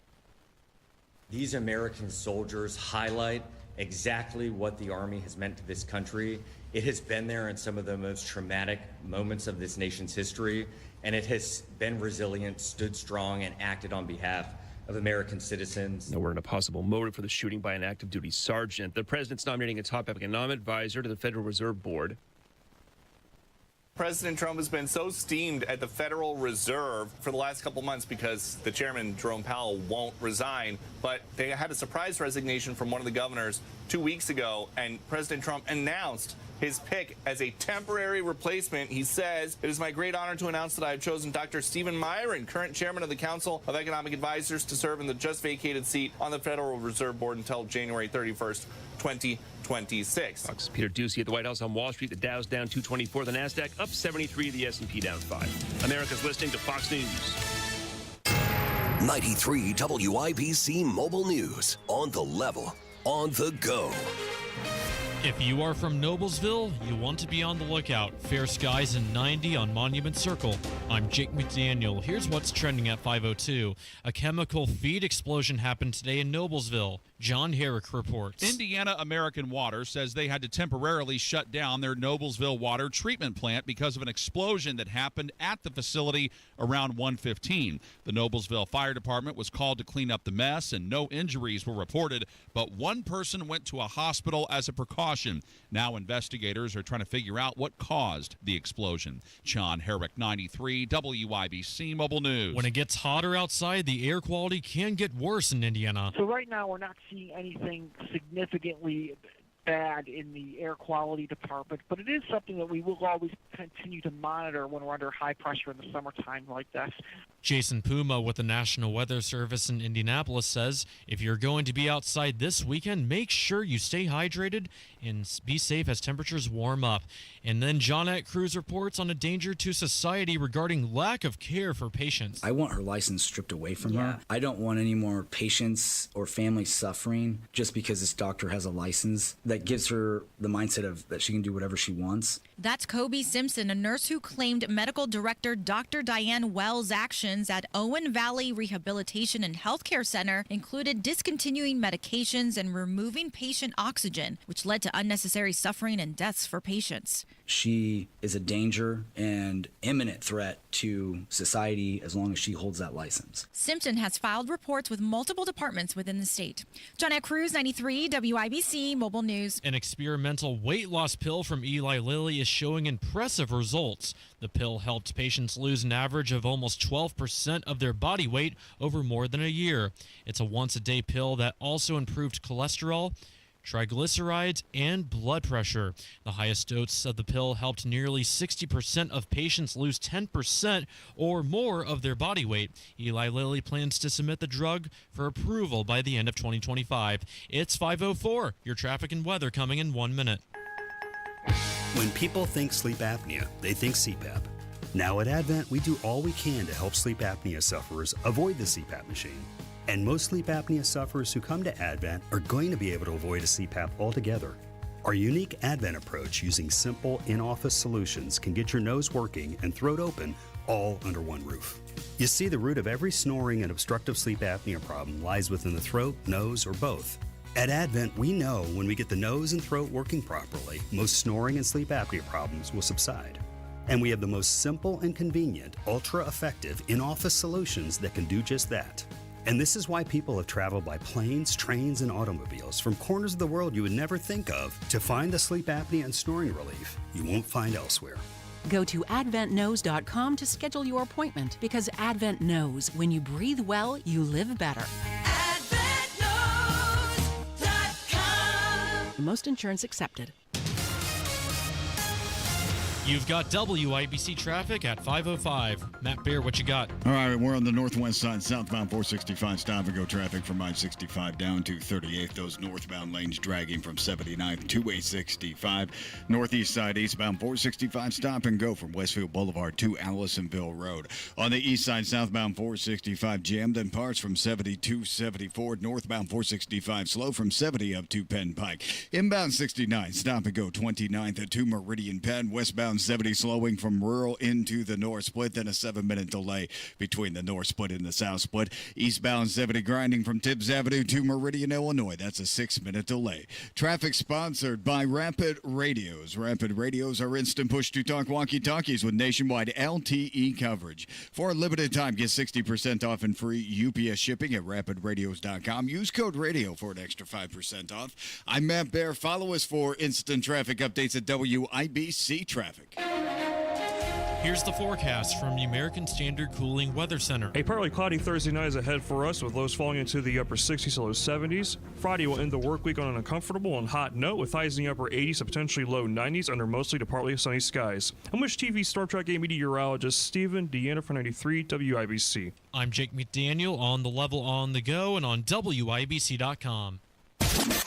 [SPEAKER 19] These American soldiers highlight exactly what the Army has meant to this country. It has been there in some of the most traumatic moments of this nation's history, and it has been resilient, stood strong, and acted on behalf of American citizens.
[SPEAKER 8] Nowhere in a possible motive for the shooting by an active duty sergeant. The president's nominating a top economic advisor to the Federal Reserve Board.
[SPEAKER 20] President Trump has been so steamed at the Federal Reserve for the last couple months because the chairman, Jerome Powell, won't resign. But they had a surprise resignation from one of the governors 2 weeks ago, and President Trump announced his pick as a temporary replacement. He says, "It is my great honor to announce that I have chosen Dr. Stephen Myron, current chairman of the Council of Economic Advisors, to serve in the just vacated seat on the Federal Reserve Board until January 31st, 2026.
[SPEAKER 8] Fox's Peter Ducey at the White House on Wall Street. The Dow's down 224, the NASDAQ up 73, the S&P down 5. America's listening to Fox News.
[SPEAKER 11] 93 WIBC Mobile News. On the level, on the go.
[SPEAKER 5] If you are from Noblesville, you want to be on the lookout. Fair skies in 90 on Monument Circle. I'm Jake McDaniel. Here's what's trending at 5:02. A chemical feed explosion happened today in Noblesville. John Herrick reports.
[SPEAKER 23] Indiana American Water says they had to temporarily shut down their Noblesville water treatment plant because of an explosion that happened at the facility around 1:15. The Noblesville Fire Department was called to clean up the mess, and no injuries were reported, but one person went to a hospital as a precaution. Now investigators are trying to figure out what caused the explosion. John Herrick, 93 WIBC Mobile News.
[SPEAKER 5] When it gets hotter outside, the air quality can get worse in Indiana.
[SPEAKER 28] So right now we're not seeing anything significantly bad in the air quality department, but it is something that we will always continue to monitor when we're under high pressure in the summertime like this.
[SPEAKER 5] Jason Puma with the National Weather Service in Indianapolis says if you're going to be outside this weekend, make sure you stay hydrated and be safe as temperatures warm up. And then Johnette Cruz reports on a danger to society regarding lack of care for patients.
[SPEAKER 29] I want her license stripped away from her. I don't want any more patients or families suffering just because this doctor has a license that gives her the mindset of that she can do whatever she wants.
[SPEAKER 30] That's Kobe Simpson, a nurse who claimed medical director Dr. Diane Wells' actions at Owen Valley Rehabilitation and Healthcare Center included discontinuing medications and removing patient oxygen, which led to unnecessary suffering and deaths for patients.
[SPEAKER 29] She is a danger and imminent threat to society as long as she holds that license.
[SPEAKER 30] Simpson has filed reports with multiple departments within the state. Johnette Cruz, 93 WIBC Mobile News.
[SPEAKER 5] An experimental weight loss pill from Eli Lilly is showing impressive results. The pill helped patients lose an average of almost 12% of their body weight over more than a year. It's a once-a-day pill that also improved cholesterol, triglycerides, and blood pressure. The highest dose of the pill helped nearly 60% of patients lose 10% or more of their body weight. Eli Lilly plans to submit the drug for approval by the end of 2025. It's 5:04. Your traffic and weather coming in 1 minute.
[SPEAKER 6] When people think sleep apnea, they think CPAP. Now at Advent, we do all we can to help sleep apnea sufferers avoid the CPAP machine. And most sleep apnea sufferers who come to Advent are going to be able to avoid a CPAP altogether. Our unique Advent approach using simple in-office solutions can get your nose working and throat open all under one roof. You see, the root of every snoring and obstructive sleep apnea problem lies within the throat, nose, or both. At Advent, we know when we get the nose and throat working properly, most snoring and sleep apnea problems will subside. And we have the most simple and convenient, ultra-effective in-office solutions that can do just that. And this is why people have traveled by planes, trains, and automobiles from corners of the world you would never think of to find the sleep apnea and snoring relief you won't find elsewhere.
[SPEAKER 7] Go to adventknows.com to schedule your appointment, because Advent knows when you breathe well, you live better. AdventKnows.com. Most insurance accepted.
[SPEAKER 5] You've got WIBC traffic at 5:05. Matt Beer, what you got?
[SPEAKER 13] All right, we're on the northwest side, southbound 465 stop-and-go traffic from I-65 down to 38th. Those northbound lanes dragging from 79th to A65. Northeast side, eastbound 465 stop-and-go from Westfield Boulevard to Allisonville Road. On the east side, southbound 465 jammed in parts from 70 to 74. Northbound 465 slow from 70 up to Penn Pike. Inbound 69 stop-and-go 29th to Meridian Penn. Westbound 70 slowing from rural into the north split, then a 7-minute delay between the north split and the south split. Eastbound 70 grinding from Tibbs Avenue to Meridian, Illinois. That's a 6-minute delay. Traffic sponsored by Rapid Radios. Rapid Radios are instant push-to-talk walkie-talkies with nationwide LTE coverage. For a limited time, get 60% off and free UPS shipping at rapidradios.com. Use code RADIO for an extra 5% off. I'm Matt Bear. Follow us for instant traffic updates at WIBC Traffic.
[SPEAKER 5] Here's the forecast from the American Standard Cooling Weather Center.
[SPEAKER 14] A partly cloudy Thursday night is ahead for us, with lows falling into the upper 60s to low 70s. Friday will end the work week on an uncomfortable and hot note, with highs in the upper 80s to potentially low 90s under mostly to partly sunny skies. I'm Wish TV Storm Track 8 meteorologist Stephen Deanna for 93 WIBC.
[SPEAKER 5] I'm Jake McDaniel on the level on the go and on WIBC.com.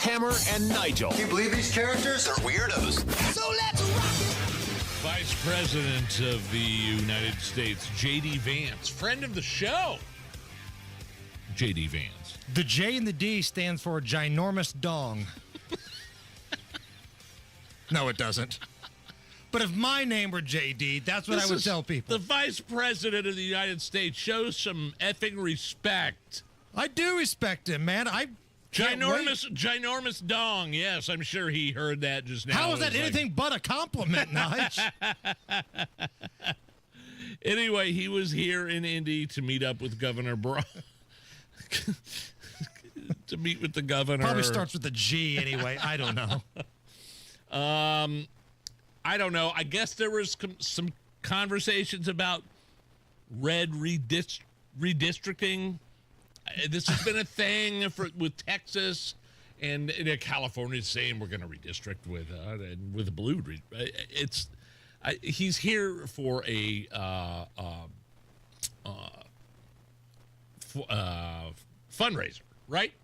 [SPEAKER 11] Hammer and Nigel.
[SPEAKER 2] Can you believe these characters are weirdos? So let's rock it!
[SPEAKER 1] Vice President of the United States, J.D. Vance, friend of the show. J.D. Vance.
[SPEAKER 17] The J and the D stands for ginormous dong. No, it doesn't. But if my name were J.D., that's what I would tell people.
[SPEAKER 1] The Vice President of the United States shows some effing respect.
[SPEAKER 17] I do respect him, man.
[SPEAKER 1] Ginormous dong. Yes, I'm sure he heard that just now.
[SPEAKER 17] How is that anything but a compliment, Nige?
[SPEAKER 1] Anyway, he was here in Indy to meet up with Governor to meet with the governor.
[SPEAKER 17] Probably starts with a G anyway. I don't know.
[SPEAKER 1] I don't know. I guess there was some conversations about red redistricting. This has been a thing with Texas, and California is saying we're going to redistrict with a blue. He's here for a fundraiser, right?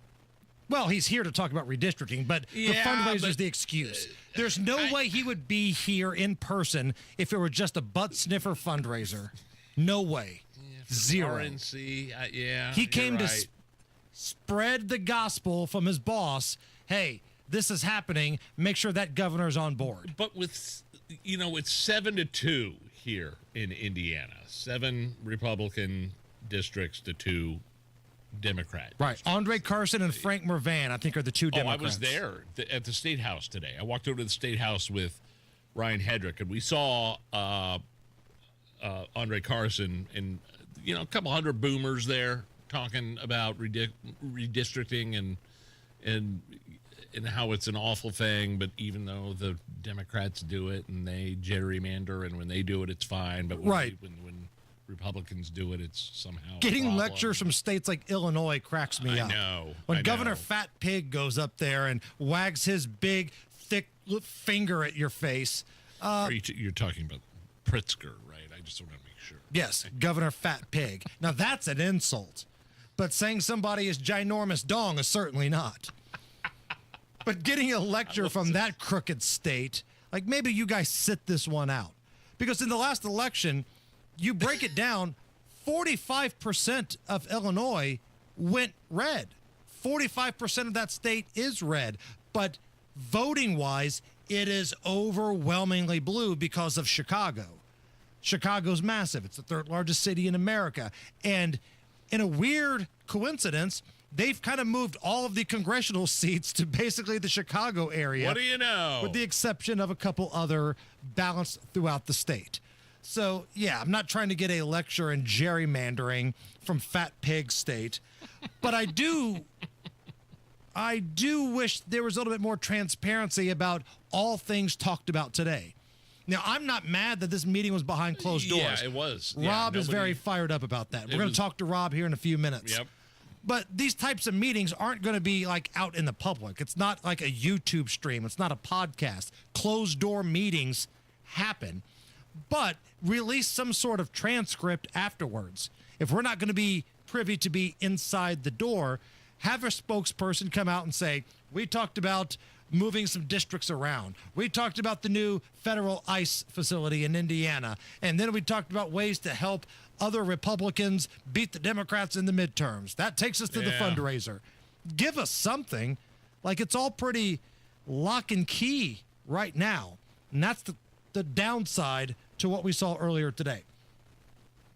[SPEAKER 17] Well, he's here to talk about redistricting, but the fundraiser is the excuse. There's no way he would be here in person if it were just a butt sniffer fundraiser. No way. Zero.
[SPEAKER 1] RNC,
[SPEAKER 17] he came to spread the gospel from his boss. Hey, this is happening. Make sure that governor's on board.
[SPEAKER 1] But with, it's 7-2 here in Indiana. 7 Republican districts to 2 Democrat.
[SPEAKER 17] Right. Andre Carson and Frank Mervan, I think, are the 2 Democrats.
[SPEAKER 1] I was there at the State House today. I walked over to the State House with Ryan Hedrick, and we saw Andre Carson and a couple hundred boomers there talking about redistricting and how it's an awful thing, but even though the Democrats do it and they gerrymander, and when they do it, it's fine. But when Republicans do it, it's somehow
[SPEAKER 17] getting lectures from states like Illinois cracks me up.
[SPEAKER 1] I know.
[SPEAKER 17] When Governor Fat Pig goes up there and wags his big, thick finger at your face.
[SPEAKER 1] You're talking about Pritzker, right? I just want to make sure.
[SPEAKER 17] Yes, Governor Fat Pig. Now, that's an insult. But saying somebody is ginormous dong is certainly not. But getting a lecture from that crooked state, like maybe you guys sit this one out. Because in the last election, you break it down, 45% of Illinois went red. 45% of that state is red. But voting-wise, it is overwhelmingly blue because of Chicago. Chicago's massive. It's the third largest city in America. And in a weird coincidence, they've kind of moved all of the congressional seats to basically the Chicago area.
[SPEAKER 1] What do you know?
[SPEAKER 17] With the exception of a couple other balanced throughout the state. So, yeah, I'm not trying to get a lecture in gerrymandering from Fat Pig State, but I do wish there was a little bit more transparency about all things talked about today. Now, I'm not mad that this meeting was behind closed doors.
[SPEAKER 1] Yeah, it was.
[SPEAKER 17] Rob is very fired up about that. We're going to talk to Rob here in a few minutes.
[SPEAKER 1] Yep.
[SPEAKER 17] But these types of meetings aren't going to be like out in the public. It's not like a YouTube stream. It's not a podcast. Closed door meetings happen, but release some sort of transcript afterwards. If we're not going to be privy to be inside the door, have a spokesperson come out and say, we talked about moving some districts around. We talked about the new federal ICE facility in Indiana. And then we talked about ways to help other Republicans beat the Democrats in the midterms. That takes us to the fundraiser. Give us something. Like, it's all pretty lock and key right now. And that's the downside to what we saw earlier today.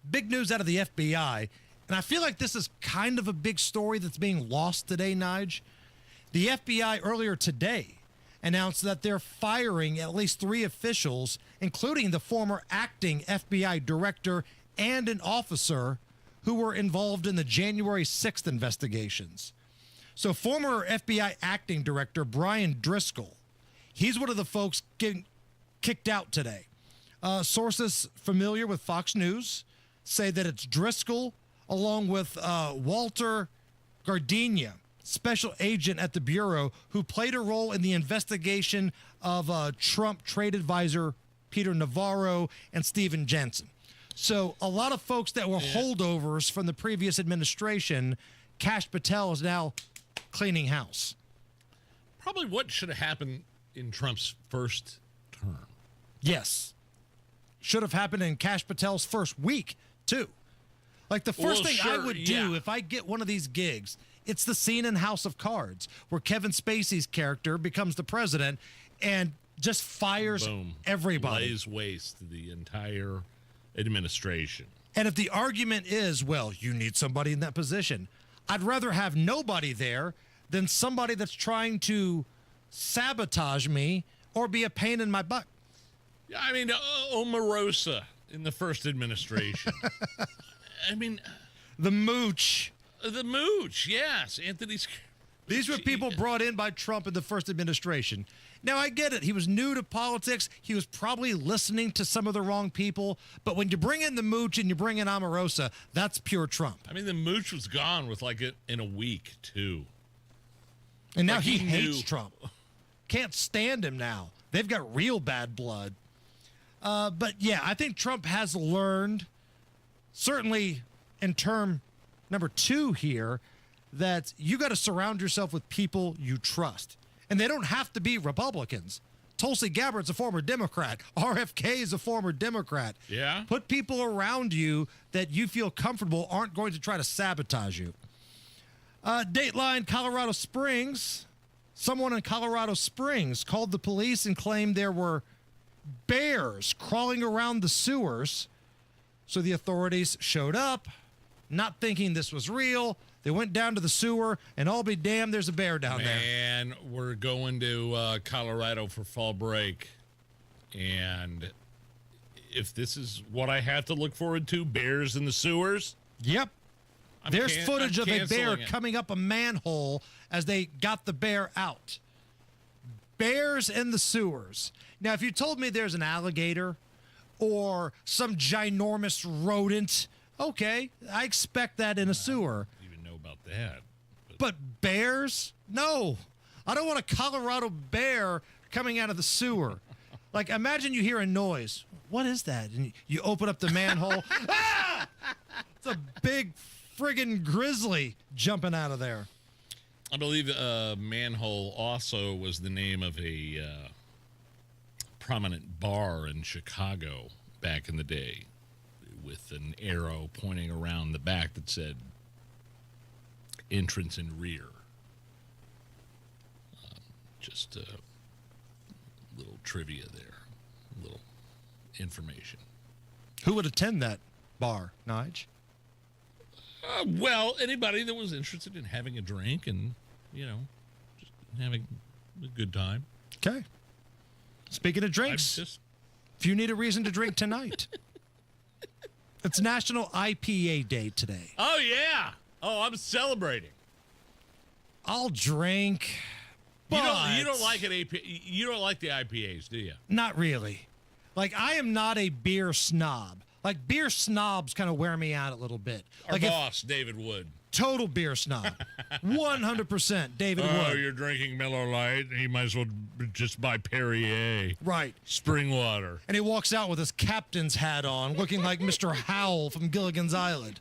[SPEAKER 17] Big news out of the FBI. And I feel like this is kind of a big story that's being lost today, Nige. The FBI earlier today announced that they're firing at least 3 officials, including the former acting FBI director and an officer who were involved in the January 6th investigations. So former FBI acting director Brian Driscoll, he's one of the folks getting kicked out today. Sources familiar with Fox News say that it's Driscoll along with Walter Gardenia, special agent at the Bureau, who played a role in the investigation of Trump trade advisor Peter Navarro and Stephen Jensen. So a lot of folks that were holdovers from the previous administration, Kash Patel is now cleaning house.
[SPEAKER 1] Probably what should have happened in Trump's first term.
[SPEAKER 17] Yes. Should have happened in Kash Patel's first week, too. Like, the first thing I would do if I get one of these gigs, it's the scene in House of Cards where Kevin Spacey's character becomes the president and just fires everybody.
[SPEAKER 1] Lays waste to the entire administration.
[SPEAKER 17] And if the argument is, well, you need somebody in that position, I'd rather have nobody there than somebody that's trying to sabotage me or be a pain in my butt.
[SPEAKER 1] Yeah, I mean, Omarosa in the first administration. I mean,
[SPEAKER 17] the mooch.
[SPEAKER 1] The mooch, yes.
[SPEAKER 17] These were people brought in by Trump in the first administration. Now, I get it. He was new to politics. He was probably listening to some of the wrong people. But when you bring in the mooch and you bring in Omarosa, that's pure Trump.
[SPEAKER 1] I mean, the mooch was gone with in a week, too.
[SPEAKER 17] And now he hates Trump. Can't stand him now. They've got real bad blood. But, yeah, I think Trump has learned, certainly in term number 2 here, that you got to surround yourself with people you trust. And they don't have to be Republicans. Tulsi Gabbard's a former Democrat. RFK is a former Democrat.
[SPEAKER 1] Yeah.
[SPEAKER 17] Put people around you that you feel comfortable aren't going to try to sabotage you. Dateline Colorado Springs. Someone in Colorado Springs called the police and claimed there were bears crawling around the sewers. So the authorities showed up, not thinking this was real. They went down to the sewer, and I'll be damned, there's a bear down there.
[SPEAKER 1] And we're going to Colorado for fall break. And if this is what I have to look forward to, bears in the sewers.
[SPEAKER 17] Yep. There's footage of a bear
[SPEAKER 1] canceling it.
[SPEAKER 17] coming up a manhole as they got the bear out. Bears in the sewers. Now, if you told me there's an alligator or some ginormous rodent, okay, I expect that in a sewer.
[SPEAKER 1] I don't even know about that.
[SPEAKER 17] But bears? No. I don't want a Colorado bear coming out of the sewer. Like, imagine you hear a noise. What is that? And you open up the manhole. Ah! It's a big friggin' grizzly jumping out of there.
[SPEAKER 1] I believe Manhole also was the name of a prominent bar in Chicago back in the day with an arrow pointing around the back that said entrance and rear. Just a little trivia there, a little information.
[SPEAKER 17] Who would attend that bar, Nige?
[SPEAKER 1] Well, anybody that was interested in having a drink and, just having a good time.
[SPEAKER 17] Okay. Speaking of drinks, if you need a reason to drink tonight, it's National IPA Day today.
[SPEAKER 1] Oh, yeah. Oh, I'm celebrating.
[SPEAKER 17] I'll drink.
[SPEAKER 1] You don't like an APA. You don't like the IPAs, do you?
[SPEAKER 17] Not really. Like, I am not a beer snob. Like, beer snobs kind of wear me out a little bit.
[SPEAKER 1] Our boss, David Wood.
[SPEAKER 17] Total beer snob. 100% David Wood.
[SPEAKER 1] Oh, you're drinking Miller Lite. You might as well just buy Perrier.
[SPEAKER 17] Right.
[SPEAKER 1] Spring water.
[SPEAKER 17] And he walks out with his captain's hat on, looking like Mr. Howell from Gilligan's Island.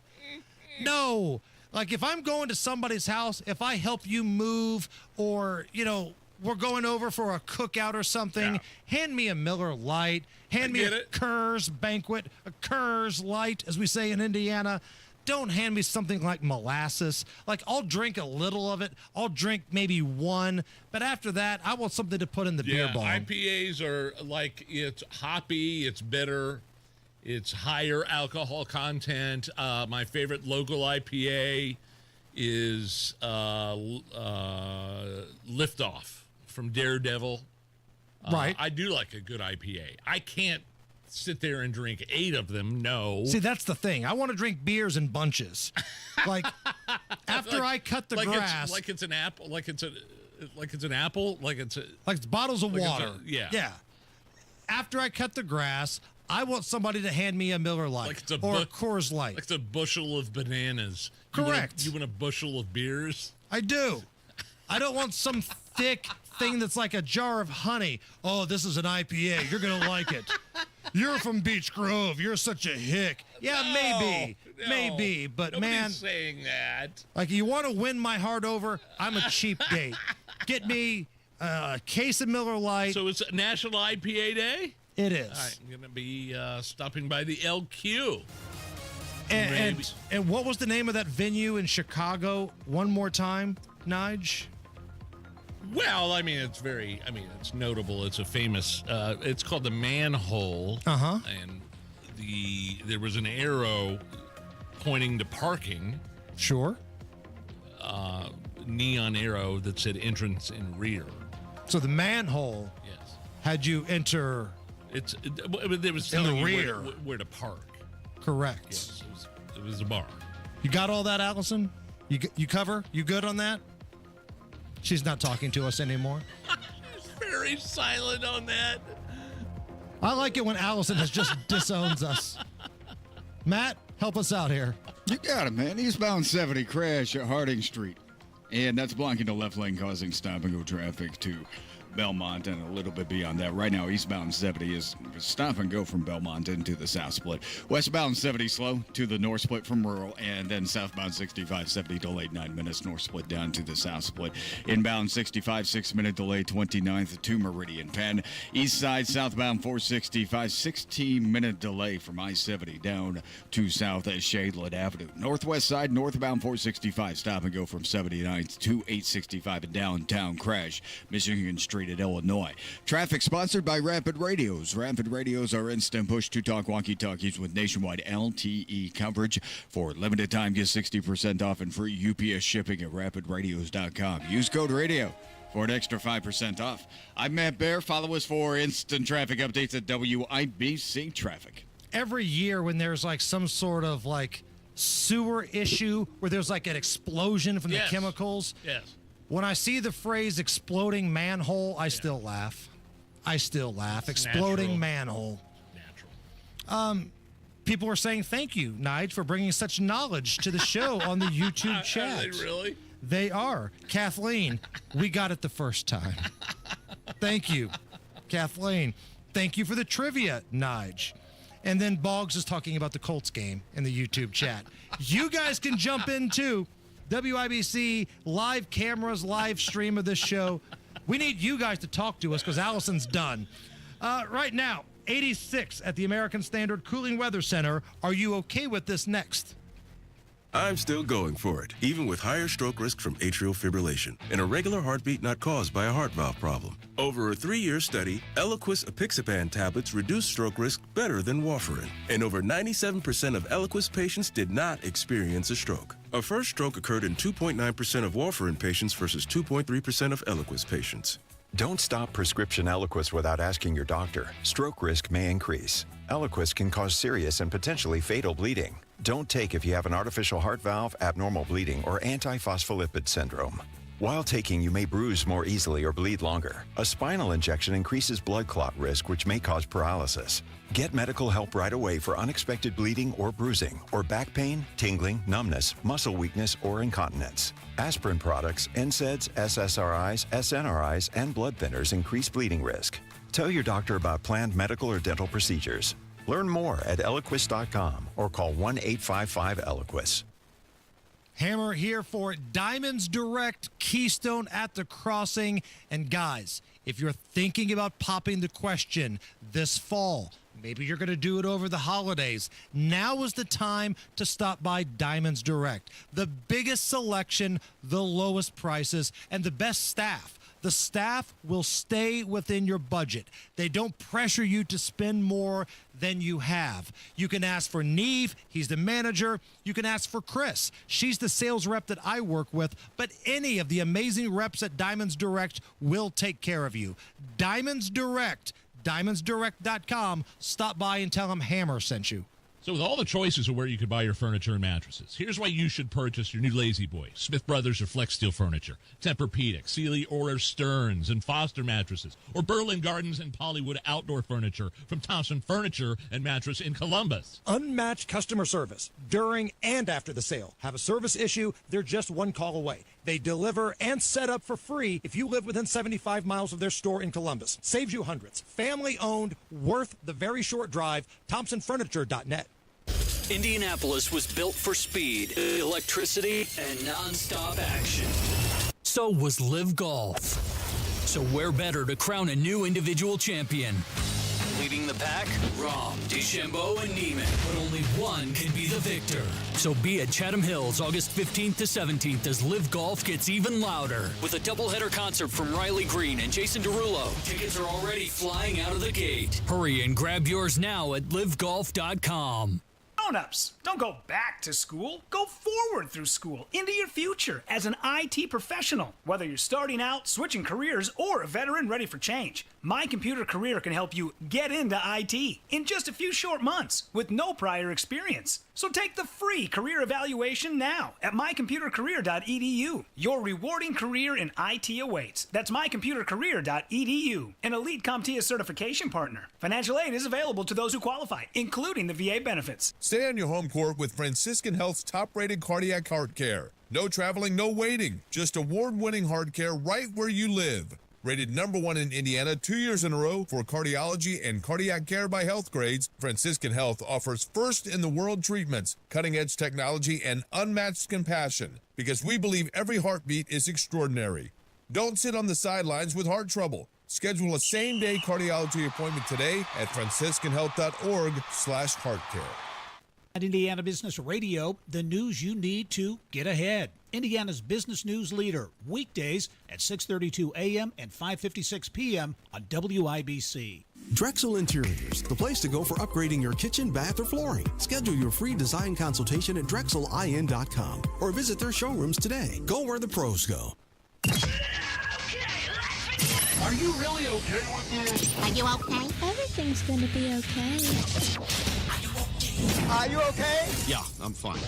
[SPEAKER 17] No. Like, if I'm going to somebody's house, if I help you move or, we're going over for a cookout or something, hand me a Miller Lite. Hand me a Kurz Banquet, a Kurz Light, as we say in Indiana. Don't hand me something like molasses. Like, I'll drink a little of it. I'll drink maybe one. But after that, I want something to put in the beer bong.
[SPEAKER 1] IPAs are like, it's hoppy, it's bitter, it's higher alcohol content. My favorite local IPA is Liftoff from Daredevil.
[SPEAKER 17] Right.
[SPEAKER 1] I do like a good IPA. I can't sit there and drink 8 of them. No.
[SPEAKER 17] See, that's the thing. I want to drink beers in bunches. Like, after I cut the grass.
[SPEAKER 1] Like it's an apple. Like it's an apple. Like it's
[SPEAKER 17] bottles of water.
[SPEAKER 1] Yeah.
[SPEAKER 17] Yeah. After I cut the grass, I want somebody to hand me a Miller Lite
[SPEAKER 1] like it's a
[SPEAKER 17] or a Coors Light.
[SPEAKER 1] Like it's a bushel of bananas.
[SPEAKER 17] Correct.
[SPEAKER 1] You want a bushel of beers?
[SPEAKER 17] I do. I don't want some thick thing that's like a jar of honey. Oh, this is an IPA. You're going to like it. You're from Beech Grove. You're such a hick. Yeah, maybe. But
[SPEAKER 1] Nobody's
[SPEAKER 17] man,
[SPEAKER 1] saying that.
[SPEAKER 17] Like, you want to win my heart over? I'm a cheap date. Get me a case of Miller Lite.
[SPEAKER 1] So it's National IPA Day?
[SPEAKER 17] It is.
[SPEAKER 1] All right, I'm going to be stopping by the LQ.
[SPEAKER 17] And what was the name of that venue in Chicago? One more time, Nige?
[SPEAKER 1] Well, it's it's notable. It's a famous, it's called the Manhole.
[SPEAKER 17] Uh-huh.
[SPEAKER 1] And there was an arrow pointing to parking.
[SPEAKER 17] Sure.
[SPEAKER 1] Neon arrow that said entrance and rear.
[SPEAKER 17] So the manhole had you enter
[SPEAKER 1] it was
[SPEAKER 17] in
[SPEAKER 1] telling
[SPEAKER 17] the rear.
[SPEAKER 1] Where to park.
[SPEAKER 17] Correct.
[SPEAKER 1] Yes, it was a bar.
[SPEAKER 17] You got all that, Allison? You cover? You good on that? She's not talking to us anymore.
[SPEAKER 1] She's very silent on that.
[SPEAKER 17] I like it when Allison just disowns us. Matt, help us out here.
[SPEAKER 13] You got it, man. Eastbound 70 crash at Harding Street. And that's blocking the left lane, causing stop-and-go traffic to Belmont and a little bit beyond that. Right now, eastbound 70 is stop and go from Belmont into the south split. Westbound 70 slow to the north split from rural, and then southbound 65 70 delayed 9 minutes, north split down to the south split. Inbound 65 6-minute delay 29th to Meridian Penn. East side southbound 465 16-minute delay from I-70 down to south at Shadeland Avenue. Northwest side northbound 465 stop and go from 79th to 865 in downtown crash Michigan Street at Illinois. Traffic sponsored by Rapid Radios. Rapid Radios are instant push to talk walkie-talkies with nationwide LTE coverage. For limited time, get 60% off and free UPS shipping at rapidradios.com. Use code radio. for an extra 5% off. I'm Matt Bear. Follow us for instant traffic updates at WIBC Traffic.
[SPEAKER 17] Every year when there's like some sort of like sewer issue where there's like an explosion from the chemicals.
[SPEAKER 1] Yes.
[SPEAKER 17] When I see the phrase exploding manhole, I still laugh. Exploding manhole. Natural. People are saying thank you, Nigel, for bringing such knowledge to the show on the YouTube chat.
[SPEAKER 1] Are they really?
[SPEAKER 17] They are. Kathleen, we got it the first time. Thank you, Kathleen. Thank you for the trivia, Nigel. And then Boggs is talking about the Colts game in the YouTube chat. You guys can jump in too. WIBC live cameras, live stream of this show. We need you guys to talk to us because Allison's done. Right now, 86 at the American Standard Cooling Weather Center. Are you okay with this next?
[SPEAKER 3] I'm still going for it, even with higher stroke risk from atrial fibrillation, an irregular heartbeat not caused by a heart valve problem. Over a 3-year study, Eliquis apixaban tablets reduced stroke risk better than warfarin, and over 97% of Eliquis patients did not experience a stroke. A first stroke occurred in 2.9% of warfarin patients versus 2.3% of Eliquis patients.
[SPEAKER 4] Don't stop prescription Eliquis without asking your doctor. Stroke risk may increase. Eliquis can cause serious and potentially fatal bleeding. Don't take if you have an artificial heart valve, abnormal bleeding, or antiphospholipid syndrome. While taking, you may bruise more easily or bleed longer. A spinal injection increases blood clot risk, which may cause paralysis. Get medical help right away for unexpected bleeding or bruising, or back pain, tingling, numbness, muscle weakness, or incontinence. Aspirin products, NSAIDs, SSRIs, SNRIs, and blood thinners increase bleeding risk. Tell your doctor about planned medical or dental procedures. Learn more at Eliquis.com or call 1-855-ELIQUIS.
[SPEAKER 17] Hammer here for Diamonds Direct, Keystone at the Crossing. And guys, if you're thinking about popping the question this fall, maybe you're going to do it over the holidays, now is the time to stop by Diamonds Direct. The biggest selection, the lowest prices, and the best staff. The staff will stay within your budget. They don't pressure you to spend more than you have. You can ask for Neve, he's the manager. You can ask for Chris, she's the sales rep that I work with. But any of the amazing reps at Diamonds Direct will take care of you. Diamonds Direct, diamondsdirect.com. Stop by and tell them Hammer sent you.
[SPEAKER 1] So with all the choices of where you could buy your furniture and mattresses, here's why you should purchase your new Lazy Boy, Smith Brothers or Flex Steel Furniture, Tempur-Pedic, Sealy or Stearns and Foster mattresses, or Berlin Gardens and Pollywood outdoor furniture from Thompson Furniture and Mattress in Columbus.
[SPEAKER 17] Unmatched customer service during and after the sale. Have a service issue, they're just one call away. They deliver and set up for free if you live within 75 miles of their store in Columbus. Saves you hundreds. Family owned, worth the very short drive. ThompsonFurniture.net.
[SPEAKER 15] Indianapolis was built for speed, electricity, and nonstop action. So was Live Golf. So where better to crown a new individual champion? Leading the pack, Rahm, DeChambeau, and Neiman. But only one can be the victor. So be at Chatham Hills August 15th to 17th as Live Golf gets even louder. With a doubleheader concert from Riley Green and Jason Derulo. Tickets are already flying out of the gate. Hurry and grab yours now at livegolf.com.
[SPEAKER 16] Grown-ups, don't go back to school. Go forward through school into your future as an IT professional. Whether you're starting out, switching careers, or a veteran ready for change, My Computer Career can help you get into IT in just a few short months with no prior experience. So take the free career evaluation now at mycomputercareer.edu. Your rewarding career in IT awaits. That's mycomputercareer.edu. An Elite CompTIA certification partner. Financial aid is available to those who qualify, including the VA benefits.
[SPEAKER 21] Stay on your home court with Franciscan Health's top-rated cardiac heart care. No traveling, no waiting. Just award-winning heart care right where you live. Rated #1 in Indiana 2 years in a row for cardiology and cardiac care by health grades, Franciscan Health offers first-in-the-world treatments, cutting-edge technology, and unmatched compassion. Because we believe every heartbeat is extraordinary. Don't sit on the sidelines with heart trouble. Schedule a same-day cardiology appointment today at franciscanhealth.org/heartcare.
[SPEAKER 22] At Indiana Business Radio, the news you need to get ahead. Indiana's business news leader, weekdays at 6:32 a.m. and 5:56 p.m. on WIBC.
[SPEAKER 12] Drexel Interiors, the place to go for upgrading your kitchen, bath, or flooring. Schedule your free design consultation at drexelin.com or visit their showrooms today. Go where the pros go.
[SPEAKER 2] Okay. Are you really okay with this?
[SPEAKER 8] Are you okay? Everything's gonna be okay.
[SPEAKER 2] Are you okay?
[SPEAKER 9] Yeah, I'm fine.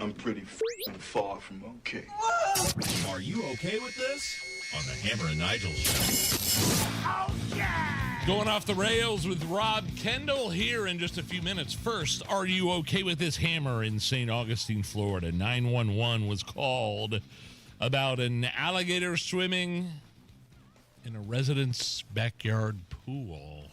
[SPEAKER 2] I'm pretty far from okay.
[SPEAKER 9] Are you okay with this? On the Hammer and Nigel show.
[SPEAKER 2] Oh, yeah!
[SPEAKER 1] Going off the rails with Rob Kendall here in just a few minutes. First, are you okay with this? Hammer in St. Augustine, Florida. 911 was called about an alligator swimming in a resident's backyard pool.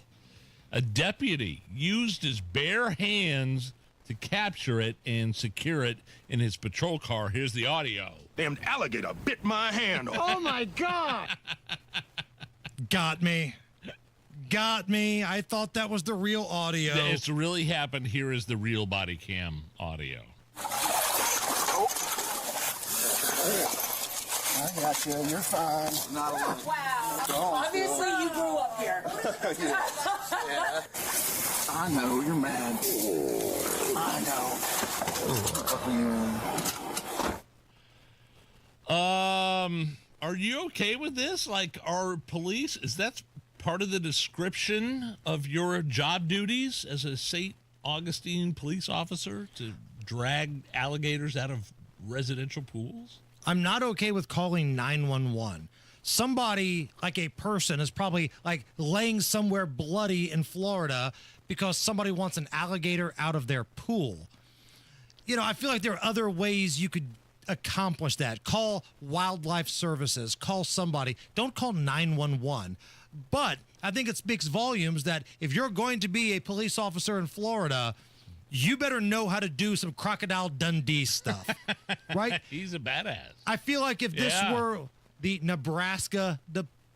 [SPEAKER 1] A deputy used his bare hands to capture it and secure it in his patrol car. Here's the audio.
[SPEAKER 9] Damn alligator bit my hand.
[SPEAKER 2] Oh, my God!
[SPEAKER 17] Got me. Got me. I thought that was the real audio.
[SPEAKER 1] It's really happened. Here is the real body cam audio.
[SPEAKER 2] I got you. You're fine. Not alone.
[SPEAKER 10] Wow. Obviously, you grew up here.
[SPEAKER 2] Yeah. I know. You're mad. I know.
[SPEAKER 1] Are you okay with this? Like, are police, is that part of the description of your job duties as a St. Augustine police officer, to drag alligators out of residential pools?
[SPEAKER 17] I'm not okay with calling 911. Somebody, like a person, is probably like laying somewhere bloody in Florida because somebody wants an alligator out of their pool. You know, I feel like there are other ways you could accomplish that. Call wildlife services, call somebody. Don't call 911. But I think it speaks volumes that if you're going to be a police officer in Florida, you better know how to do some Crocodile Dundee stuff, right?
[SPEAKER 1] He's a badass.
[SPEAKER 17] I feel like if this were the Nebraska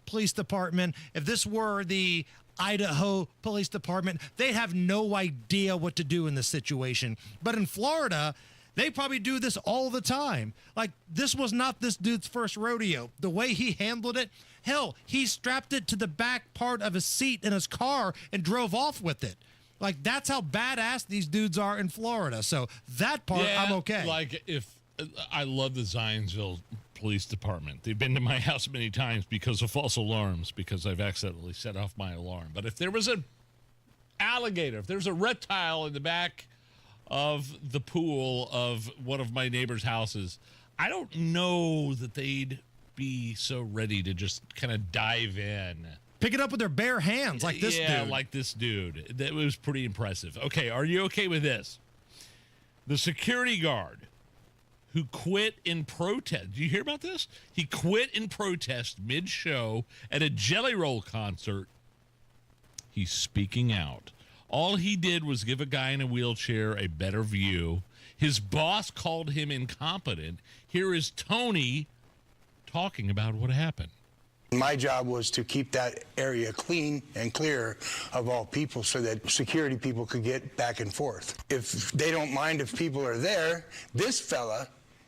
[SPEAKER 17] police department, if this were the Idaho police department, they'd have no idea what to do in this situation. But in Florida, they probably do this all the time. Like, this was not this dude's first rodeo. The way he handled it, hell, he strapped it to the back part of his seat in his car and drove off with it. Like, that's how badass these dudes are in Florida. So that part, I'm okay.
[SPEAKER 1] Like, if I love the Zionsville Police Department. They've been to my house many times because of false alarms, because I've accidentally set off my alarm. But if there was an alligator, if there's a reptile in the back of the pool of one of my neighbor's houses, I don't know that they'd be so ready to just kind of dive in.
[SPEAKER 17] Pick it up with their bare hands like this dude.
[SPEAKER 1] Yeah, like this dude. That was pretty impressive. Okay, are you okay with this? The security guard who quit in protest. Did you hear about this? He quit in protest mid-show at a Jelly Roll concert. He's speaking out. All he did was give a guy in a wheelchair a better view. His boss called him incompetent. Here is Tomi talking about what happened.
[SPEAKER 18] My job was to keep that area clean and clear of all people so that security people could get back and forth. If they don't mind if people are there, this fella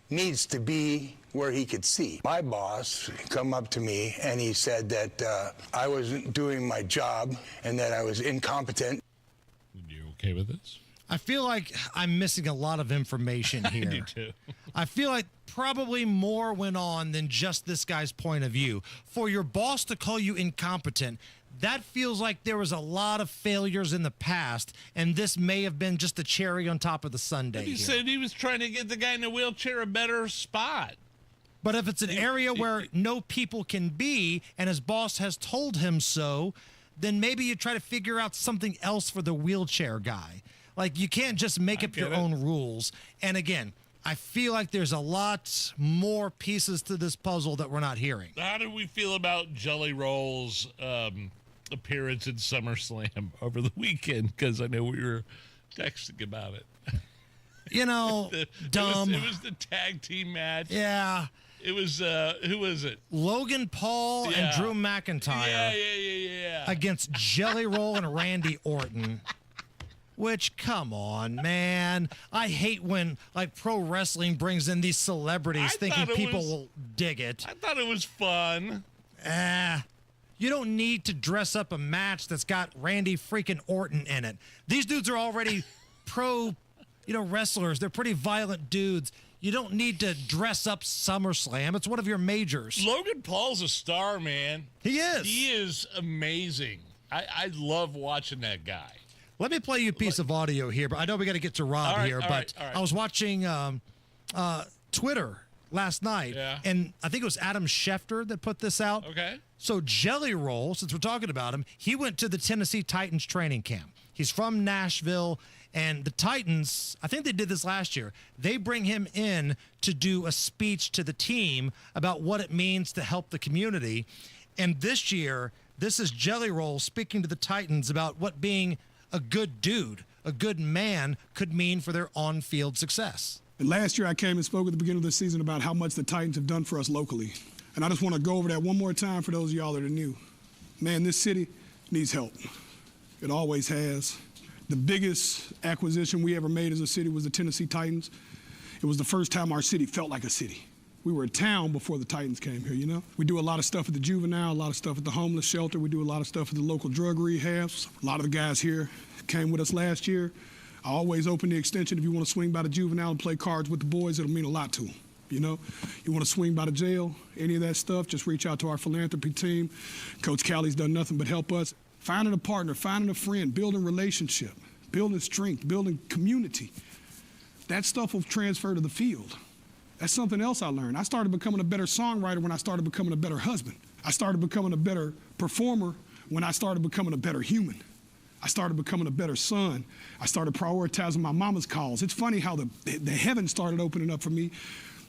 [SPEAKER 18] needs to be where he could see. My boss come up to me and he said that I wasn't doing my job and that I was incompetent.
[SPEAKER 1] You okay with this?
[SPEAKER 17] I feel like I'm missing a lot of information here.
[SPEAKER 1] I do too.
[SPEAKER 17] I feel like probably more went on than just this guy's point of view. For your boss to call you incompetent, that feels like there was a lot of failures in the past, and this may have been just a cherry on top of the sundae.
[SPEAKER 1] He said he was trying to get the guy in the wheelchair a better spot.
[SPEAKER 17] But if it's an area where no people can be, and his boss has told him so, then maybe you try to figure out something else for the wheelchair guy. Like, you can't just make up your own rules. And again, I feel like there's a lot more pieces to this puzzle that we're not hearing.
[SPEAKER 1] How do we feel about Jelly Roll's appearance in SummerSlam over the weekend? Because I know we were texting about it.
[SPEAKER 17] You know, dumb.
[SPEAKER 1] It was the tag team match.
[SPEAKER 17] Yeah.
[SPEAKER 1] It was, who was it?
[SPEAKER 17] Logan Paul and Drew McIntyre.
[SPEAKER 1] Yeah.
[SPEAKER 17] Against Jelly Roll and Randy Orton. Which, come on, man. I hate when, like, pro wrestling brings in these celebrities thinking people will dig it.
[SPEAKER 1] I thought it was fun.
[SPEAKER 17] You don't need to dress up a match that's got Randy freaking Orton in it. These dudes are already pro, wrestlers. They're pretty violent dudes. You don't need to dress up SummerSlam. It's one of your majors.
[SPEAKER 1] Logan Paul's a star, man.
[SPEAKER 17] He is.
[SPEAKER 1] He is amazing. I love watching that guy.
[SPEAKER 17] Let me play you a piece of audio here, but I know we got to get to Rob here.
[SPEAKER 1] All
[SPEAKER 17] But
[SPEAKER 1] right.
[SPEAKER 17] I was watching Twitter last night, and I think it was Adam Schefter that put this out.
[SPEAKER 1] Okay.
[SPEAKER 17] So Jelly Roll, since we're talking about him, he went to the Tennessee Titans training camp. He's from Nashville, and the Titans, I think they did this last year, they bring him in to do a speech to the team about what it means to help the community. And this year, this is Jelly Roll speaking to the Titans about what being a good dude, a good man could mean for their on-field success.
[SPEAKER 19] And last year I came and spoke at the beginning of the season about how much the Titans have done for us locally. And I just want to go over that one more time for those of y'all that are new. Man, this city needs help. It always has. The biggest acquisition we ever made as a city was the Tennessee Titans. It was the first time our city felt like a city. We were a town before the Titans came here, you know? We do a lot of stuff at the juvenile, a lot of stuff at the homeless shelter. We do a lot of stuff at the local drug rehabs. A lot of the guys here came with us last year. I always open the extension. If you want to swing by the juvenile and play cards with the boys, it'll mean a lot to them. You know, you want to swing by the jail, any of that stuff, just reach out to our philanthropy team. Coach Callie's done nothing but help us. Finding a partner, finding a friend, building relationship, building strength, building community. That stuff will transfer to the field. That's something else I learned. I started becoming a better songwriter when I started becoming a better husband. I started becoming a better performer when I started becoming a better human. I started becoming a better son. I started prioritizing my mama's calls. It's funny how the heavens started opening up for me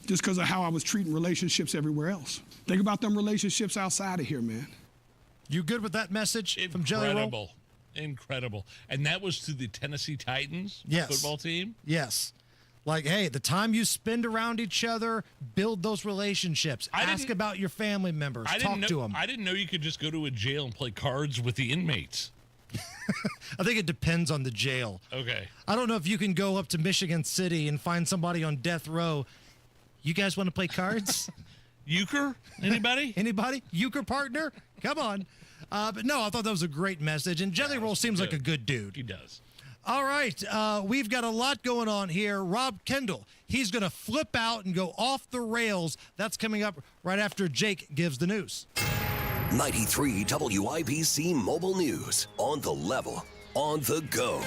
[SPEAKER 19] just because of how I was treating relationships everywhere else. Think about them relationships outside of here, man.
[SPEAKER 17] You good with that message from Jelly Roll?
[SPEAKER 1] Incredible. And that was to the Tennessee Titans football team?
[SPEAKER 17] Yes. Like, hey, the time you spend around each other, build those relationships. Ask about your family members. Talk to them.
[SPEAKER 1] I didn't know you could just go to a jail and play cards with the inmates.
[SPEAKER 17] I think it depends on the jail.
[SPEAKER 1] Okay.
[SPEAKER 17] I don't know if you can go up to Michigan City and find somebody on death row. You guys want to play cards?
[SPEAKER 1] Euchre? Anybody?
[SPEAKER 17] Anybody? Euchre partner? Come on. But no, I thought that was a great message. And Jelly Roll seems like a good dude.
[SPEAKER 1] He does.
[SPEAKER 17] All right. We've got a lot going on here. Rob Kendall, he's going to flip out and go off the rails. That's coming up right after Jake gives the news.
[SPEAKER 11] 93 WIBC Mobile News. On the level. On the go.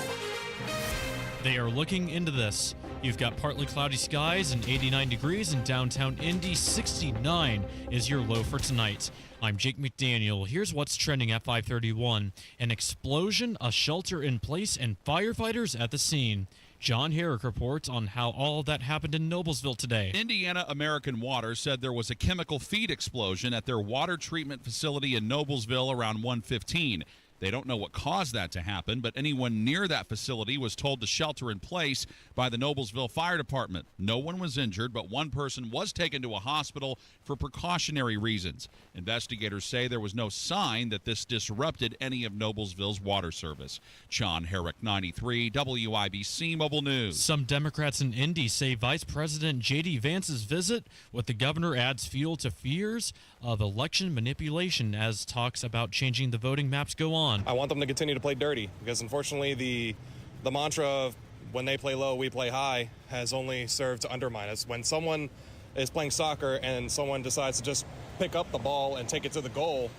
[SPEAKER 5] They are looking into this. You've got partly cloudy skies and 89 degrees in downtown Indy. 69 is your low for tonight. I'm Jake McDaniel. Here's what's trending at 5:31. An explosion, a shelter in place, and firefighters at the scene. John Herrick reports on how all of that happened in Noblesville today.
[SPEAKER 20] Indiana American Water said there was a chemical feed explosion at their water treatment facility in Noblesville around 1:15. They don't know what caused that to happen, but anyone near that facility was told to shelter in place by the Noblesville Fire Department. No one was injured, but one person was taken to a hospital for precautionary reasons. Investigators say there was no sign that this disrupted any of Noblesville's water service. John Herrick, 93 WIBC Mobile News.
[SPEAKER 5] Some Democrats in Indy say Vice President J.D. Vance's visit with the governor adds fuel to fears of election manipulation as talks about changing the voting maps go on.
[SPEAKER 23] I want them to continue to play dirty because unfortunately the mantra of when they play low, we play high has only served to undermine us. When someone is playing soccer and someone decides to just pick up the ball and take it to the goal,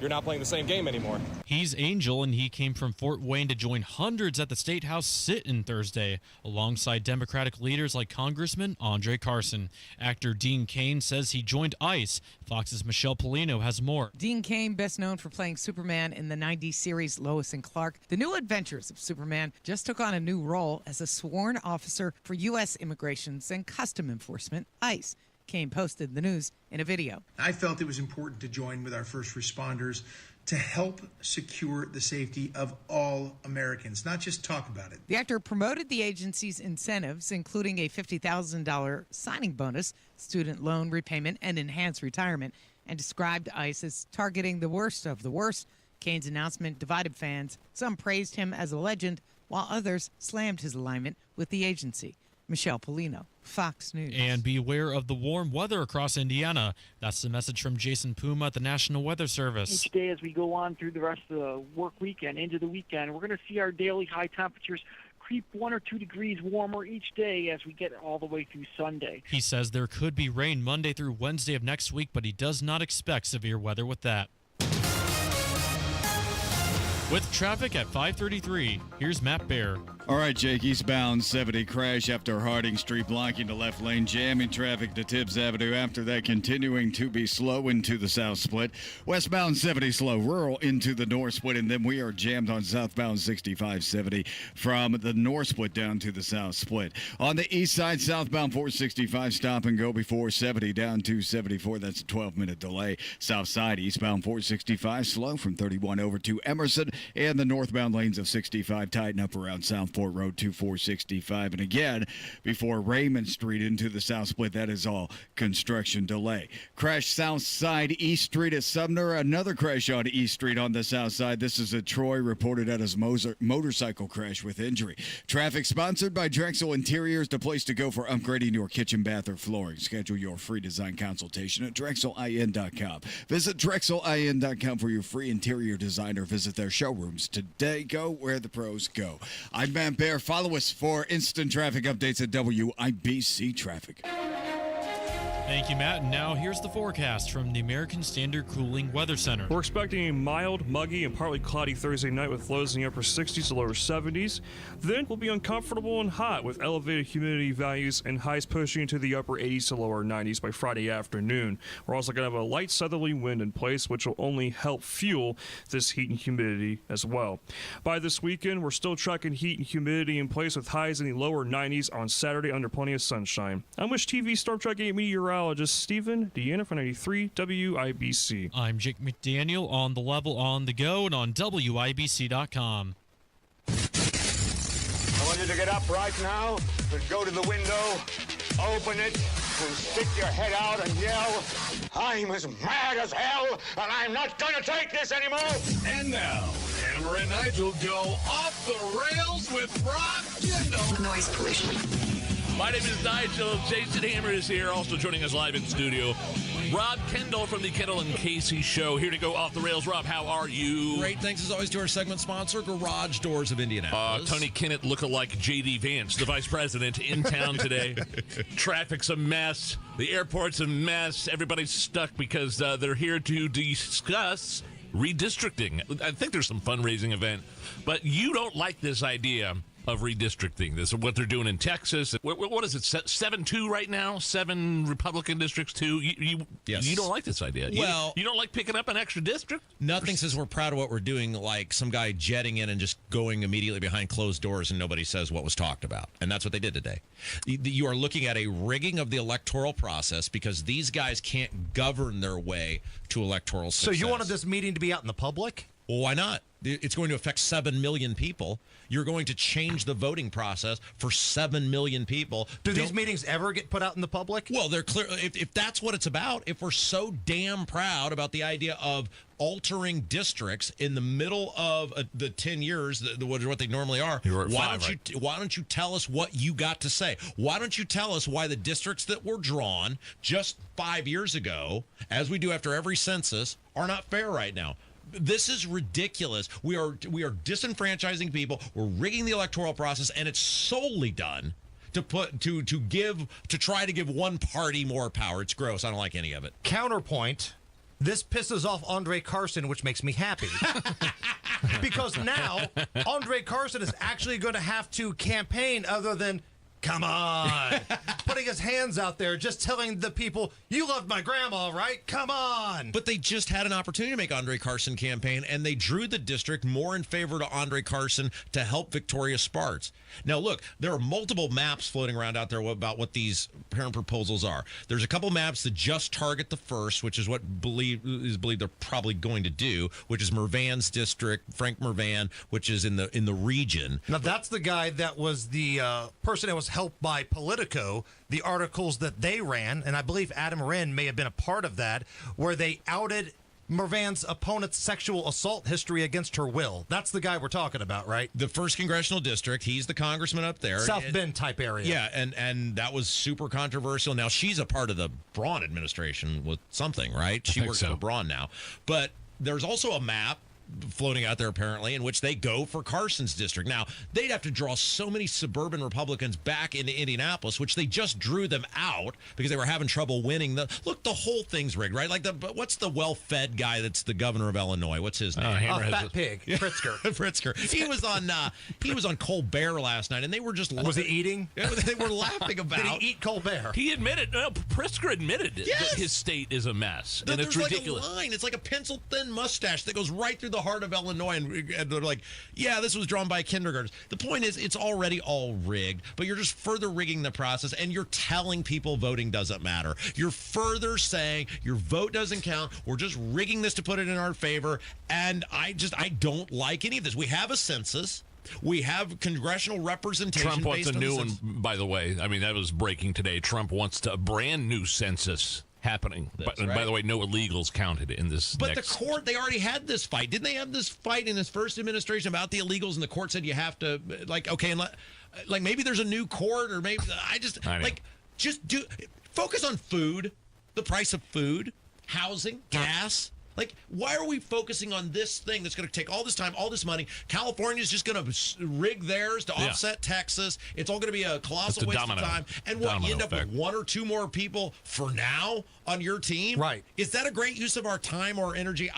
[SPEAKER 23] you're not playing the same game anymore.
[SPEAKER 5] He's Angel, and he came from Fort Wayne to join hundreds at the State House sit-in Thursday, alongside Democratic leaders like Congressman Andre Carson. Actor Dean Cain says he joined ICE. Fox's Michelle Polino has more.
[SPEAKER 24] Dean Cain, best known for playing Superman in the 90s series Lois and Clark. The New Adventures of Superman just took on a new role as a sworn officer for U.S. Immigrations and Custom Enforcement, ICE. Cain posted the news in a video.
[SPEAKER 25] I felt it was important to join with our first responders to help secure the safety of all Americans, not just talk about it.
[SPEAKER 24] The actor promoted the agency's incentives, including a $50,000 signing bonus, student loan repayment, and enhanced retirement, and described ICE as targeting the worst of the worst. Cain's announcement divided fans. Some praised him as a legend, while others slammed his alignment with the agency. Michelle Polino, Fox News.
[SPEAKER 5] And beware of the warm weather across Indiana. That's the message from Jason Puma at the National Weather Service.
[SPEAKER 26] Each day as we go on through the rest of the work week and into the weekend, we're going to see our daily high temperatures
[SPEAKER 3] creep 1 or 2 degrees warmer each day as we get all the way through Sunday.
[SPEAKER 5] He says there could be rain Monday through Wednesday of next week, but he does not expect severe weather with that. With traffic at 5:33, here's Matt Bear.
[SPEAKER 6] All right, Jake, eastbound 70 crash after Harding Street blocking the left lane, jamming traffic to Tibbs Avenue. After that, continuing to be slow into the south split. Westbound 70 slow, rural into the north split, and then we are jammed on southbound 6570 from the north split down to the south split. On the east side, southbound 465 stop and go before 70 down to 74. That's a 12-minute delay. South side, eastbound 465 slow from 31 over to Emerson, and the northbound lanes of 65 tighten up around Southport Road to 465. And again, before Raymond Street into the south split, that is all construction delay. Crash south side, East Street at Sumner. Another crash on East Street on the south side. This is a Troy reported at his motorcycle crash with injury. Traffic sponsored by Drexel Interiors, the place to go for upgrading your kitchen, bath, or flooring. Schedule your free design consultation at DrexelIN.com. Visit DrexelIN.com for your free interior designer. Visit their showrooms today. Go where the pros go. I'm Matt Bear. Follow us for instant traffic updates at WIBC Traffic.
[SPEAKER 5] Thank you, Matt. And now here's the forecast from the American Standard Cooling Weather Center.
[SPEAKER 7] We're expecting a mild, muggy, and partly cloudy Thursday night with lows in the upper 60s to lower 70s. Then we'll be uncomfortable and hot with elevated humidity values and highs pushing into the upper 80s to lower 90s by Friday afternoon. We're also going to have a light southerly wind in place, which will only help fuel this heat and humidity as well. By this weekend, we're still tracking heat and humidity in place with highs in the lower 90s on Saturday under plenty of sunshine. I'm Wish TV Storm Track 8 meteorologist Stephen Deanna for 93 WIBC.
[SPEAKER 5] I'm Jake McDaniel on the level, on the go, and on WIBC.com.
[SPEAKER 13] I want you to get up right now and go to the window, open it, and stick your head out and yell, "I'm as mad as hell, and I'm not going to take this anymore!"
[SPEAKER 9] And now, Hammer and Nigel go off the rails with Rob Kendall.
[SPEAKER 14] Noise pollution.
[SPEAKER 1] My name is Nigel. Jason Hammer is here, also joining us live in studio. Rob Kendall from the Kendall and Casey Show, here to go off the rails. Rob, how are you?
[SPEAKER 26] Great. Thanks as always to our segment sponsor, Garage Doors of Indianapolis.
[SPEAKER 1] Tony Kinnett lookalike J.D. Vance, the vice president, in town today. Traffic's a mess. The airport's a mess. Everybody's stuck because they're here to discuss redistricting. I think there's some fundraising event, but you don't like this idea of redistricting. This is what they're doing in Texas. What is it, 7-2 right now? 7 Republican districts, 2?
[SPEAKER 26] Yes.
[SPEAKER 1] You don't like this idea.
[SPEAKER 26] Well,
[SPEAKER 1] you don't like picking up an extra district?
[SPEAKER 26] Nothing says we're proud of what we're doing like some guy jetting in and just going immediately behind closed doors and nobody says what was talked about. And that's what they did today. You are looking at a rigging of the electoral process because these guys can't govern their way to electoral success.
[SPEAKER 27] So you wanted this meeting to be out in the public?
[SPEAKER 26] Well, why not? It's going to affect 7 million people. You're going to change the voting process for 7 million people.
[SPEAKER 27] Do these meetings ever get put out in the public?
[SPEAKER 26] Well, they're clear. If that's what it's about, if we're so damn proud about the idea of altering districts in the middle of the 10 years, what they normally are, why don't you tell us what you got to say? Why don't you tell us why the districts that were drawn just 5 years ago, as we do after every census, are not fair right now? This is ridiculous. We are disenfranchising people. We're rigging the electoral process, and it's solely done to try to give one party more power. It's gross. I don't like any of it.
[SPEAKER 27] Counterpoint. This pisses off Andre Carson, which makes me happy. Because now Andre Carson is actually going to have to campaign other than, come on, putting his hands out there, just telling the people, you loved my grandma, right? Come on.
[SPEAKER 26] But they just had an opportunity to make Andre Carson campaign, and they drew the district more in favor to Andre Carson to help Victoria Sparks. Now, look, there are multiple maps floating around out there about what these parent proposals are. There's a couple maps that just target the first, which is what is believed they're probably going to do, which is Mervan's district, Frank Mervan, which is in the region.
[SPEAKER 27] Now, that's the guy that was the person that was helped by Politico, the articles that they ran, and I believe Adam Wren may have been a part of that, where they outed Mervan's opponent's sexual assault history against her will. That's the guy we're talking about, right?
[SPEAKER 26] The 1st Congressional District. He's the congressman up there.
[SPEAKER 27] South Bend type area.
[SPEAKER 26] Yeah, and that was super controversial. Now, she's a part of the Braun administration with something, right? She works for Braun now. But there's also a map floating out there apparently, in which they go for Carson's district. Now, they'd have to draw so many suburban Republicans back into Indianapolis, which they just drew them out because they were having trouble winning. The whole thing's rigged, right? Like what's the well-fed guy that's the governor of Illinois? What's his name?
[SPEAKER 27] Fat Pig. Pritzker.
[SPEAKER 26] Pritzker. He was on Colbert last night, and they were just
[SPEAKER 27] was he eating?
[SPEAKER 26] They were laughing about.
[SPEAKER 27] Did he eat Colbert?
[SPEAKER 1] He admitted. No, Pritzker admitted that his state is a mess, and it's ridiculous.
[SPEAKER 26] Like a line. It's like a pencil-thin mustache that goes right through the heart of Illinois, and they're like, "Yeah, this was drawn by kindergartners." The point is, it's already all rigged, but you're just further rigging the process, and you're telling people voting doesn't matter. You're further saying your vote doesn't count. We're just rigging this to put it in our favor, and I don't like any of this. We have a census. We have congressional representation.
[SPEAKER 1] Trump wants
[SPEAKER 26] based
[SPEAKER 1] a
[SPEAKER 26] on
[SPEAKER 1] new one, by the way. I mean, that was breaking today. Trump wants a brand new census happening. And by the way, no illegals counted in this.
[SPEAKER 26] But the court, they already had this fight. Didn't they have this fight in his first administration about the illegals? And the court said you have to, maybe there's a new court, or maybe focus on food, the price of food, housing, gas. Like, why are we focusing on this thing that's going to take all this time, all this money? California's just going to rig theirs to offset Texas. It's all going to be a colossal waste of time. And what, you end up with one or two more people for now on your team?
[SPEAKER 27] Right.
[SPEAKER 26] Is that a great use of our time or energy?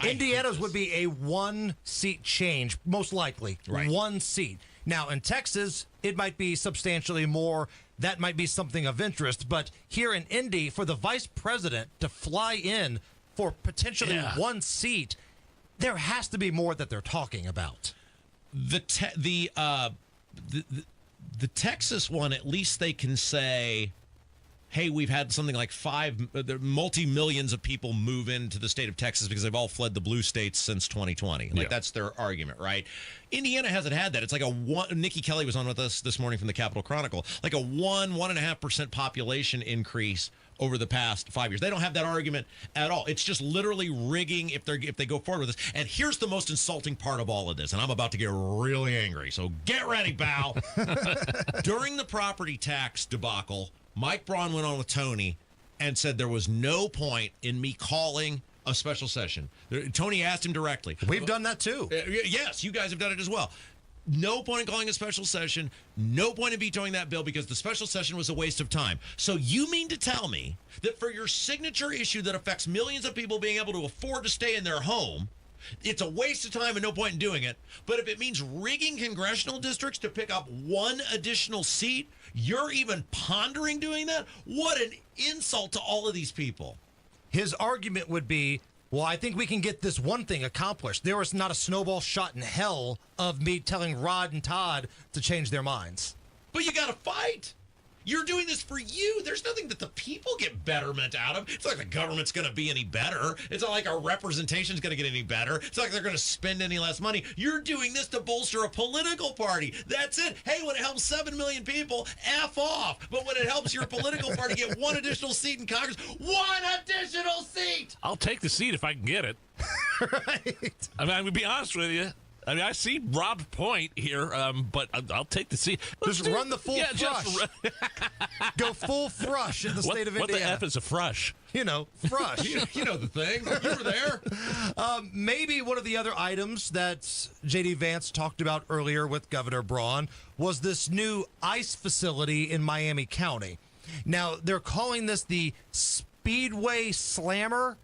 [SPEAKER 27] Indiana's would be a one-seat change, most likely.
[SPEAKER 26] Right.
[SPEAKER 27] One seat. Now, in Texas, it might be substantially more. That might be something of interest. But here in Indy, for the vice president to fly in for potentially one seat, there has to be more that they're talking about.
[SPEAKER 26] The Texas one, at least they can say, hey, we've had something like multi-millions of people move into the state of Texas because they've all fled the blue states since 2020. That's their argument, right? Indiana hasn't had that. It's like Nikki Kelly was on with us this morning from the Capitol Chronicle, like a 1.5% population increase over the past 5 years. They don't have that argument at all. It's just literally rigging if they go forward with this. And here's the most insulting part of all of this, and I'm about to get really angry, so get ready, pal. During the property tax debacle, Mike Braun went on with Tony and said there was no point in me calling a special session. Tony asked him directly.
[SPEAKER 27] We've done that too.
[SPEAKER 26] Yes, you guys have done it as well. No point in calling a special session. No point in vetoing that bill because the special session was a waste of time. So you mean to tell me that for your signature issue that affects millions of people being able to afford to stay in their home, it's a waste of time and no point in doing it. But if it means rigging congressional districts to pick up one additional seat, you're even pondering doing that? What an insult to all of these people.
[SPEAKER 27] His argument would be, well, I think we can get this one thing accomplished. There was not a snowball shot in hell of me telling Rod and Todd to change their minds.
[SPEAKER 26] But you got to fight. You're doing this for you. There's nothing that the people get betterment out of. It's not like the government's going to be any better. It's not like our representation's going to get any better. It's not like they're going to spend any less money. You're doing this to bolster a political party. That's it. Hey, when it helps 7 million people, F off. But when it helps your political party get one additional seat in Congress, one additional seat!
[SPEAKER 1] I'll take the seat if I can get it.
[SPEAKER 27] Right.
[SPEAKER 1] I mean, I'm going to be honest with you. I mean, I see Rob's point here, but I'll take the seat.
[SPEAKER 27] Just run the full thrush. Go full thrush in the state of Indiana.
[SPEAKER 1] What the F is a thrush?
[SPEAKER 27] You know, thrush.
[SPEAKER 26] you know the thing. You were there.
[SPEAKER 27] Maybe one of the other items that J.D. Vance talked about earlier with Governor Braun was this new ICE facility in Miami County. Now, they're calling this the Speedway Slammer,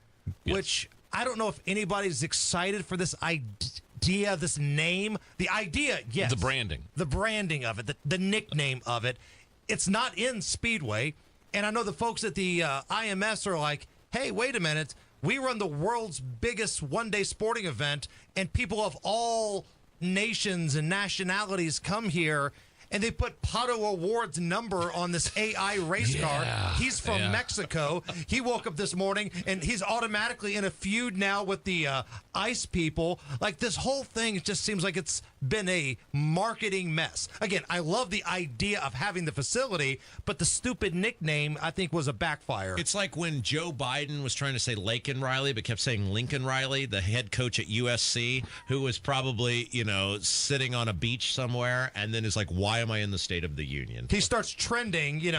[SPEAKER 27] which I don't know if anybody's excited for this idea, this name. The idea, yes.
[SPEAKER 1] The branding.
[SPEAKER 27] The branding of it, the nickname of it. It's not in Speedway. And I know the folks at the IMS are like, hey, wait a minute. We run the world's biggest one-day sporting event, and people of all nations and nationalities come here, and they put Pato Award's number on this AI race car. He's from Mexico. He woke up this morning, and he's automatically in a feud now with the ICE people. Like, this whole thing just seems like it's been a marketing mess. Again, I love the idea of having the facility, but the stupid nickname, I think, was a backfire.
[SPEAKER 26] It's like when Joe Biden was trying to say Laken Riley, but kept saying Lincoln Riley, the head coach at USC, who was probably, sitting on a beach somewhere, and then is like, why am I in the State of the Union?
[SPEAKER 27] He starts trending, hey,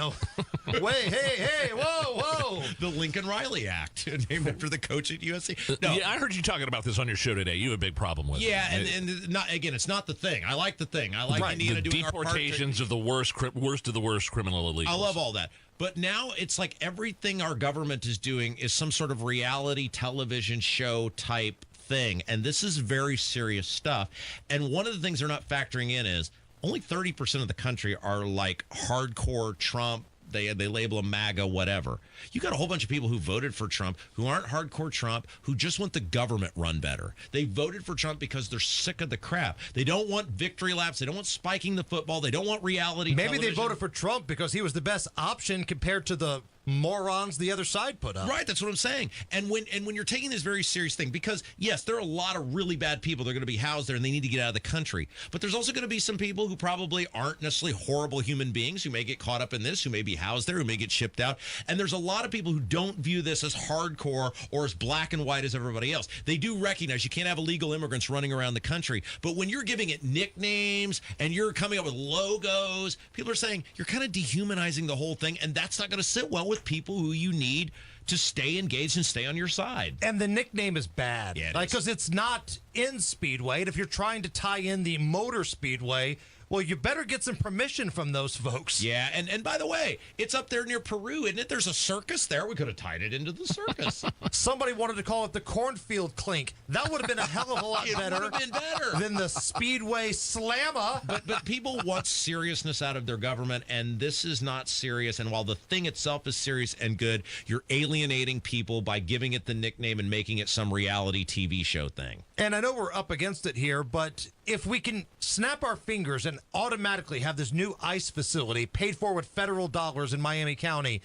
[SPEAKER 27] whoa.
[SPEAKER 26] The Lincoln Riley Act, named after the coach at USC. No.
[SPEAKER 1] Yeah, I heard you talking about this on your show today. You have a big problem with it.
[SPEAKER 26] Yeah, and not again, it's not the thing. I like the thing. I like Indiana
[SPEAKER 1] the
[SPEAKER 26] doing
[SPEAKER 1] deportations of the worst of the worst criminal illegals.
[SPEAKER 26] I love all that. But now it's like everything our government is doing is some sort of reality television show type thing. And this is very serious stuff. And one of the things they're not factoring in is only 30% of the country are like hardcore Trump. They label them MAGA, whatever. You got a whole bunch of people who voted for Trump, who aren't hardcore Trump, who just want the government run better. They voted for Trump because they're sick of the crap. They don't want victory laps. They don't want spiking the football. They don't want reality
[SPEAKER 27] Maybe
[SPEAKER 26] television.
[SPEAKER 27] they voted for Trump because he was the best option compared to the morons the other side put up.
[SPEAKER 26] Right, that's what I'm saying. And when you're taking this very serious thing, because yes, there are a lot of really bad people that are going to be housed there and they need to get out of the country. But there's also going to be some people who probably aren't necessarily horrible human beings who may get caught up in this, who may be housed there, who may get shipped out. And there's a lot of people who don't view this as hardcore or as black and white as everybody else. They do recognize you can't have illegal immigrants running around the country. But when you're giving it nicknames and you're coming up with logos, people are saying you're kind of dehumanizing the whole thing. And that's not going to sit well with people who you need to stay engaged and stay on your side.
[SPEAKER 27] And the nickname is bad.
[SPEAKER 26] Yeah,
[SPEAKER 27] because it's not in Speedway. And if you're trying to tie in the Motor Speedway, well, you better get some permission from those folks.
[SPEAKER 26] Yeah, and by the way, it's up there near Peru, isn't it? There's a circus there. We could have tied it into the circus.
[SPEAKER 27] Somebody wanted to call it the Cornfield Clink. That would have been a hell of a lot better.
[SPEAKER 26] It would have been better
[SPEAKER 27] than the Speedway Slammer.
[SPEAKER 26] But people want seriousness out of their government, and this is not serious. And while the thing itself is serious and good, you're alienating people by giving it the nickname and making it some reality TV show thing.
[SPEAKER 27] And I know we're up against it here, but if we can snap our fingers and automatically have this new ICE facility paid for with federal dollars in Miami County,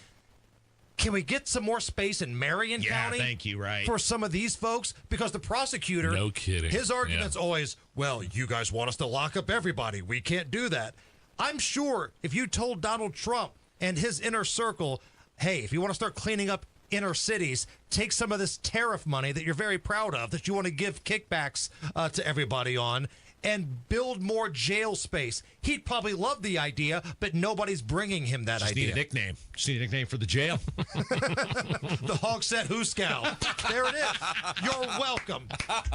[SPEAKER 27] can we get some more space in Marion County?
[SPEAKER 26] Yeah, thank you, right.
[SPEAKER 27] For some of these folks? Because the prosecutor,
[SPEAKER 1] no kidding,
[SPEAKER 27] his argument's always, well, you guys want us to lock up everybody. We can't do that. I'm sure if you told Donald Trump and his inner circle, hey, if you want to start cleaning up inner cities, take some of this tariff money that you're very proud of, that you want to give kickbacks to everybody on, and build more jail space. He'd probably love the idea, but nobody's bringing him that idea.
[SPEAKER 26] Need a nickname. Just need a nickname for the jail.
[SPEAKER 27] The Hogsett Hooskow. There it is. You're welcome.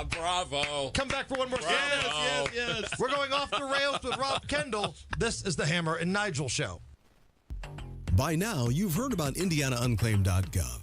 [SPEAKER 1] Bravo.
[SPEAKER 27] Come back for one more segment.
[SPEAKER 26] Yes.
[SPEAKER 27] We're going off the rails with Rob Kendall. This is the Hammer and Nigel Show.
[SPEAKER 4] By now, you've heard about IndianaUnclaimed.gov.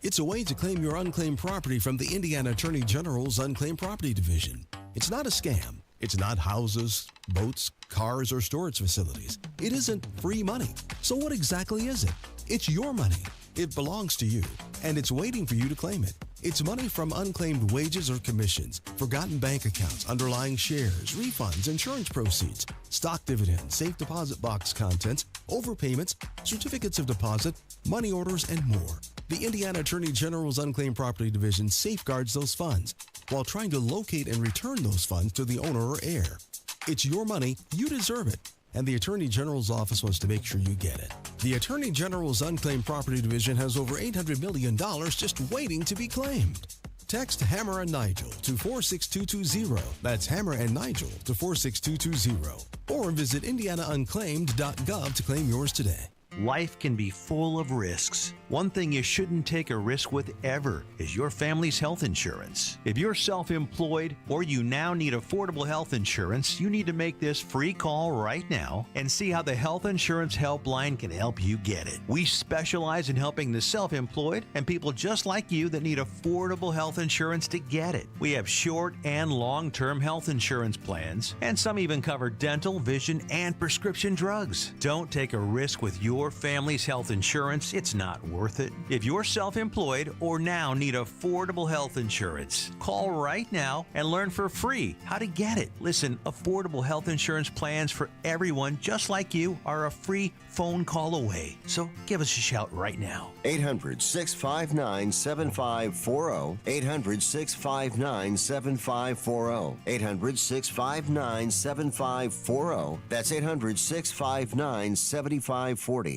[SPEAKER 4] It's a way to claim your unclaimed property from the Indiana Attorney General's Unclaimed Property Division. It's not a scam. It's not houses, boats, cars, or storage facilities. It isn't free money. So what exactly is it? It's your money. It belongs to you, and it's waiting for you to claim it. It's money from unclaimed wages or commissions, forgotten bank accounts, underlying shares, refunds, insurance proceeds, stock dividends, safe deposit box contents, overpayments, certificates of deposit, money orders, and more. The Indiana Attorney General's Unclaimed Property Division safeguards those funds while trying to locate and return those funds to the owner or heir. It's your money, you deserve it, and the Attorney General's office wants to make sure you get it. The Attorney General's Unclaimed Property Division has over $800 million just waiting to be claimed. Text Hammer and Nigel to 46220. That's Hammer and Nigel to 46220. Or visit IndianaUnclaimed.gov to claim yours today.
[SPEAKER 12] Life can be full of risks. One thing you shouldn't take a risk with ever is your family's health insurance. If you're self-employed or you now need affordable health insurance, you need to make this free call right now and see how the Health Insurance Helpline can help you get it. We specialize in helping the self-employed and people just like you that need affordable health insurance to get it. We have short and long-term health insurance plans, and some even cover dental, vision, and prescription drugs. Don't take a risk with your family's health insurance. It's not worth it. If you're self-employed or now need affordable health insurance, call right now and learn for free how to get it. Listen, affordable health insurance plans for everyone just like you are a free phone call away. So give us a shout right now.
[SPEAKER 14] 800-659-7540. 800-659-7540. 800-659-7540. That's 800-659-7540.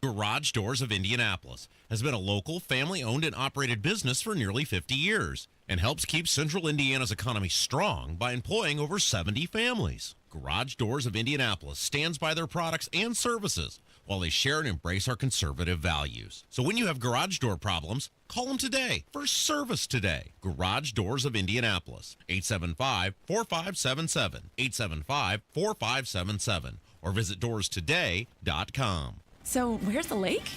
[SPEAKER 26] Garage Doors of Indianapolis has been a local, family-owned and operated business for nearly 50 years and helps keep central Indiana's economy strong by employing over 70 families.
[SPEAKER 2] Garage Doors of Indianapolis stands by their products and services while they share and embrace our conservative values. So when you have garage door problems, call them today for service today. Garage Doors of Indianapolis, 875-4577, 875-4577, or visit doorstoday.com.
[SPEAKER 8] So, where's the lake?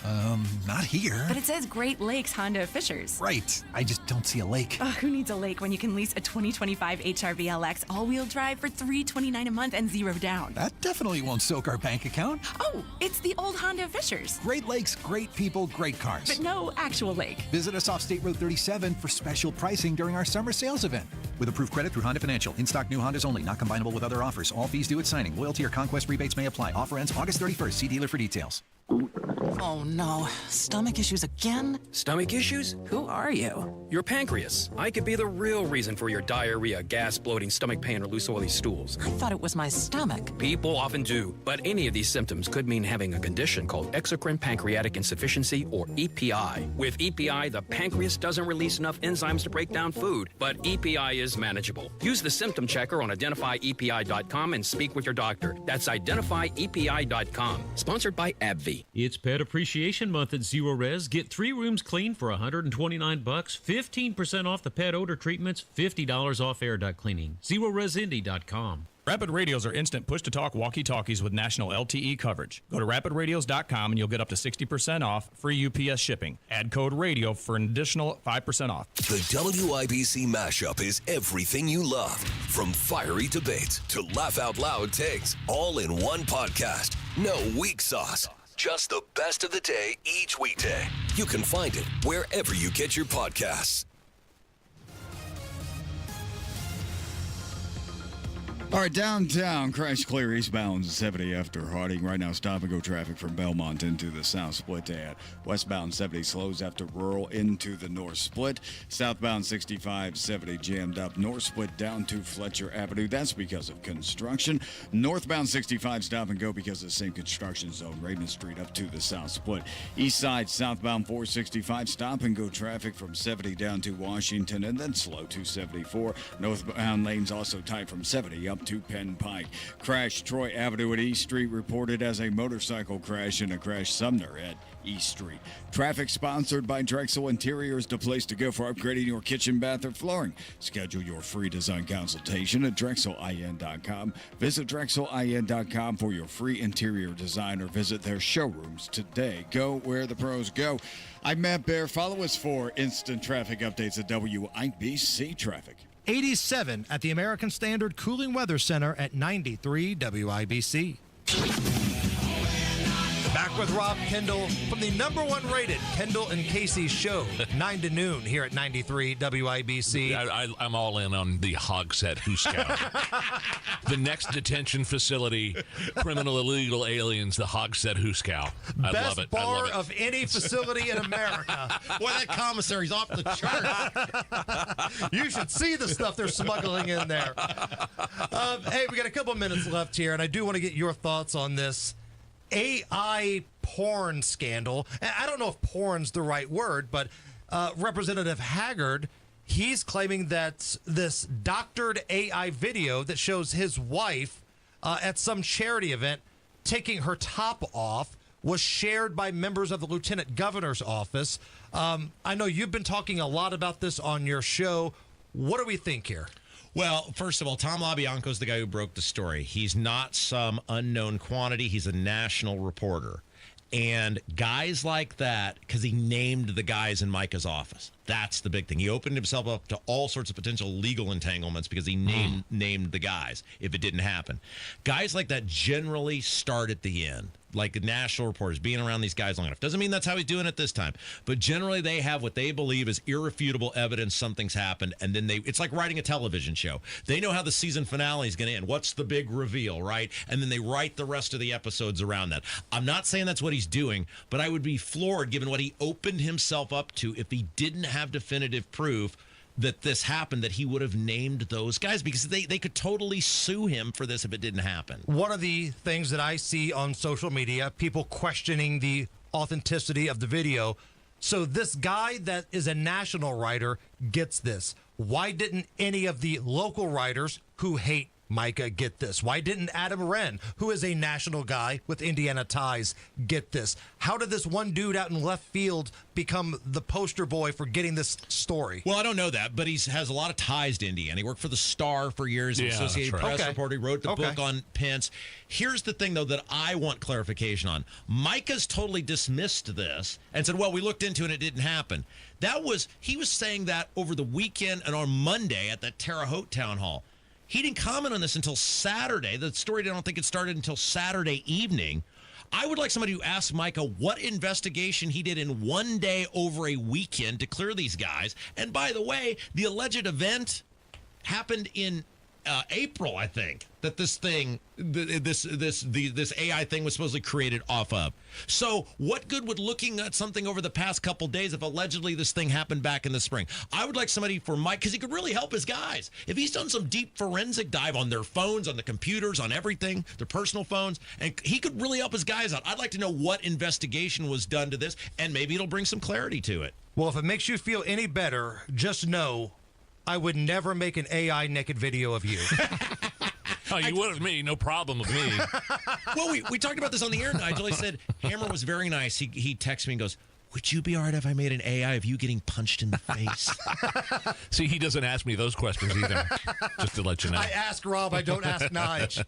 [SPEAKER 10] Not here.
[SPEAKER 8] But it says Great Lakes Honda Fishers.
[SPEAKER 10] Right. I just don't see a lake.
[SPEAKER 8] Who needs a lake when you can lease a 2025 HRV LX all-wheel drive for $329 a month and 0 down?
[SPEAKER 10] That definitely won't soak our bank account.
[SPEAKER 8] Oh, it's the old Honda Fishers.
[SPEAKER 10] Great Lakes, great people, great cars.
[SPEAKER 8] But no actual lake.
[SPEAKER 10] Visit us off State Road 37 for special pricing during our summer sales event. With approved credit through Honda Financial. In-stock new Hondas only. Not combinable with other offers. All fees due at signing. Loyalty or conquest rebates may apply. Offer ends August 31st. See dealer for details.
[SPEAKER 15] Oh no, stomach issues again?
[SPEAKER 16] Stomach issues? Who are you? Your pancreas. I could be the real reason for your diarrhea, gas, bloating, stomach pain, or loose oily stools.
[SPEAKER 15] I thought it was my stomach.
[SPEAKER 16] People often do, but any of these symptoms could mean having a condition called exocrine pancreatic insufficiency, or EPI. With EPI, the pancreas doesn't release enough enzymes to break down food, but EPI is manageable. Use the symptom checker on identifyepi.com and speak with your doctor. That's identifyepi.com. Sponsored by AbbVie.
[SPEAKER 21] It's Pet Appreciation Month at Zero Res. Get 3 rooms clean for $129, 15% off the pet odor treatments, $50 off air duct cleaning. ZeroResIndy.com.
[SPEAKER 22] Rapid Radios are instant push-to-talk walkie-talkies with national LTE coverage. Go to rapidradios.com and you'll get up to 60% off, free UPS shipping. Add code RADIO for an additional 5% off.
[SPEAKER 11] The WIBC mashup is everything you love, from fiery debates to laugh-out-loud takes, all in one podcast. No weak sauce. Just the best of the day each weekday. You can find it wherever you get your podcasts.
[SPEAKER 6] All right, downtown, crash clear eastbound 70 after Harding. Right now, stop-and-go traffic from Belmont into the south split. At westbound 70 slows after Rural into the north split. Southbound 65-70 jammed up. North split down to Fletcher Avenue. That's because of construction. Northbound 65 stop-and-go because of the same construction zone. Raymond Street up to the south split. East side, southbound 465 stop-and-go traffic from 70 down to Washington and then slow to 74. Northbound lanes also tight from 70 up to Penn Pike. Crash Troy Avenue at East Street reported as a motorcycle crash and a crash Sumner at East Street. Traffic sponsored by Drexel Interiors, the place to go for upgrading your kitchen, bath, or flooring. Schedule your free design consultation at DrexelIN.com. Visit DrexelIN.com for your free interior design or visit their showrooms today. Go where the pros go. I'm Matt Bear. Follow us for instant traffic updates at WIBC Traffic.
[SPEAKER 17] 87 at the American Standard Cooling Weather Center at 93 WIBC. Back with Rob Kendall from the #1 rated Kendall and Casey show, 9 to noon here at 93 WIBC.
[SPEAKER 1] I'm all in on the Hogshead Hooskow. The next detention facility, criminal illegal aliens, the Hogshead Hooskow. I
[SPEAKER 27] Best
[SPEAKER 1] love it.
[SPEAKER 27] bar
[SPEAKER 1] I love it.
[SPEAKER 27] of any facility in America.
[SPEAKER 26] Boy, that commissary's off the chart.
[SPEAKER 27] You should see the stuff they're smuggling in there. Hey, we got a couple minutes left here, and I do want to get your thoughts on this AI porn scandal. I don't know if porn's the right word, but Representative Haggard, he's claiming that this doctored AI video that shows his wife at some charity event taking her top off was shared by members of the Lieutenant Governor's office. I know you've been talking a lot about this on your show. What do we think here?
[SPEAKER 26] Well, first of all, Tom LaBianco's the guy who broke the story. He's not some unknown quantity. He's a national reporter. And guys like that, because he named the guys in Micah's office. That's the big thing. He opened himself up to all sorts of potential legal entanglements because he named the guys if it didn't happen. Guys like that generally start at the end, like the national reporters, being around these guys long enough. Doesn't mean that's how he's doing it this time. But generally they have what they believe is irrefutable evidence something's happened, and then it's like writing a television show. They know how the season finale is going to end. What's the big reveal, right? And then they write the rest of the episodes around that. I'm not saying that's what he's doing, but I would be floored given what he opened himself up to if he didn't have definitive proof that this happened, that he would have named those guys, because they could totally sue him for this if it didn't happen.
[SPEAKER 27] One of the things that I see on social media, people questioning the authenticity of the video. So this guy that is a national writer gets this. Why didn't any of the local writers who hate Micah get this? Why didn't Adam Wren, who is a national guy with Indiana ties, get this? How did this one dude out in left field become the poster boy for getting this story?
[SPEAKER 26] Well, I don't know that, but he has a lot of ties to Indiana. He worked for the Star for years, Associated Press reporter. He wrote the book on Pence. Here's the thing, though, that I want clarification on. Micah's totally dismissed this and said, well, we looked into it and it didn't happen. He was saying that over the weekend and on Monday at that Terre Haute town hall. He didn't comment on this until Saturday. The story, I don't think it started until Saturday evening. I would like somebody to ask Micah what investigation he did in one day over a weekend to clear these guys. And by the way, the alleged event happened in April, I think, that this thing, this AI thing was supposedly created off of. So what good would looking at something over the past couple days if allegedly this thing happened back in the spring? I would like somebody for Mike, because he could really help his guys. If he's done some deep forensic dive on their phones, on the computers, on everything, their personal phones, and he could really help his guys out. I'd like to know what investigation was done to this, and maybe it'll bring some clarity to it.
[SPEAKER 27] Well, if it makes you feel any better, just know I would never make an AI naked video of you.
[SPEAKER 1] Oh, you would with me. No problem with me.
[SPEAKER 26] Well, we talked about this on the air, Nigel. I said, Hammer was very nice. He texted me and goes, would you be all right if I made an AI of you getting punched in the face?
[SPEAKER 1] See, he doesn't ask me those questions either, just to let you know.
[SPEAKER 27] I ask Rob, I don't ask Nige.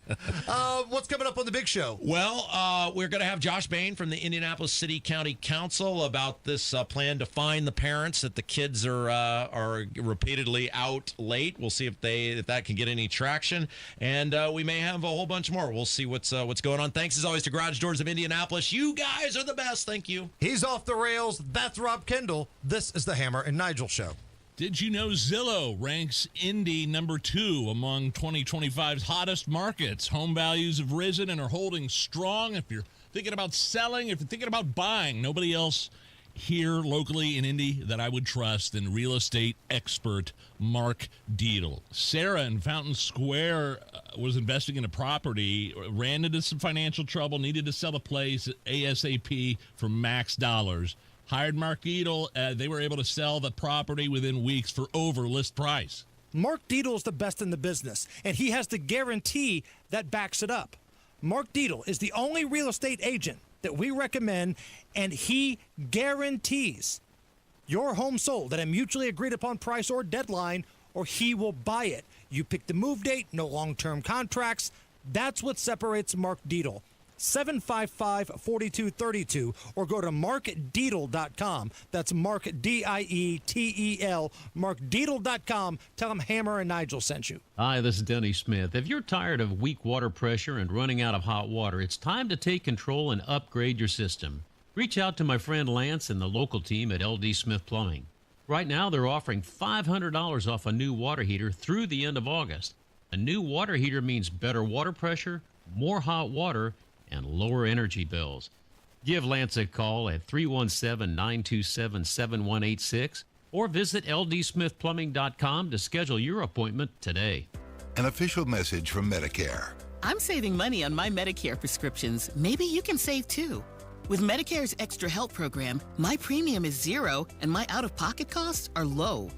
[SPEAKER 27] What's coming up on the big show?
[SPEAKER 26] Well, we're going to have Josh Bain from the Indianapolis City County Council about this plan to fine the parents that the kids are repeatedly out late. We'll see if that can get any traction, and we may have a whole bunch more. We'll see what's going on. Thanks as always to Garage Doors of Indianapolis. You guys are the best. Thank you.
[SPEAKER 27] He's off the rails. That's Rob Kendall. This is the Hammer and Nigel Show.
[SPEAKER 1] Did you know Zillow ranks Indy number 2 among 2025's hottest markets? Home values have risen and are holding strong. If you're thinking about selling, if you're thinking about buying, nobody else here locally in Indy that I would trust than real estate expert Mark Deedle. Sarah in Fountain Square was investing in a property, ran into some financial trouble, needed to sell a place ASAP for max dollars. Hired Mark Deedle. They were able to sell the property within weeks for over list price.
[SPEAKER 17] Mark Deedle is the best in the business, and he has the guarantee that backs it up. Mark Deedle is the only real estate agent that we recommend, and he guarantees your home sold at a mutually agreed upon price or deadline, or he will buy it. You pick the move date, no long-term contracts. That's what separates Mark Deedle. 755-4232, or go to markdeedle.com. That's Mark, D-I-E-T-E-L, markdeedle.com. Tell him Hammer and Nigel sent you.
[SPEAKER 21] Hi, this is Denny Smith. If you're tired of weak water pressure and running out of hot water, it's time to take control and upgrade your system. Reach out to my friend Lance and the local team at LD Smith Plumbing. Right now, they're offering $500 off a new water heater through the end of August. A new water heater means better water pressure, more hot water, and lower energy bills. Give Lance a call at 317-927-7186 or visit ldsmithplumbing.com to schedule your appointment today.
[SPEAKER 3] An official message from Medicare.
[SPEAKER 15] I'm saving money on my Medicare prescriptions. Maybe you can save too. With Medicare's Extra Help program, my premium is $0 and my out-of-pocket costs are low.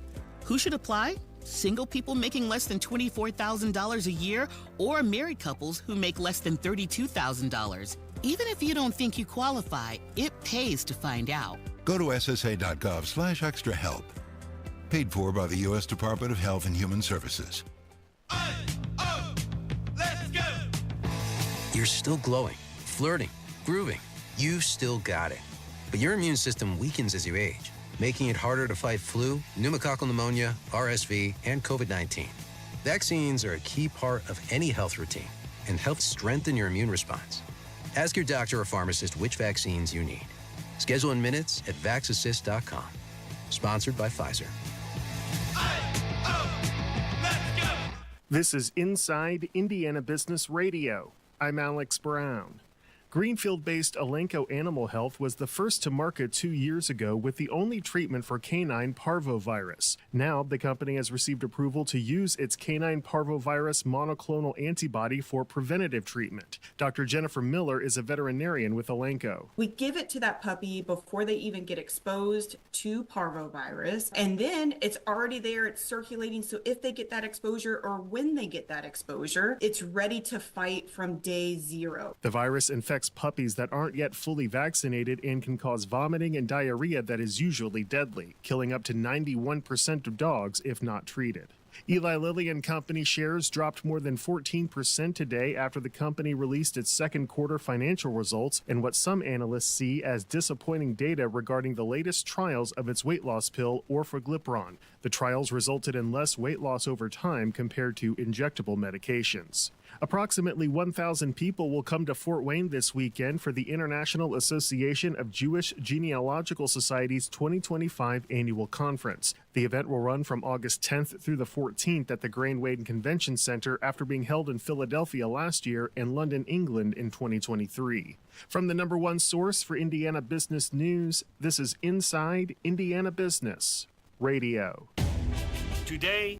[SPEAKER 15] Who should apply? Single people making less than $24,000 a year, or married couples who make less than $32,000. Even if you don't think you qualify, it pays to find out.
[SPEAKER 3] Go to ssa.gov/extra help. Paid for by the U.S. Department of Health and Human Services.
[SPEAKER 9] Let's go!
[SPEAKER 18] You're still glowing, flirting, grooving. You've still got it. But your immune system weakens as you age, making it harder to fight flu, pneumococcal pneumonia, RSV, and COVID-19. Vaccines are a key part of any health routine and help strengthen your immune response. Ask your doctor or pharmacist which vaccines you need. Schedule in minutes at vaxassist.com. Sponsored by Pfizer.
[SPEAKER 19] This is Inside Indiana Business Radio. I'm Alex Brown.
[SPEAKER 5] Greenfield-based Elanco Animal Health was the first to market 2 years ago with the only treatment for canine parvovirus. Now, the company has received approval to use its canine parvovirus monoclonal antibody for preventative treatment. Dr. Jennifer Miller is a veterinarian with Elanco.
[SPEAKER 7] We give it to that puppy before they even get exposed to parvovirus, and then it's already there, it's circulating, so if they get that exposure or when they get that exposure, it's ready to fight from day zero.
[SPEAKER 5] The virus infects puppies that aren't yet fully vaccinated and can cause vomiting and diarrhea that is usually deadly, killing up to 91% of dogs if not treated. Eli Lilly and Company shares dropped more than 14% today after the company released its second quarter financial results and what some analysts see as disappointing data regarding the latest trials of its weight loss pill, orforglipron. The trials resulted in less weight loss over time compared to injectable medications. Approximately 1,000 people will come to Fort Wayne this weekend for the International Association of Jewish Genealogical Societies 2025 annual conference. The event will run from August 10th through the 14th at the Grain Wade Convention Center after being held in Philadelphia last year and London, England in 2023. From the number one source for Indiana business news, this is Inside Indiana Business Radio.
[SPEAKER 19] Today,